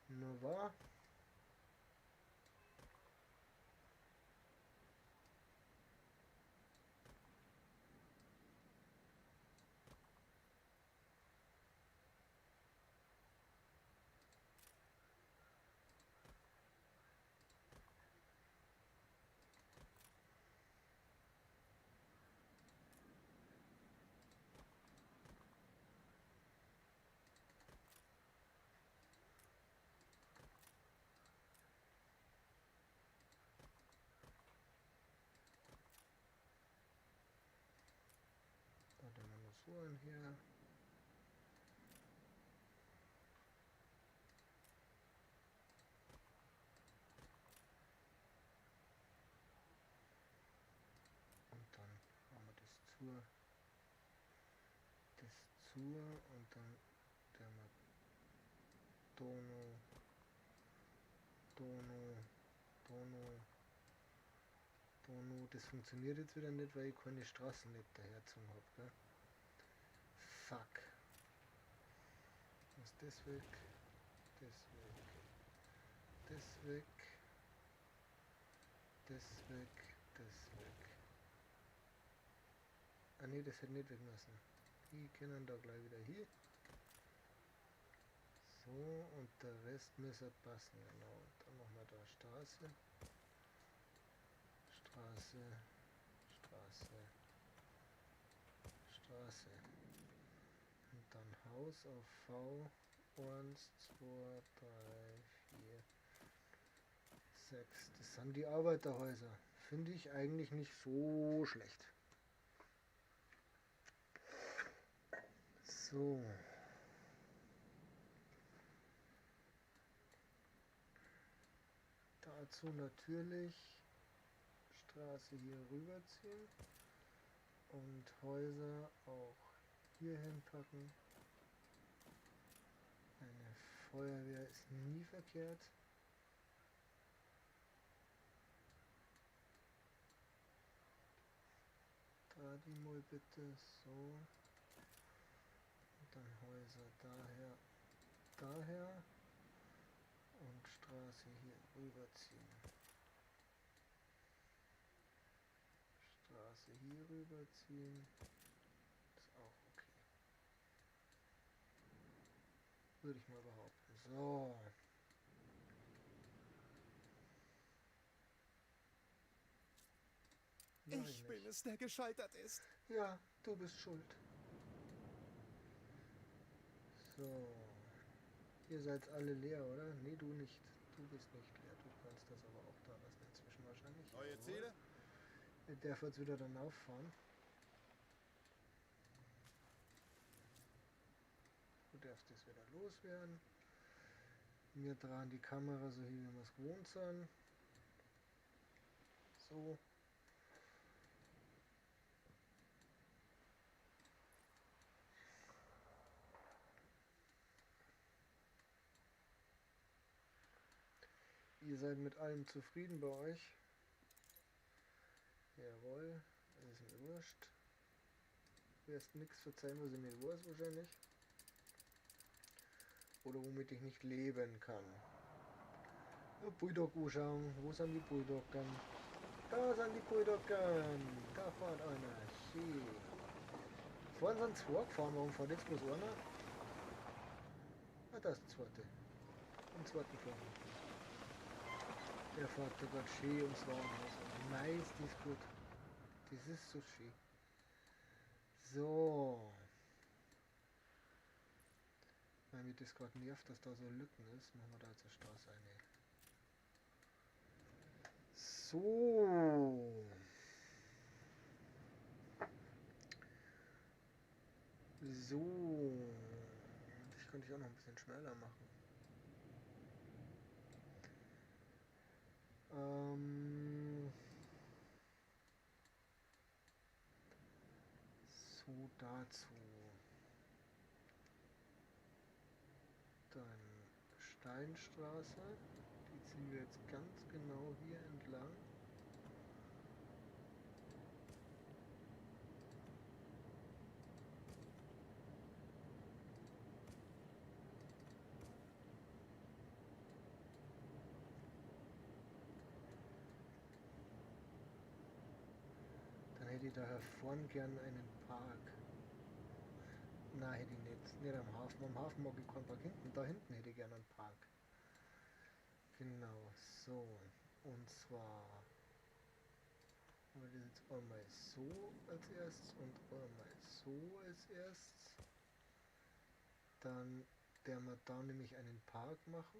Na wahr? Da haben wir noch so einen her. Und dann haben wir das zu und dann der mal Dono, Dono, Dono, Dono. Das funktioniert jetzt wieder nicht, weil ich keine Straßen nicht dahergezogen habe, gell? Fuck. Ist das weg? Das weg. Das weg. Das weg. Das weg. Ah ne, das hätte nicht weg müssen. Die können da gleich wieder hier. So, und der Rest müsste passen, genau. Und dann machen wir da Straße. Straße. Straße. Straße. Und dann Haus auf V. 1, 2, 3, 4, 6. Das sind die Arbeiterhäuser. Finde ich eigentlich nicht so schlecht. So. Dazu natürlich Straße hier rüberziehen und Häuser auch hier hinpacken. Eine Feuerwehr ist nie verkehrt. Da die mal bitte so. Und dann Häuser daher, daher. Und Straße hier rüberziehen. Straße hier rüberziehen. Ist auch okay. Würde ich mal behaupten. So. Ich bin es, der gescheitert ist. Ja, du bist schuld. So. Ihr seid alle leer, oder? Nee, du nicht. Du bist nicht leer. Du kannst das aber auch da lassen inzwischen wahrscheinlich. Neue Ziele? Der darf jetzt wieder dann auffahren. Du darfst das wieder loswerden. Wir drehen die Kamera so wie wir es gewohnt sind. So. Ihr seid mit allem zufrieden bei euch. Jawohl, das ist mir wurscht. Du wirst nichts verzeihen, was ich nicht weiß wahrscheinlich. Oder womit ich nicht leben kann. Ja, Bulldog anschauen. Wo sind die Bulldoggen? Da sind die Bulldoggen. Da fährt einer. Schön. Vorhin sind zwei gefahren. Warum fährt jetzt bloß einer? Ah, da ist der zweite. Im zweiten vorne. Der fährt da gerade schön ums Warenhaus. Nice, das ist gut. Das ist so schön. So. Weil mich das gerade nervt, dass da so Lücken ist, machen wir da jetzt eine Straße eine. So. So. Das könnte ich auch noch ein bisschen schneller machen. So dazu. Dann Steinstraße. Die ziehen wir jetzt ganz genau hier entlang. Dann hätte ich da vorne gern einen Park. Nein, hätte ich nicht. Nicht am Hafen. Am Hafen mag ich keinen Park hinten. Da hinten hätte ich gerne einen Park. Genau, so. Und zwar haben wir das jetzt einmal so als erstes und einmal so als erstes. Dann werden wir da nämlich einen Park machen.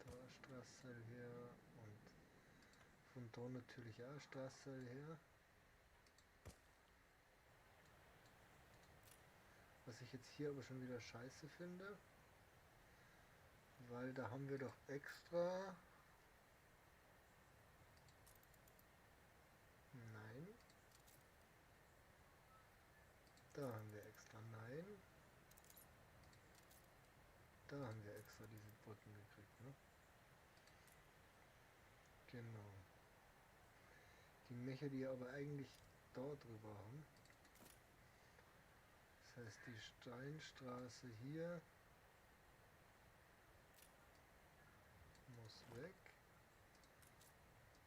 Da Straße her und von da natürlich auch Straße her. Was ich jetzt hier aber schon wieder scheiße finde, weil da haben wir doch extra Da haben wir extra Nein. Da haben wir extra diese Brücken gekriegt, ne? Genau. Die Mecher, die aber eigentlich da drüber haben. Das heißt, die Steinstraße hier muss weg.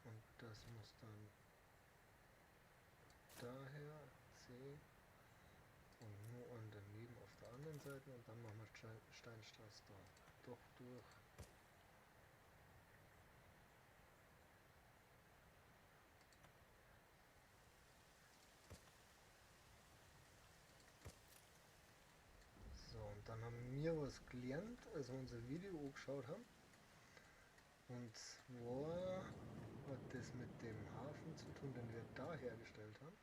Und das muss dann daher C und nur und daneben auf der anderen Seite und dann machen wir Steinstraße da doch durch. So, und dann haben wir was gelernt, als wir unser Video angeschaut haben. Und zwar hat das mit dem Hafen zu tun, den wir da hergestellt haben.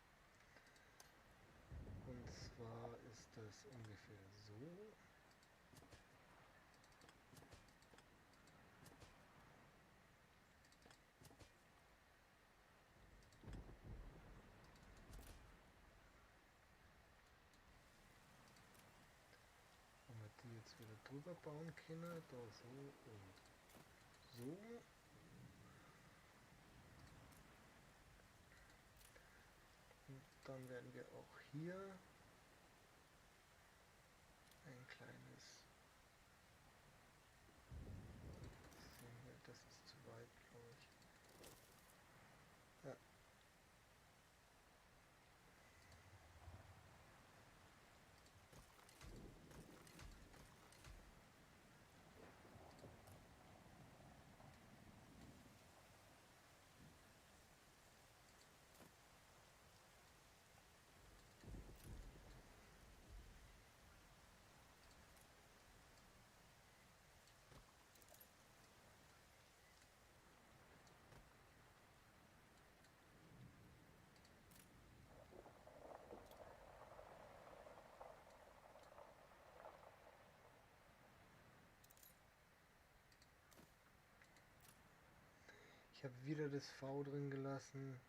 Und zwar ist das ungefähr so. Wenn wir die jetzt wieder drüber bauen können, da so und so. Und dann werden wir auch hier ein kleines, sehen wir, das ist zu weit, glaube ich. Ja. Ich habe wieder das V drin gelassen.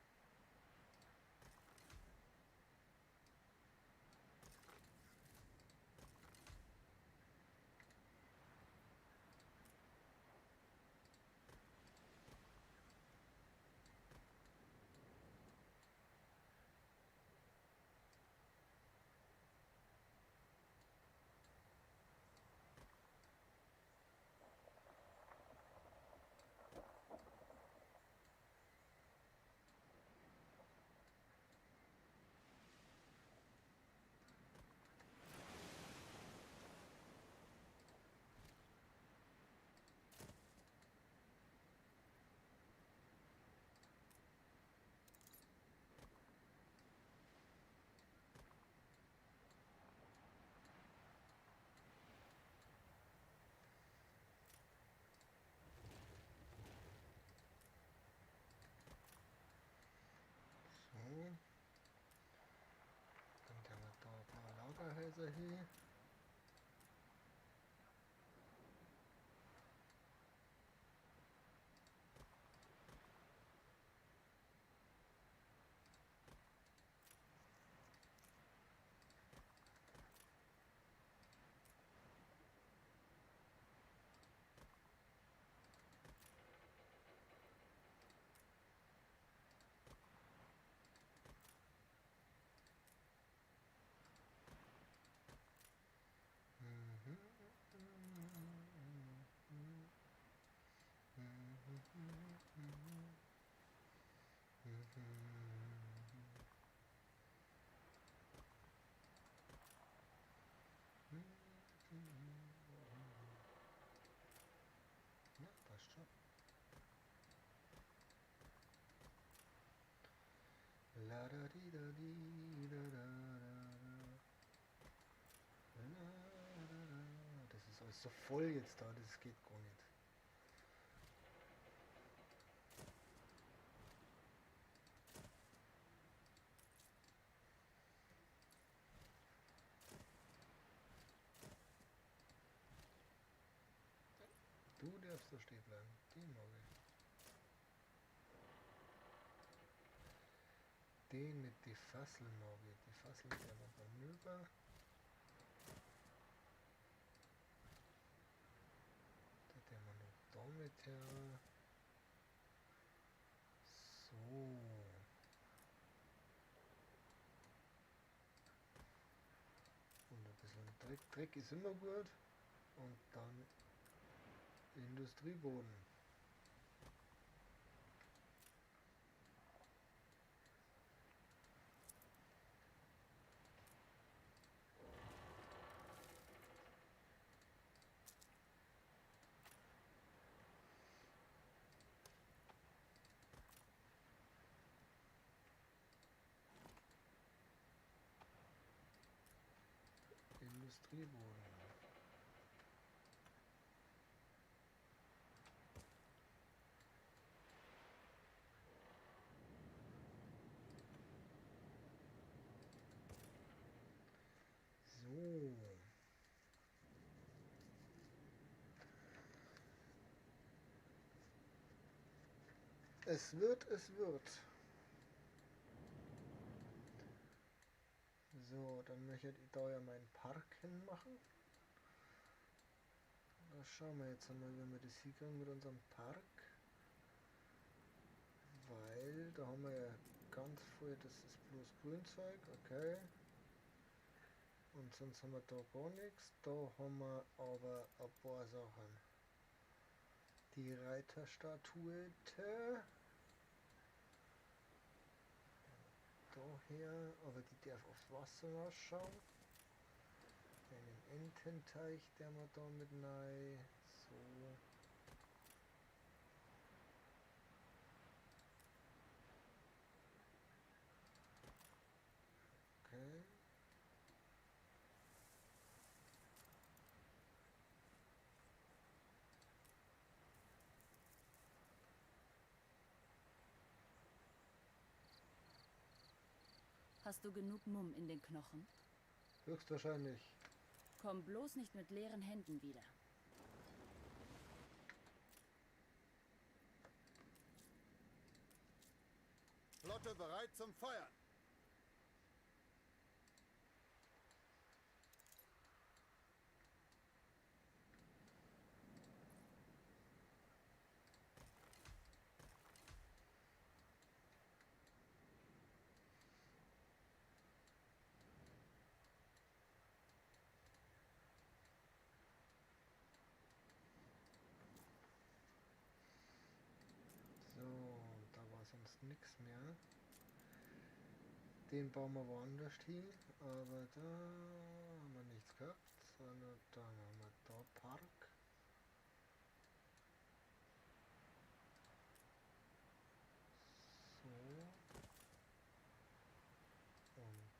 So. Dann können wir da ein paar Lagerhäuser hin. Ja, passt schon. La da di da di da da da da. Das ist alles so voll jetzt da, das geht gar nicht. Du darfst da stehen bleiben, den mag ich. den mit die Fasseln noch wird. Die Fasseln der noch hinüber. Der man noch damit her. So. Und ein bisschen Dreck. Dreck ist immer gut. Und dann Industrieboden. Industrieboden. So. Es wird, es wird. So, dann möchte ich da ja meinen Park hinmachen. Da schauen wir jetzt einmal, wie wir das hinkriegen mit unserem Park. Weil da haben wir ja ganz viel, das ist bloß Grünzeug, okay. Und sonst haben wir da gar nichts. Da haben wir aber ein paar Sachen. Die Reiterstatue. Daher, aber die darf aufs Wasser rausschauen. Einen Ententeich, der wir da mit rein. So. Okay. Hast du genug Mumm in den Knochen? Höchstwahrscheinlich. Komm bloß nicht mit leeren Händen wieder. Flotte bereit zum Feuern. So, und da war sonst nichts mehr. Den bauen wir woanders hin, aber da haben wir nichts gehabt, sondern dann haben wir da Park. So. Und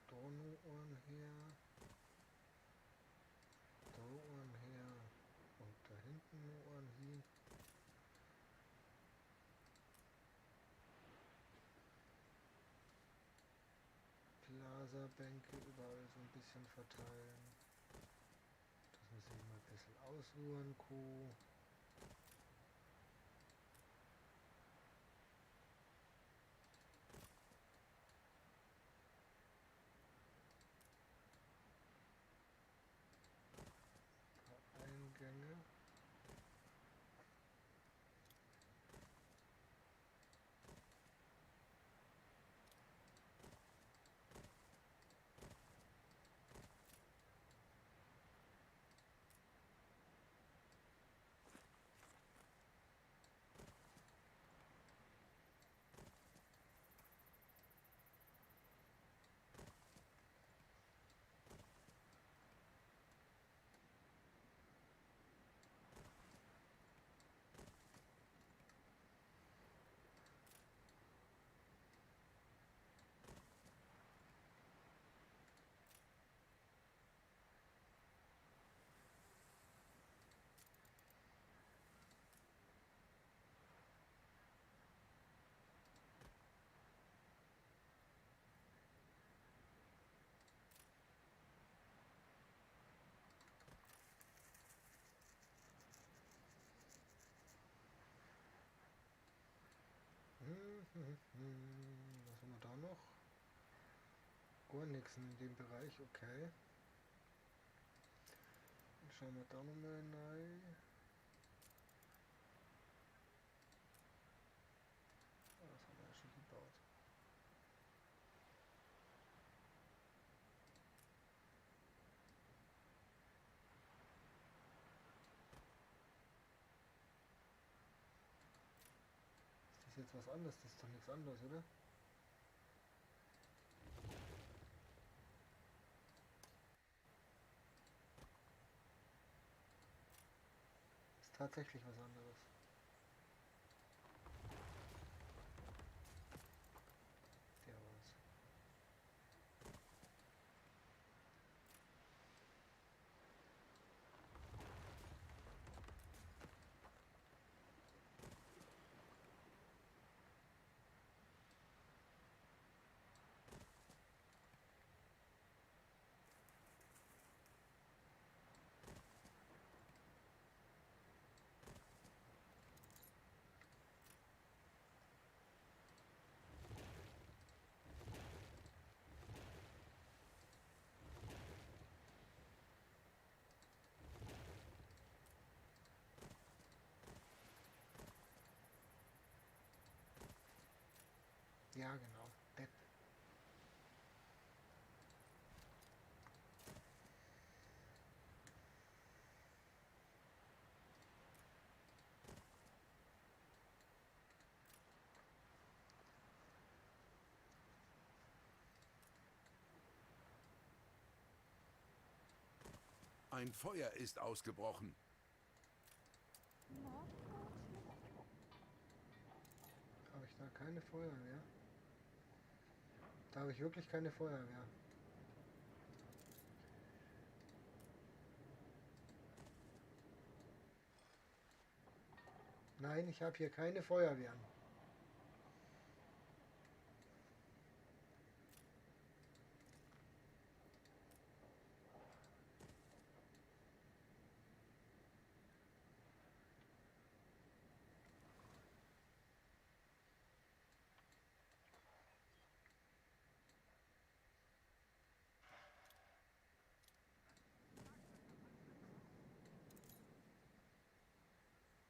da noch einen her. Da einen her. Und da hinten noch einen hin. Plaza-Bänke überall so ein bisschen verteilen. Dass man sich mal ein bisschen ausruhen kann. Eingänge. Was haben wir da noch? Gar nichts in dem Bereich, okay. Dann schauen wir da nochmal rein. Ah, das haben wir ja schon gebaut. Ist das jetzt was anderes? Das ist doch nichts anderes, oder? Ist tatsächlich was anderes. Der war's. Ja, genau. Depp. Ein Feuer ist ausgebrochen. Habe ich da keine Feuerwehr? Da habe ich wirklich keine Feuerwehr. Nein, ich habe hier keine Feuerwehren.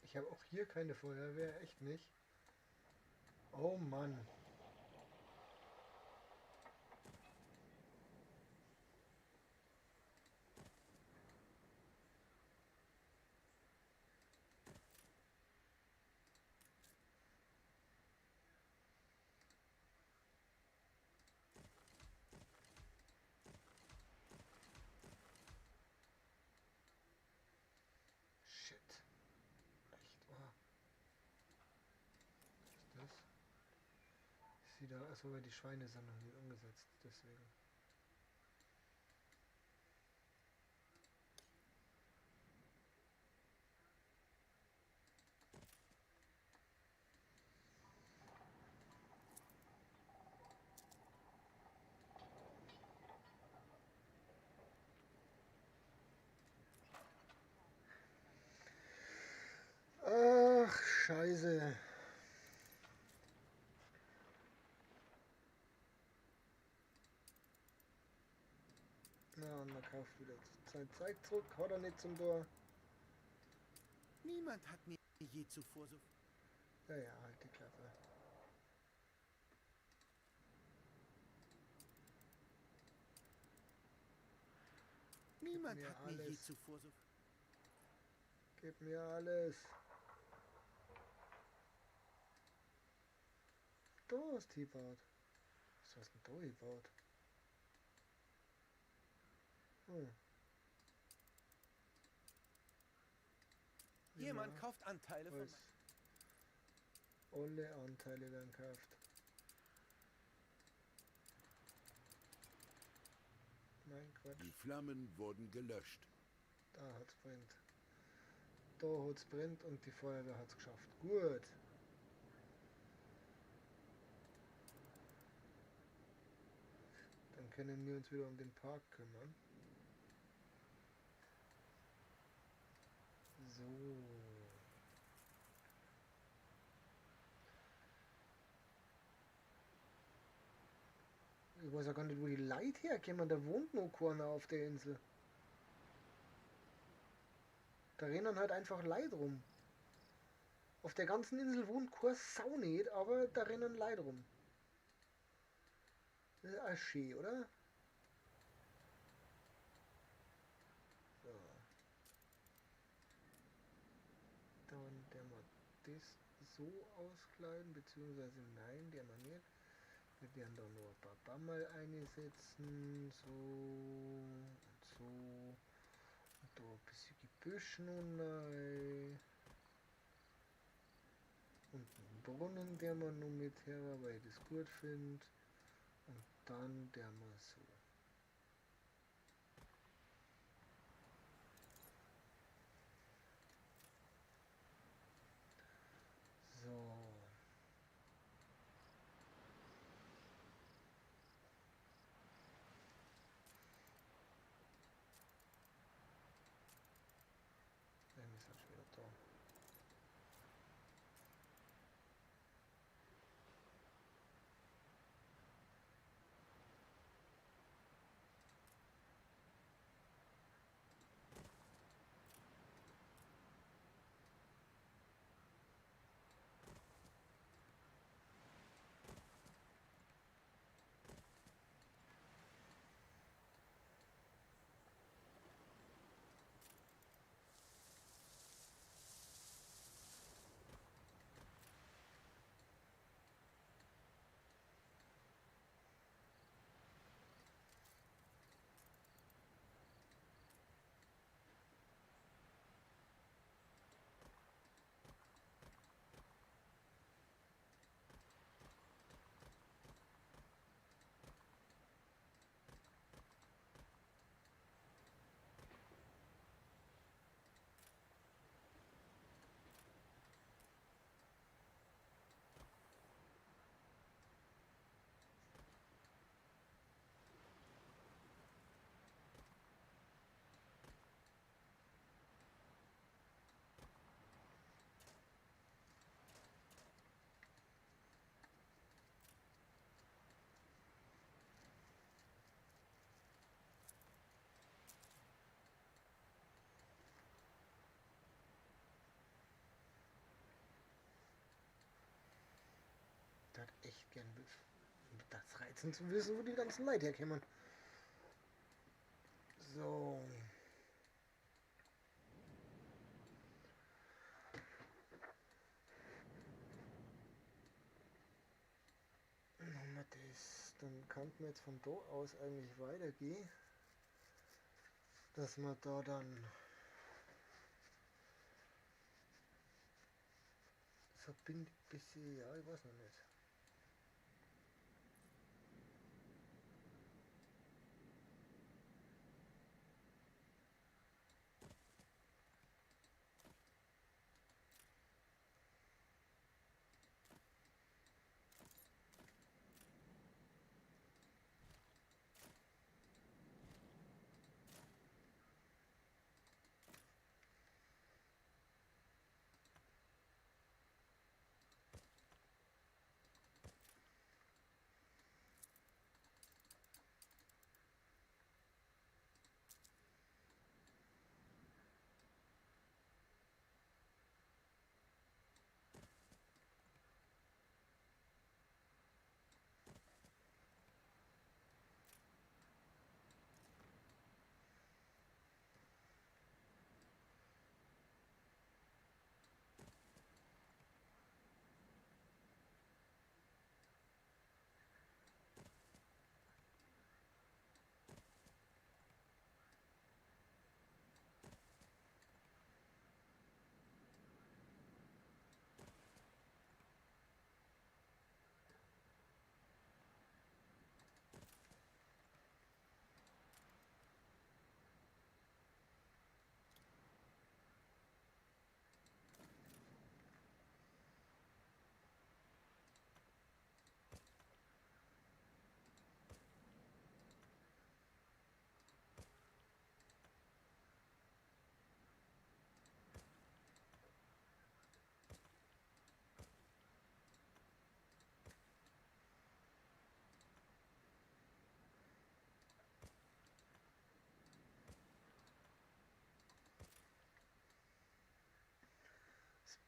Ich habe auch hier keine Feuerwehr, echt nicht. Oh Mann. Shit. Echt wahr. Was ist das? Ich sehe da, achso, weil die Schweine sind noch nicht umgesetzt, deswegen. Ach, Scheiße. Na, und man kauft wieder Zeit zurück, haut er nicht zum Tor. Niemand hat mir je zuvor so... Ja, ja, halt die Klappe. Niemand mir hat mir je alles. zuvor so... Gib mir alles. Du hast die gebaut. Was hast denn du gebaut? Hm. Jemand Ja, kauft Anteile von... alles. Alle Anteile werden gekauft. Nein, Quatsch. Die Flammen wurden gelöscht. Da hat's brennt. Da hat's brennt und die Feuerwehr hat's geschafft. Gut. Dann können wir uns wieder um den Park kümmern. So. Ich weiß ja gar nicht, wo die Leute herkommen. Da wohnt noch keiner auf der Insel. Da rennen halt einfach Leute rum. Auf der ganzen Insel wohnt kein Sau nicht, aber da rennen Leute rum. Das ist auch schön, oder? So. Dann der mal das so auskleiden, beziehungsweise nein, der mal nicht. Wir werden da noch ein paar Bammel einsetzen, so und so. Und da ein bisschen Gebüsch noch rein. Und einen Brunnen, der man noch mit her, weil ich das gut finde. Und dann der mal so. So. Nein, wir sind schon wieder da. Ich hätte echt gern das Reizen zu wissen, wo die ganzen Leute herkommen. So. Machen wir das. Dann könnten wir jetzt von da aus eigentlich weitergehen. Dass wir da dann verbindet bisschen, ja, ich weiß noch nicht.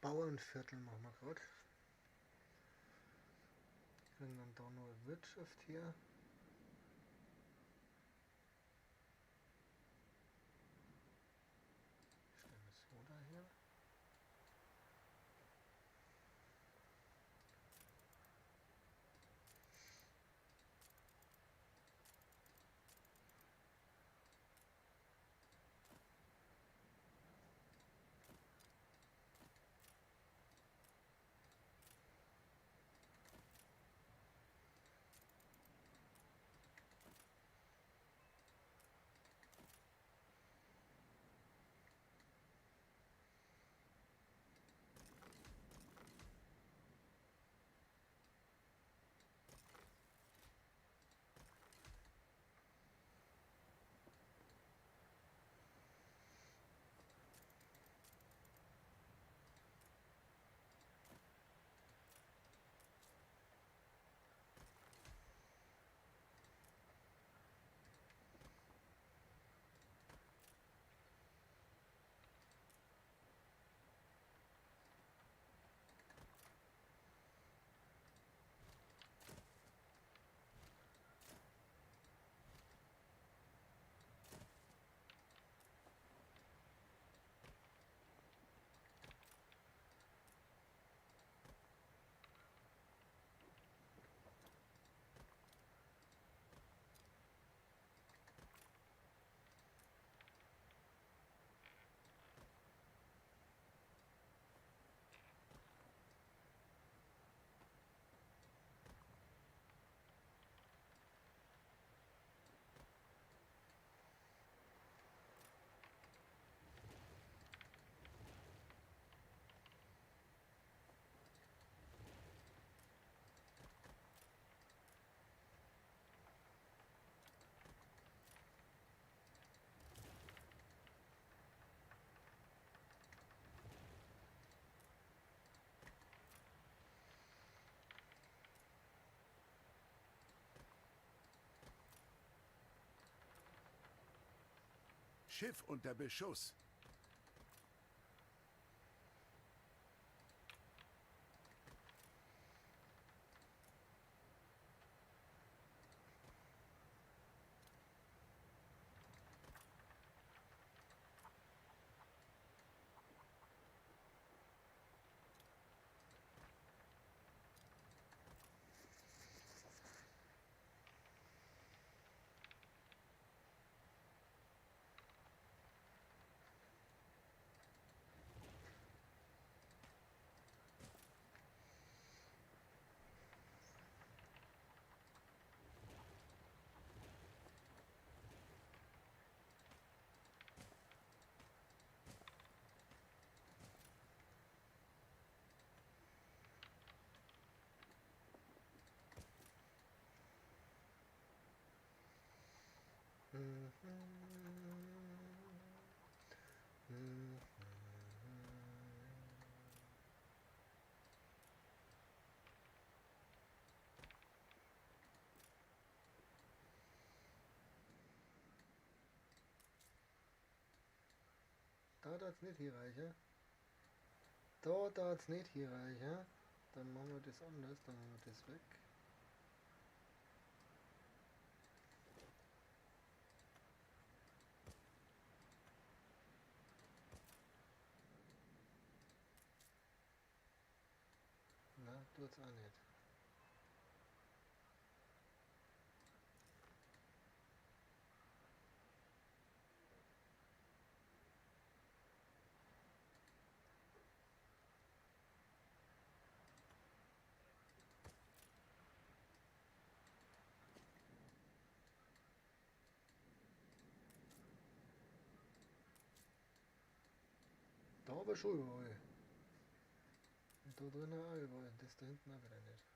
Bauernviertel machen wir gerade. Kriegen dann da noch eine Wirtschaft her. Stellen wir so daher. Schiff unter Beschuss. Da darf's nicht hier reichen. Da darf's nicht hier reichen. Dann machen wir das anders, dann machen wir das weg. Na, tut's auch nicht. Da aber schon überall. Und da drinnen auch überall. Das da hinten auch wieder nicht.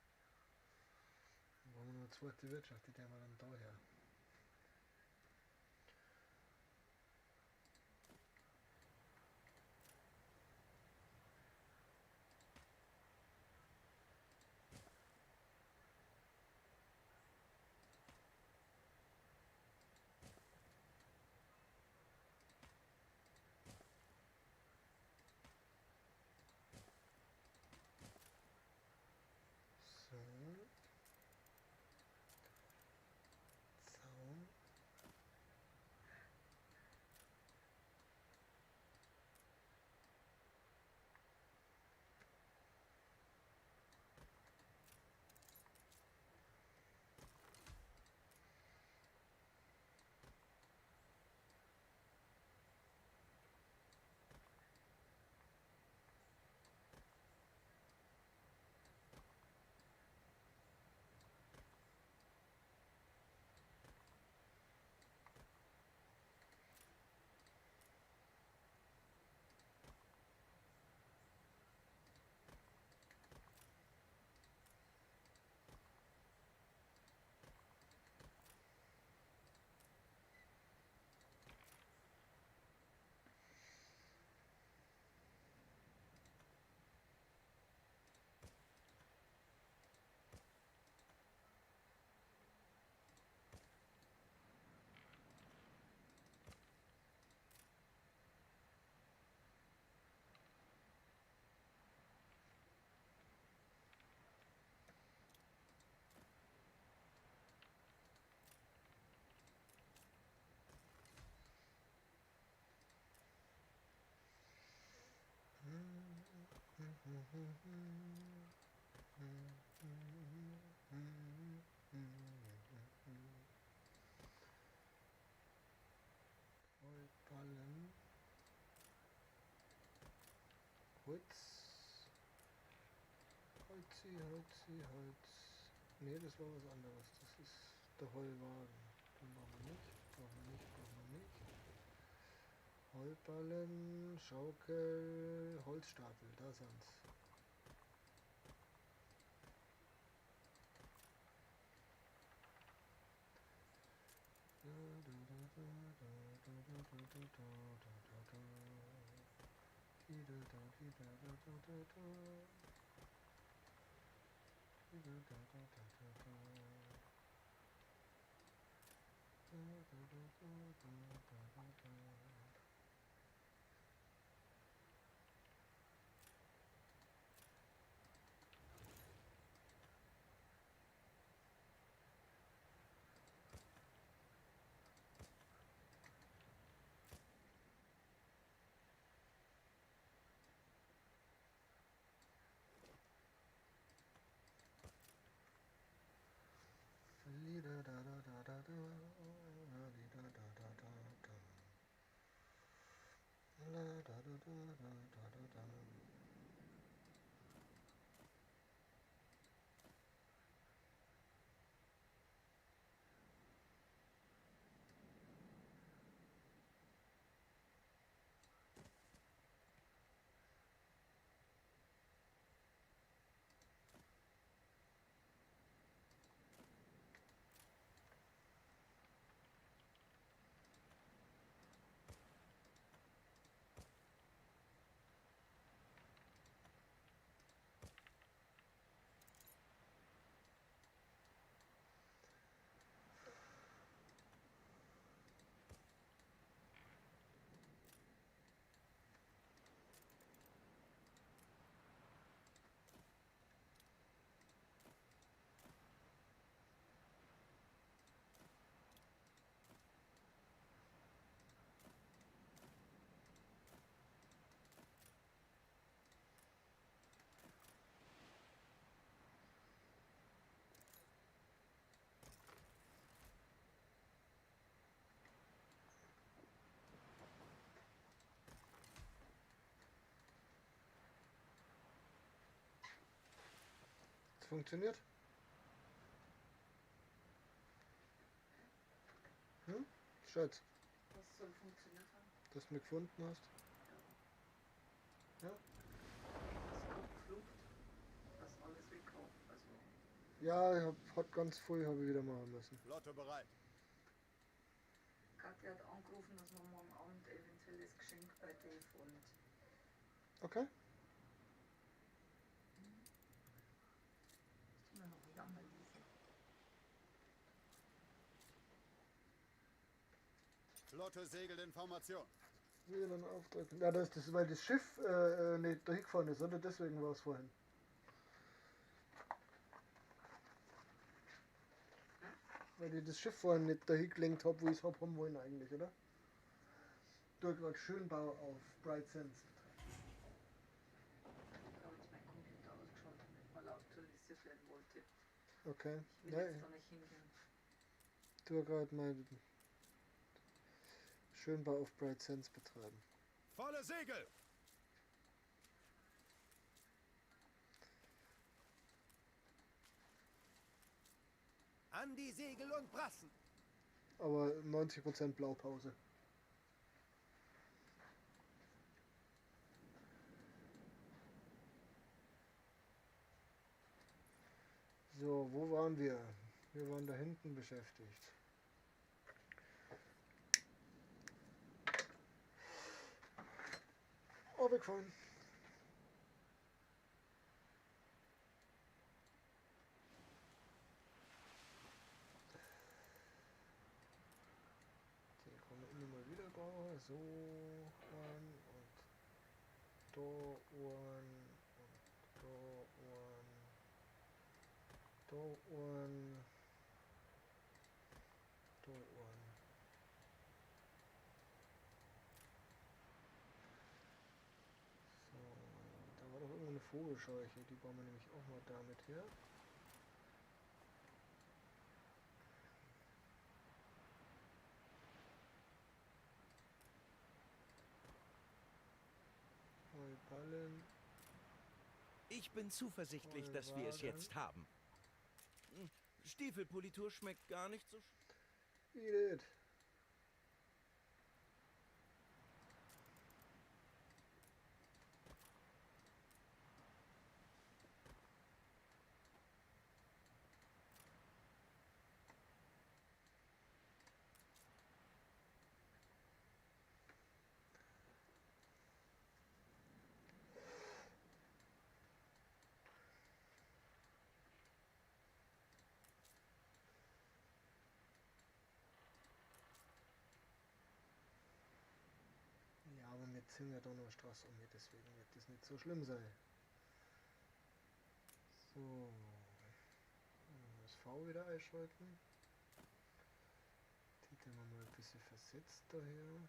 Dann brauchen wir noch eine zweite Wirtschaft, die gehen wir dann daher. Ballen. Holz. Holz. Ne, das war was anderes. Das ist der Heulwagen. Den brauchen wir nicht. Heuballen, Schaukel, Holzstapel, da sind's. Es funktioniert? Schatz, Das soll funktioniert haben. dass du mich gefunden hast? Ja? Das abgeflucht, dass alles weg war. Also, Ja, ich hab heute ganz früh habe ich wieder machen müssen. Flotte bereit. Katja hat angerufen, dass wir morgen Abend eventuell das Geschenk bei Dave und Okay. ich mir noch jammer lesen. Flotte segelt in Formation. Wieder einen Auftrag. Ja, das ist das, weil das Schiff nicht da hingefahren ist, oder? Deswegen war es vorhin. Weil ich das Schiff vorhin nicht da hingelenkt habe, wo ich es haben wollen eigentlich, oder? Du hast gerade Schönbau auf Bright Sense. Ich habe jetzt meinen Computer ausgeschaltet, weil er aktualisiert werden wollte. Okay. Ich will Ja, jetzt da nicht hingehen. du hast gerade mal Schönbau auf Bright Sense betreiben. Volle Segel! An die Segel und Brassen! Aber 90% Blaupause. So, wo waren wir? Wir waren da hinten beschäftigt. Oh, wegfallen. Die kann man immer mal wieder bauen. So, Ohren und da Ohren und da Ohren. Da Ohren. Da Ohren. So, da war doch irgendwo eine Vogelscheuche, die bauen wir nämlich auch mal damit her. Heuballen, Ich bin zuversichtlich, dass wir es jetzt haben. Stiefelpolitur schmeckt gar nicht so... eat it. Ja, aber wir ziehen ja Donaustraße um, deswegen wird das nicht so schlimm sein. So. Das V wieder einschalten. Die tun wir mal ein bisschen versetzt daher.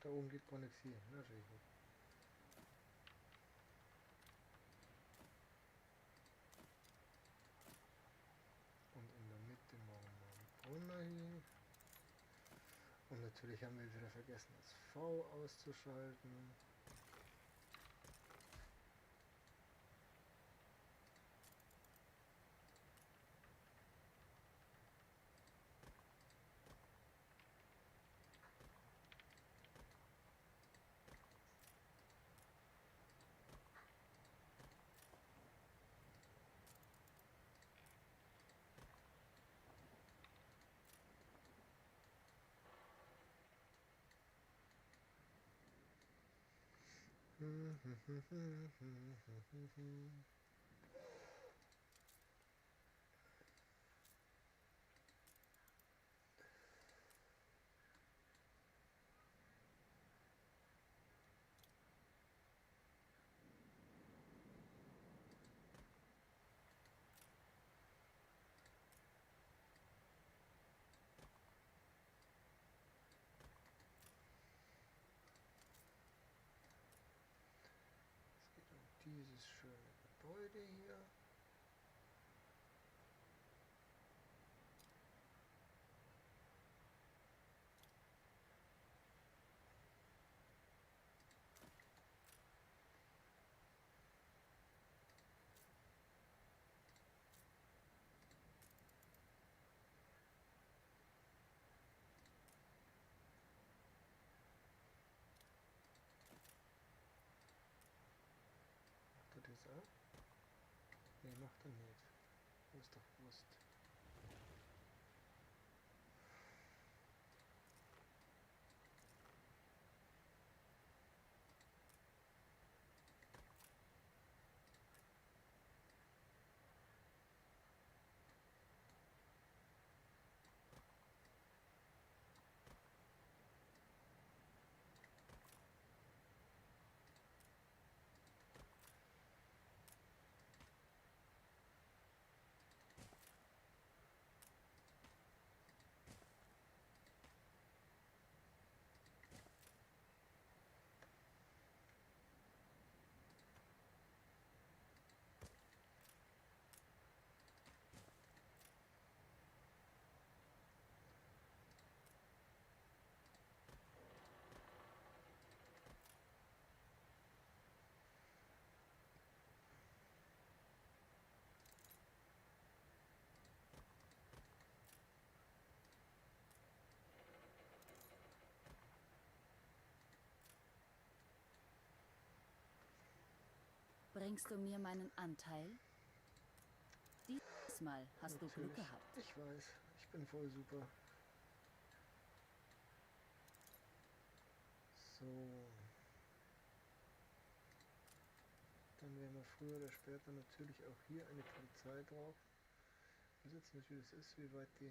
Da oben geht gar nichts hin. Ja, sehr gut. Und in der Mitte machen wir einen Brunner hier. Und natürlich haben wir wieder vergessen, das V auszuschalten. Es geht um dieses schöne Gebäude hier. Macht er das auch? Nee, macht er nicht. Ist doch Wurst. Bringst du mir meinen Anteil? Diesmal hast du Glück Natürlich. gehabt. Ich weiß, ich bin voll super. So. Dann werden wir früher oder später natürlich auch hier eine Polizei drauf. Ich weiß jetzt nicht, wie das ist, wie weit die...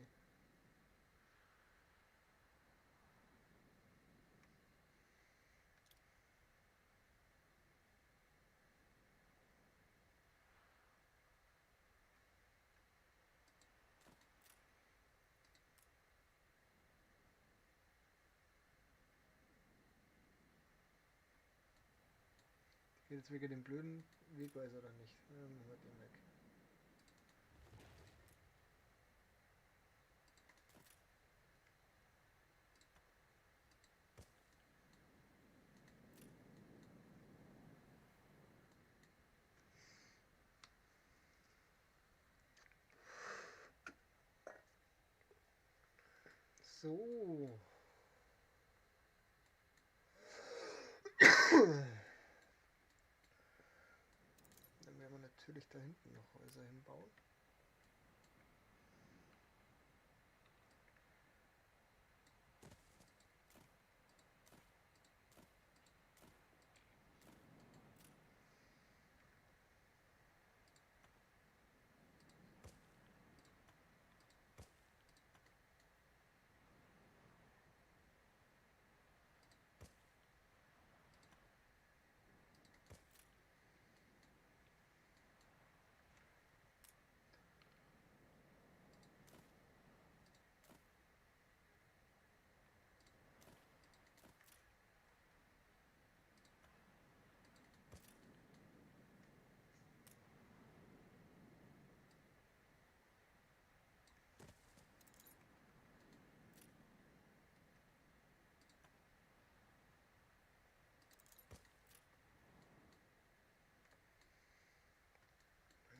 Geht jetzt wegen dem blöden Wegweiser oder nicht? Ja, dann machen wir den weg. So. Dann werden wir natürlich da hinten noch Häuser hinbauen.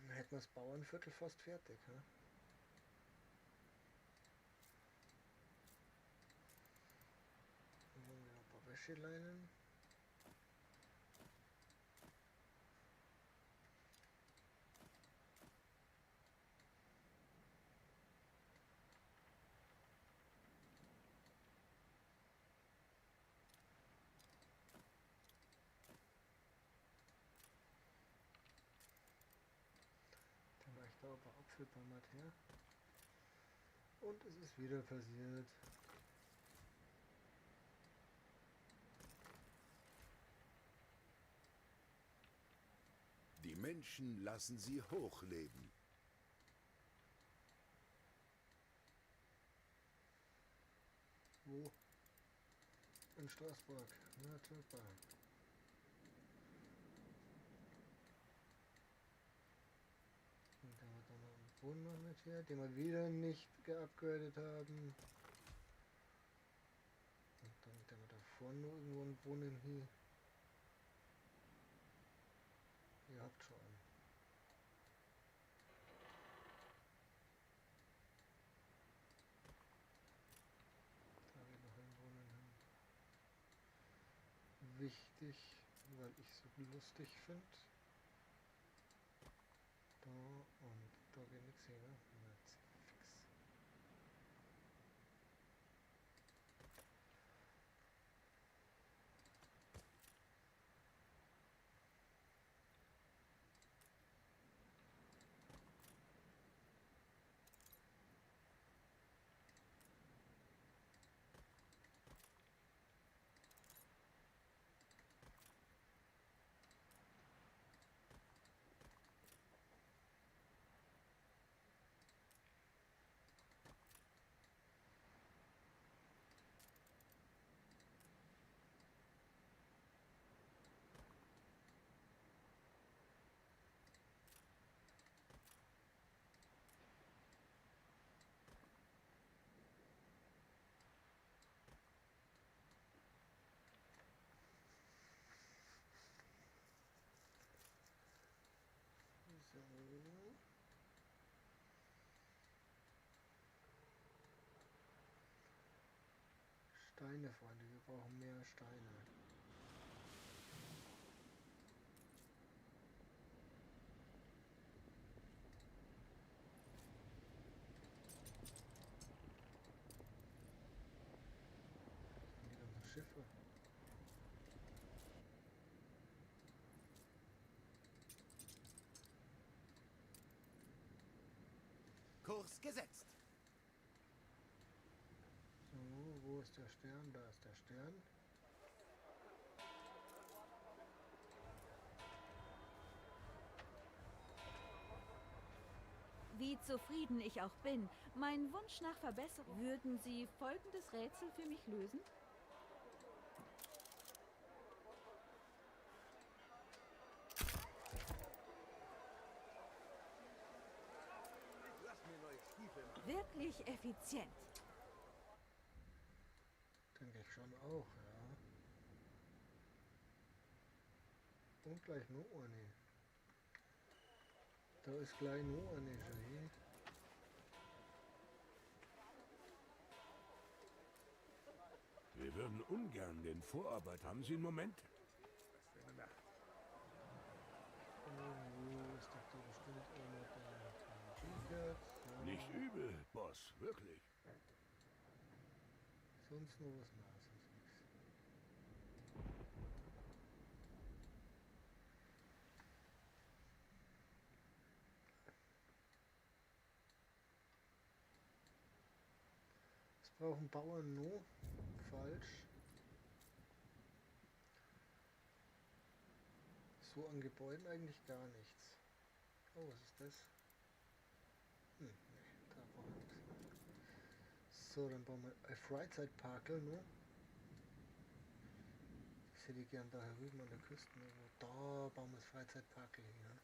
Dann hätten wir das Bauernviertel fast fertig. Ja? Dann haben wir noch ein paar Wäscheleinen. Dann reicht da ein paar Apfelbäume her. Und es ist wieder passiert. Die Menschen lassen sie hochleben. Wo? In Straßburg. Na super. Und dann haben wir da noch einen Brunnen noch mit hier, den wir wieder nicht geupgradet haben. Und dann haben wir da vorne noch irgendwo einen Brunnen hier. Ihr habt schon einen. Da geht noch ein Brunnen hin. Wichtig, weil ich so lustig finde. Da und da geht nichts hin, ne? Jetzt fix. So. Steine, Freunde, wir brauchen mehr Steine. Schiffe. Kurs gesetzt. So, wo ist der Stern? Da ist der Stern. Wie zufrieden ich auch bin, mein Wunsch nach Verbesserung. Würden Sie folgendes Rätsel für mich lösen? Lass mir neue Stiefel machen. Wirklich effizient. Denke ich schon auch, ja. Und gleich noch eine. Da ist gleich noch eine schon. Wir würden ungern den Vorarbeit. Haben Sie einen Moment? Irgendwo ist doch da bestimmt einer der Tiger. So. Nicht übel, Boss, wirklich. Sonst noch was? Nein, sonst nichts. Was brauchen Bauern noch? Falsch. So an Gebäuden eigentlich gar nichts. Oh, was ist das? Nee, da brauchen wir nichts. So, dann bauen wir ein Freizeitparkel noch. Ich hätte gern da herüben an der Küste. Da bauen wir das Freizeitparkel hin. Ne?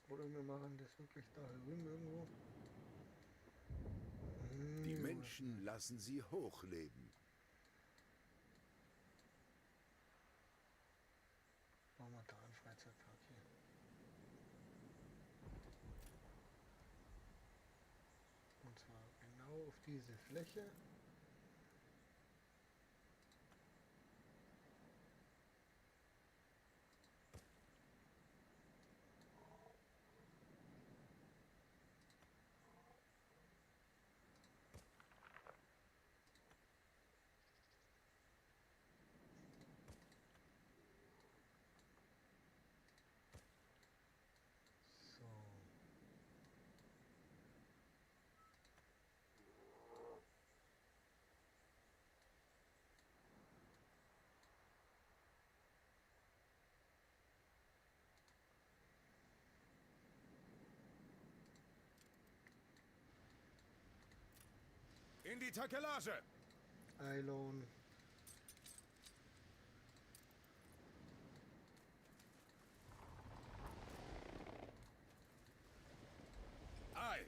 Oder wir machen das wirklich da herüben irgendwo. Die Menschen lassen sie hochleben. Machen wir da einen Freizeitpark hier. Und zwar genau auf diese Fläche. So. In die Takelage! Eilon. Ei!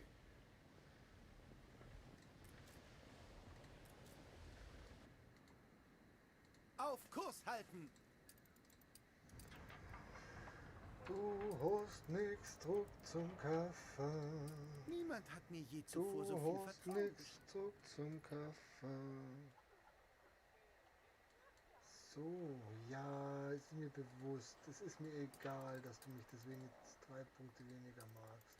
Auf Kurs halten. Du hast nix zurück zum Kaffee. Niemand hat mir je Du zuvor so viel hast Vertrauen nix geschenkt. zurück zum Kaffee. So, ja, ist mir bewusst. Es ist mir egal, dass du mich deswegen jetzt 3 Punkte weniger magst.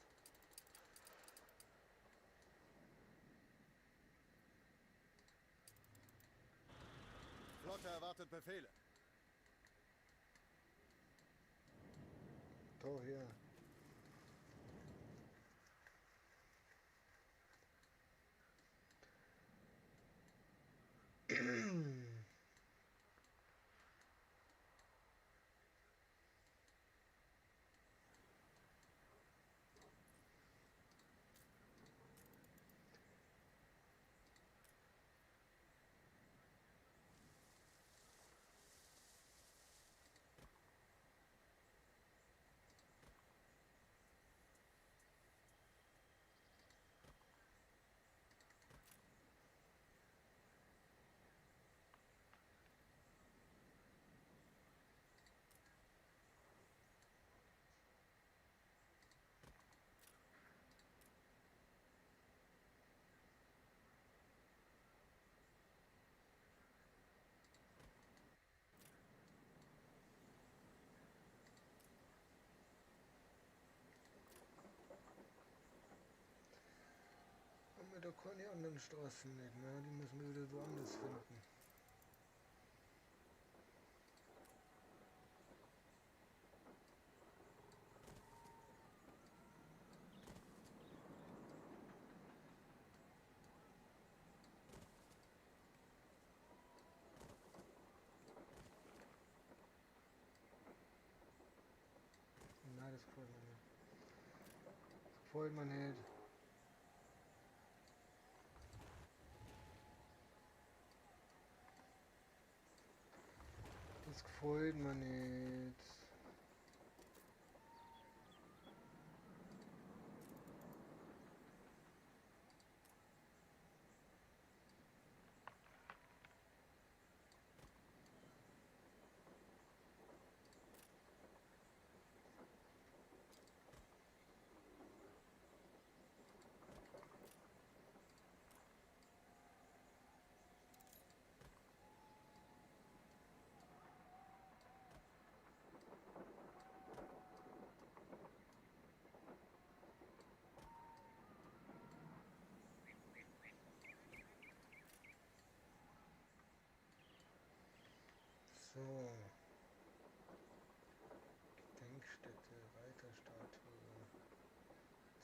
Flotte erwartet Befehle. Da her. da keine anderen Straßen nicht, ne? Die müssen wir wieder woanders finden. Nein, das gefällt mir nicht. Das gefällt mir nicht. Das gefällt mir nicht. So. Gedenkstätte, Reiterstatue,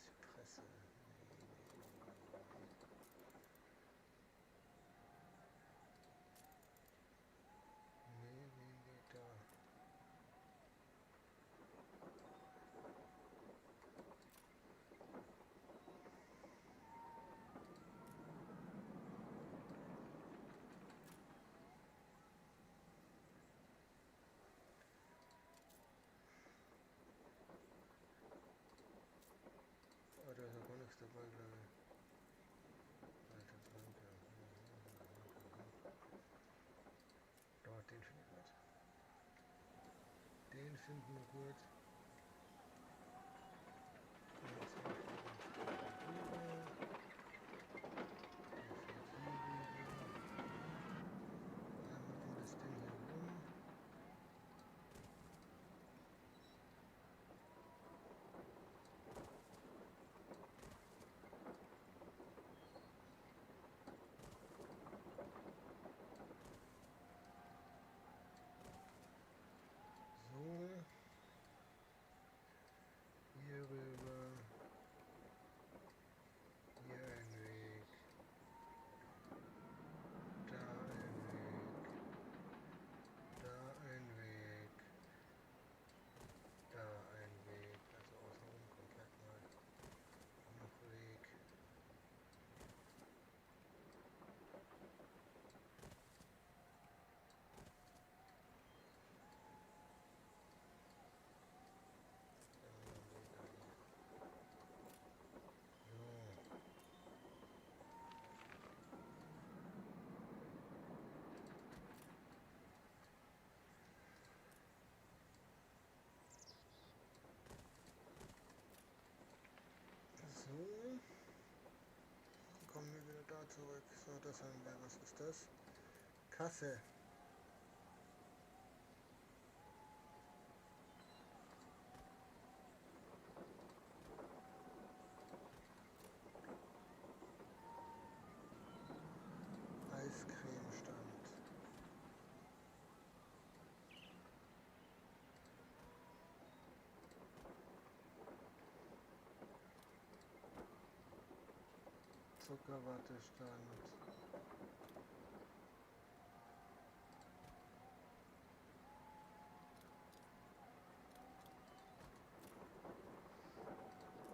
Zypresse. Nee, da. Oh, da ist ja gar nichts dabei, glaube ich. Alte Planke. Dort, den finde ich gut. Den finden wir gut. Und jetzt noch den rüber. Einmal um das Ding hier rum. So. Hier rüber. Hier ein Weg. Da ein Weg. Da ein Weg. Da ein Weg. Also außenrum komplett mal. Noch Weg. So. Dann kommen wir wieder da zurück. So, das haben wir. Was ist das? Kasse. Eiscremestand. Zuckerwattestand.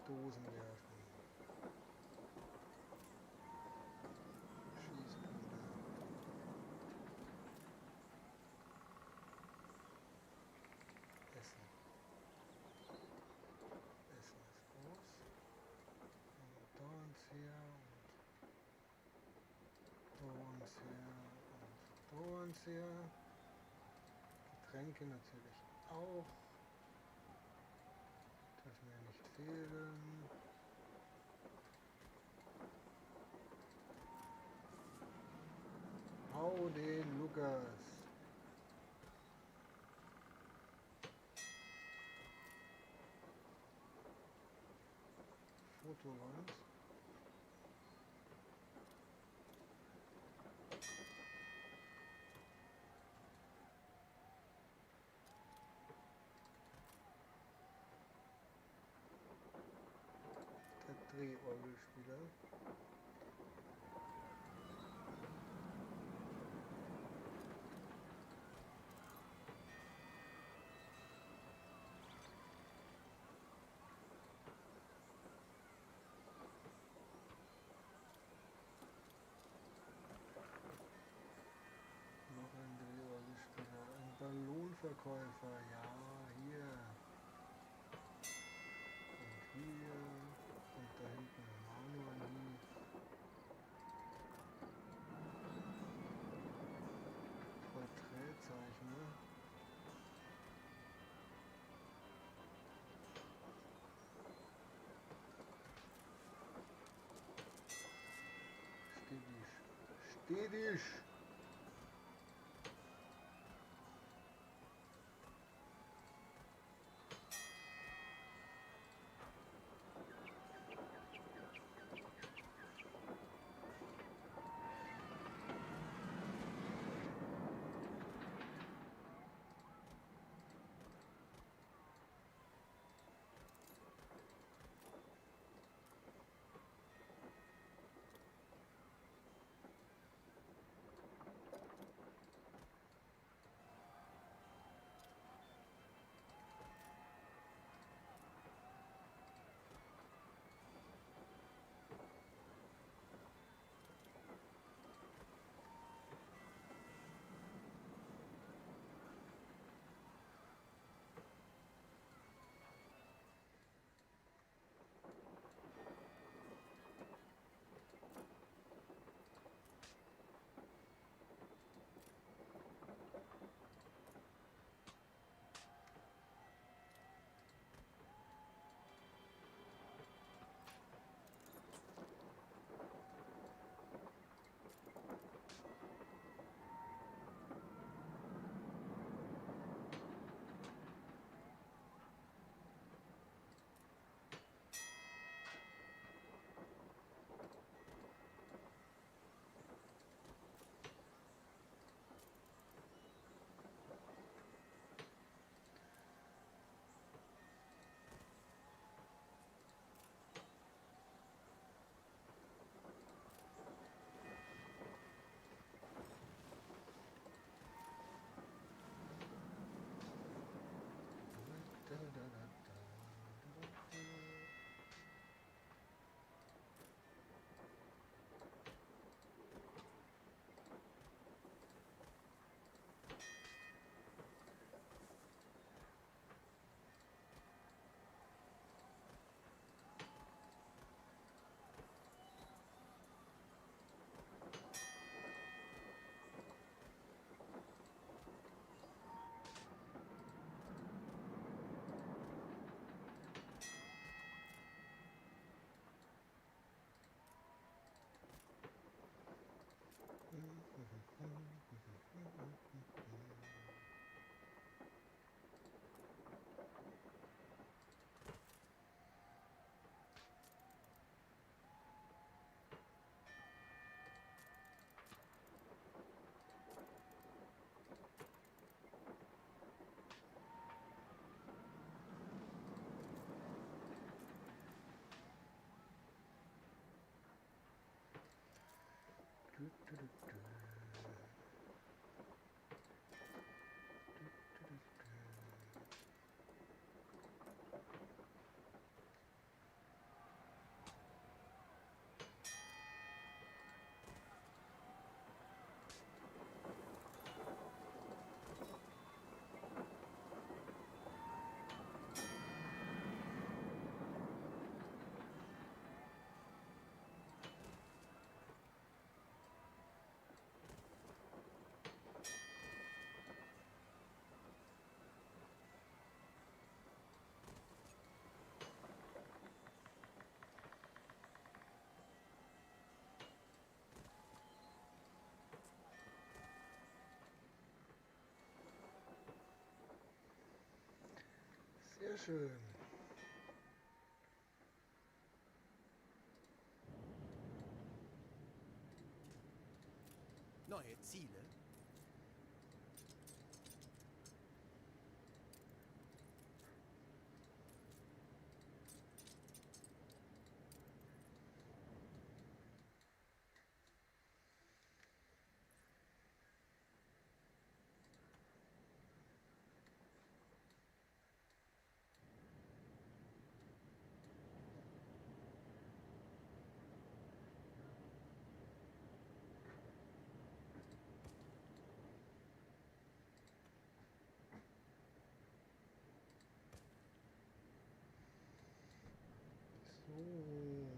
Dosen werfen. Schießbude. Essen. Essen ist groß. Und da uns her und da uns her und da uns her. Getränke natürlich auch. Dürfen ja nicht fehlen. Hau den Lukas. Fotowand. Drehorgelspieler. Noch ein Drehorgelspieler, ein Ballonverkäufer, ja, hier. Und hier. Und da hinten Manuani. Porträtzeichner. Steh dich! Sehr schön. Neue Ziele? Oh.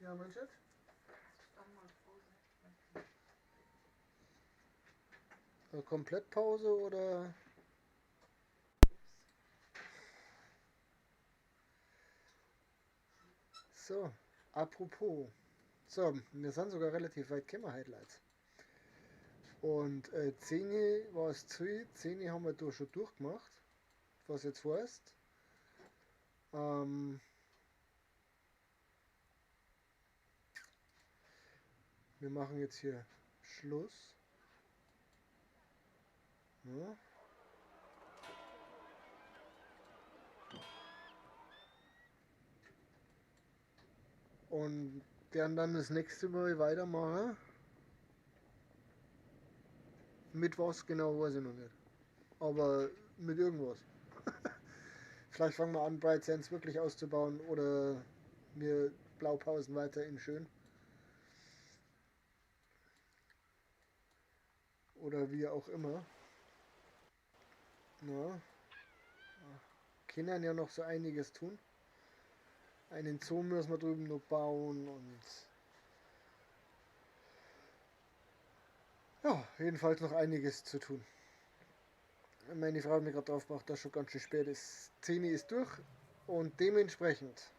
Ja, mein Schatz? Dann mal Pause. Komplettpause oder? So, apropos. So, wir sind sogar relativ weit gekommen heute, Leute. Und 10 war es Ziel, 10 haben wir da schon durchgemacht. Was jetzt heißt, wir machen jetzt hier Schluss. Ja. Und werden dann das nächste Mal weitermachen. Mit was genau weiß ich noch nicht. Aber mit irgendwas. Vielleicht fangen wir an, Bright Sands wirklich auszubauen oder wir Blaupausen weiter in schön. Oder wie auch immer. Ja. Können ja noch so einiges tun. Einen Zoo müssen wir drüben noch bauen und ja, jedenfalls noch einiges zu tun. Meine Frau hat mir gerade drauf gemacht, dass schon ganz schön spät ist. 10 ist durch und dementsprechend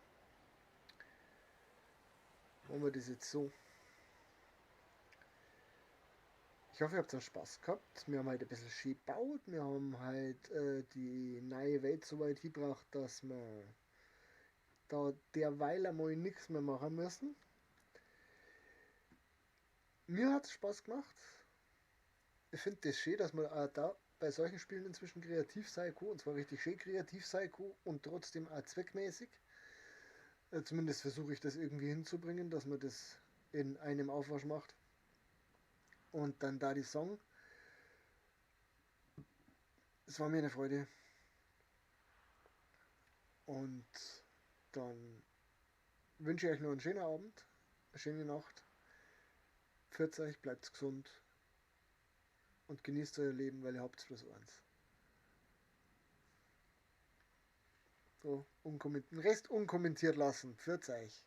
machen wir das jetzt so. Ich hoffe, ihr habt einen Spaß gehabt. Wir haben halt ein bisschen schön gebaut. Wir haben halt die neue Welt so weit hingebracht, dass wir da derweil einmal nichts mehr machen müssen. Mir hat es Spaß gemacht. Ich finde das schön, dass man auch da bei solchen Spielen inzwischen kreativ sein kann. Und zwar richtig schön kreativ sein kann und trotzdem auch zweckmäßig. Zumindest versuche ich das irgendwie hinzubringen, dass man das in einem Aufwasch macht. Und dann da die Song. Es war mir eine Freude. Und dann wünsche ich euch noch einen schönen Abend, eine schöne Nacht. Pfiat euch, bleibt gesund und genießt euer Leben, weil ihr habt bloß eins. So, den Rest unkommentiert lassen. Pfiat euch.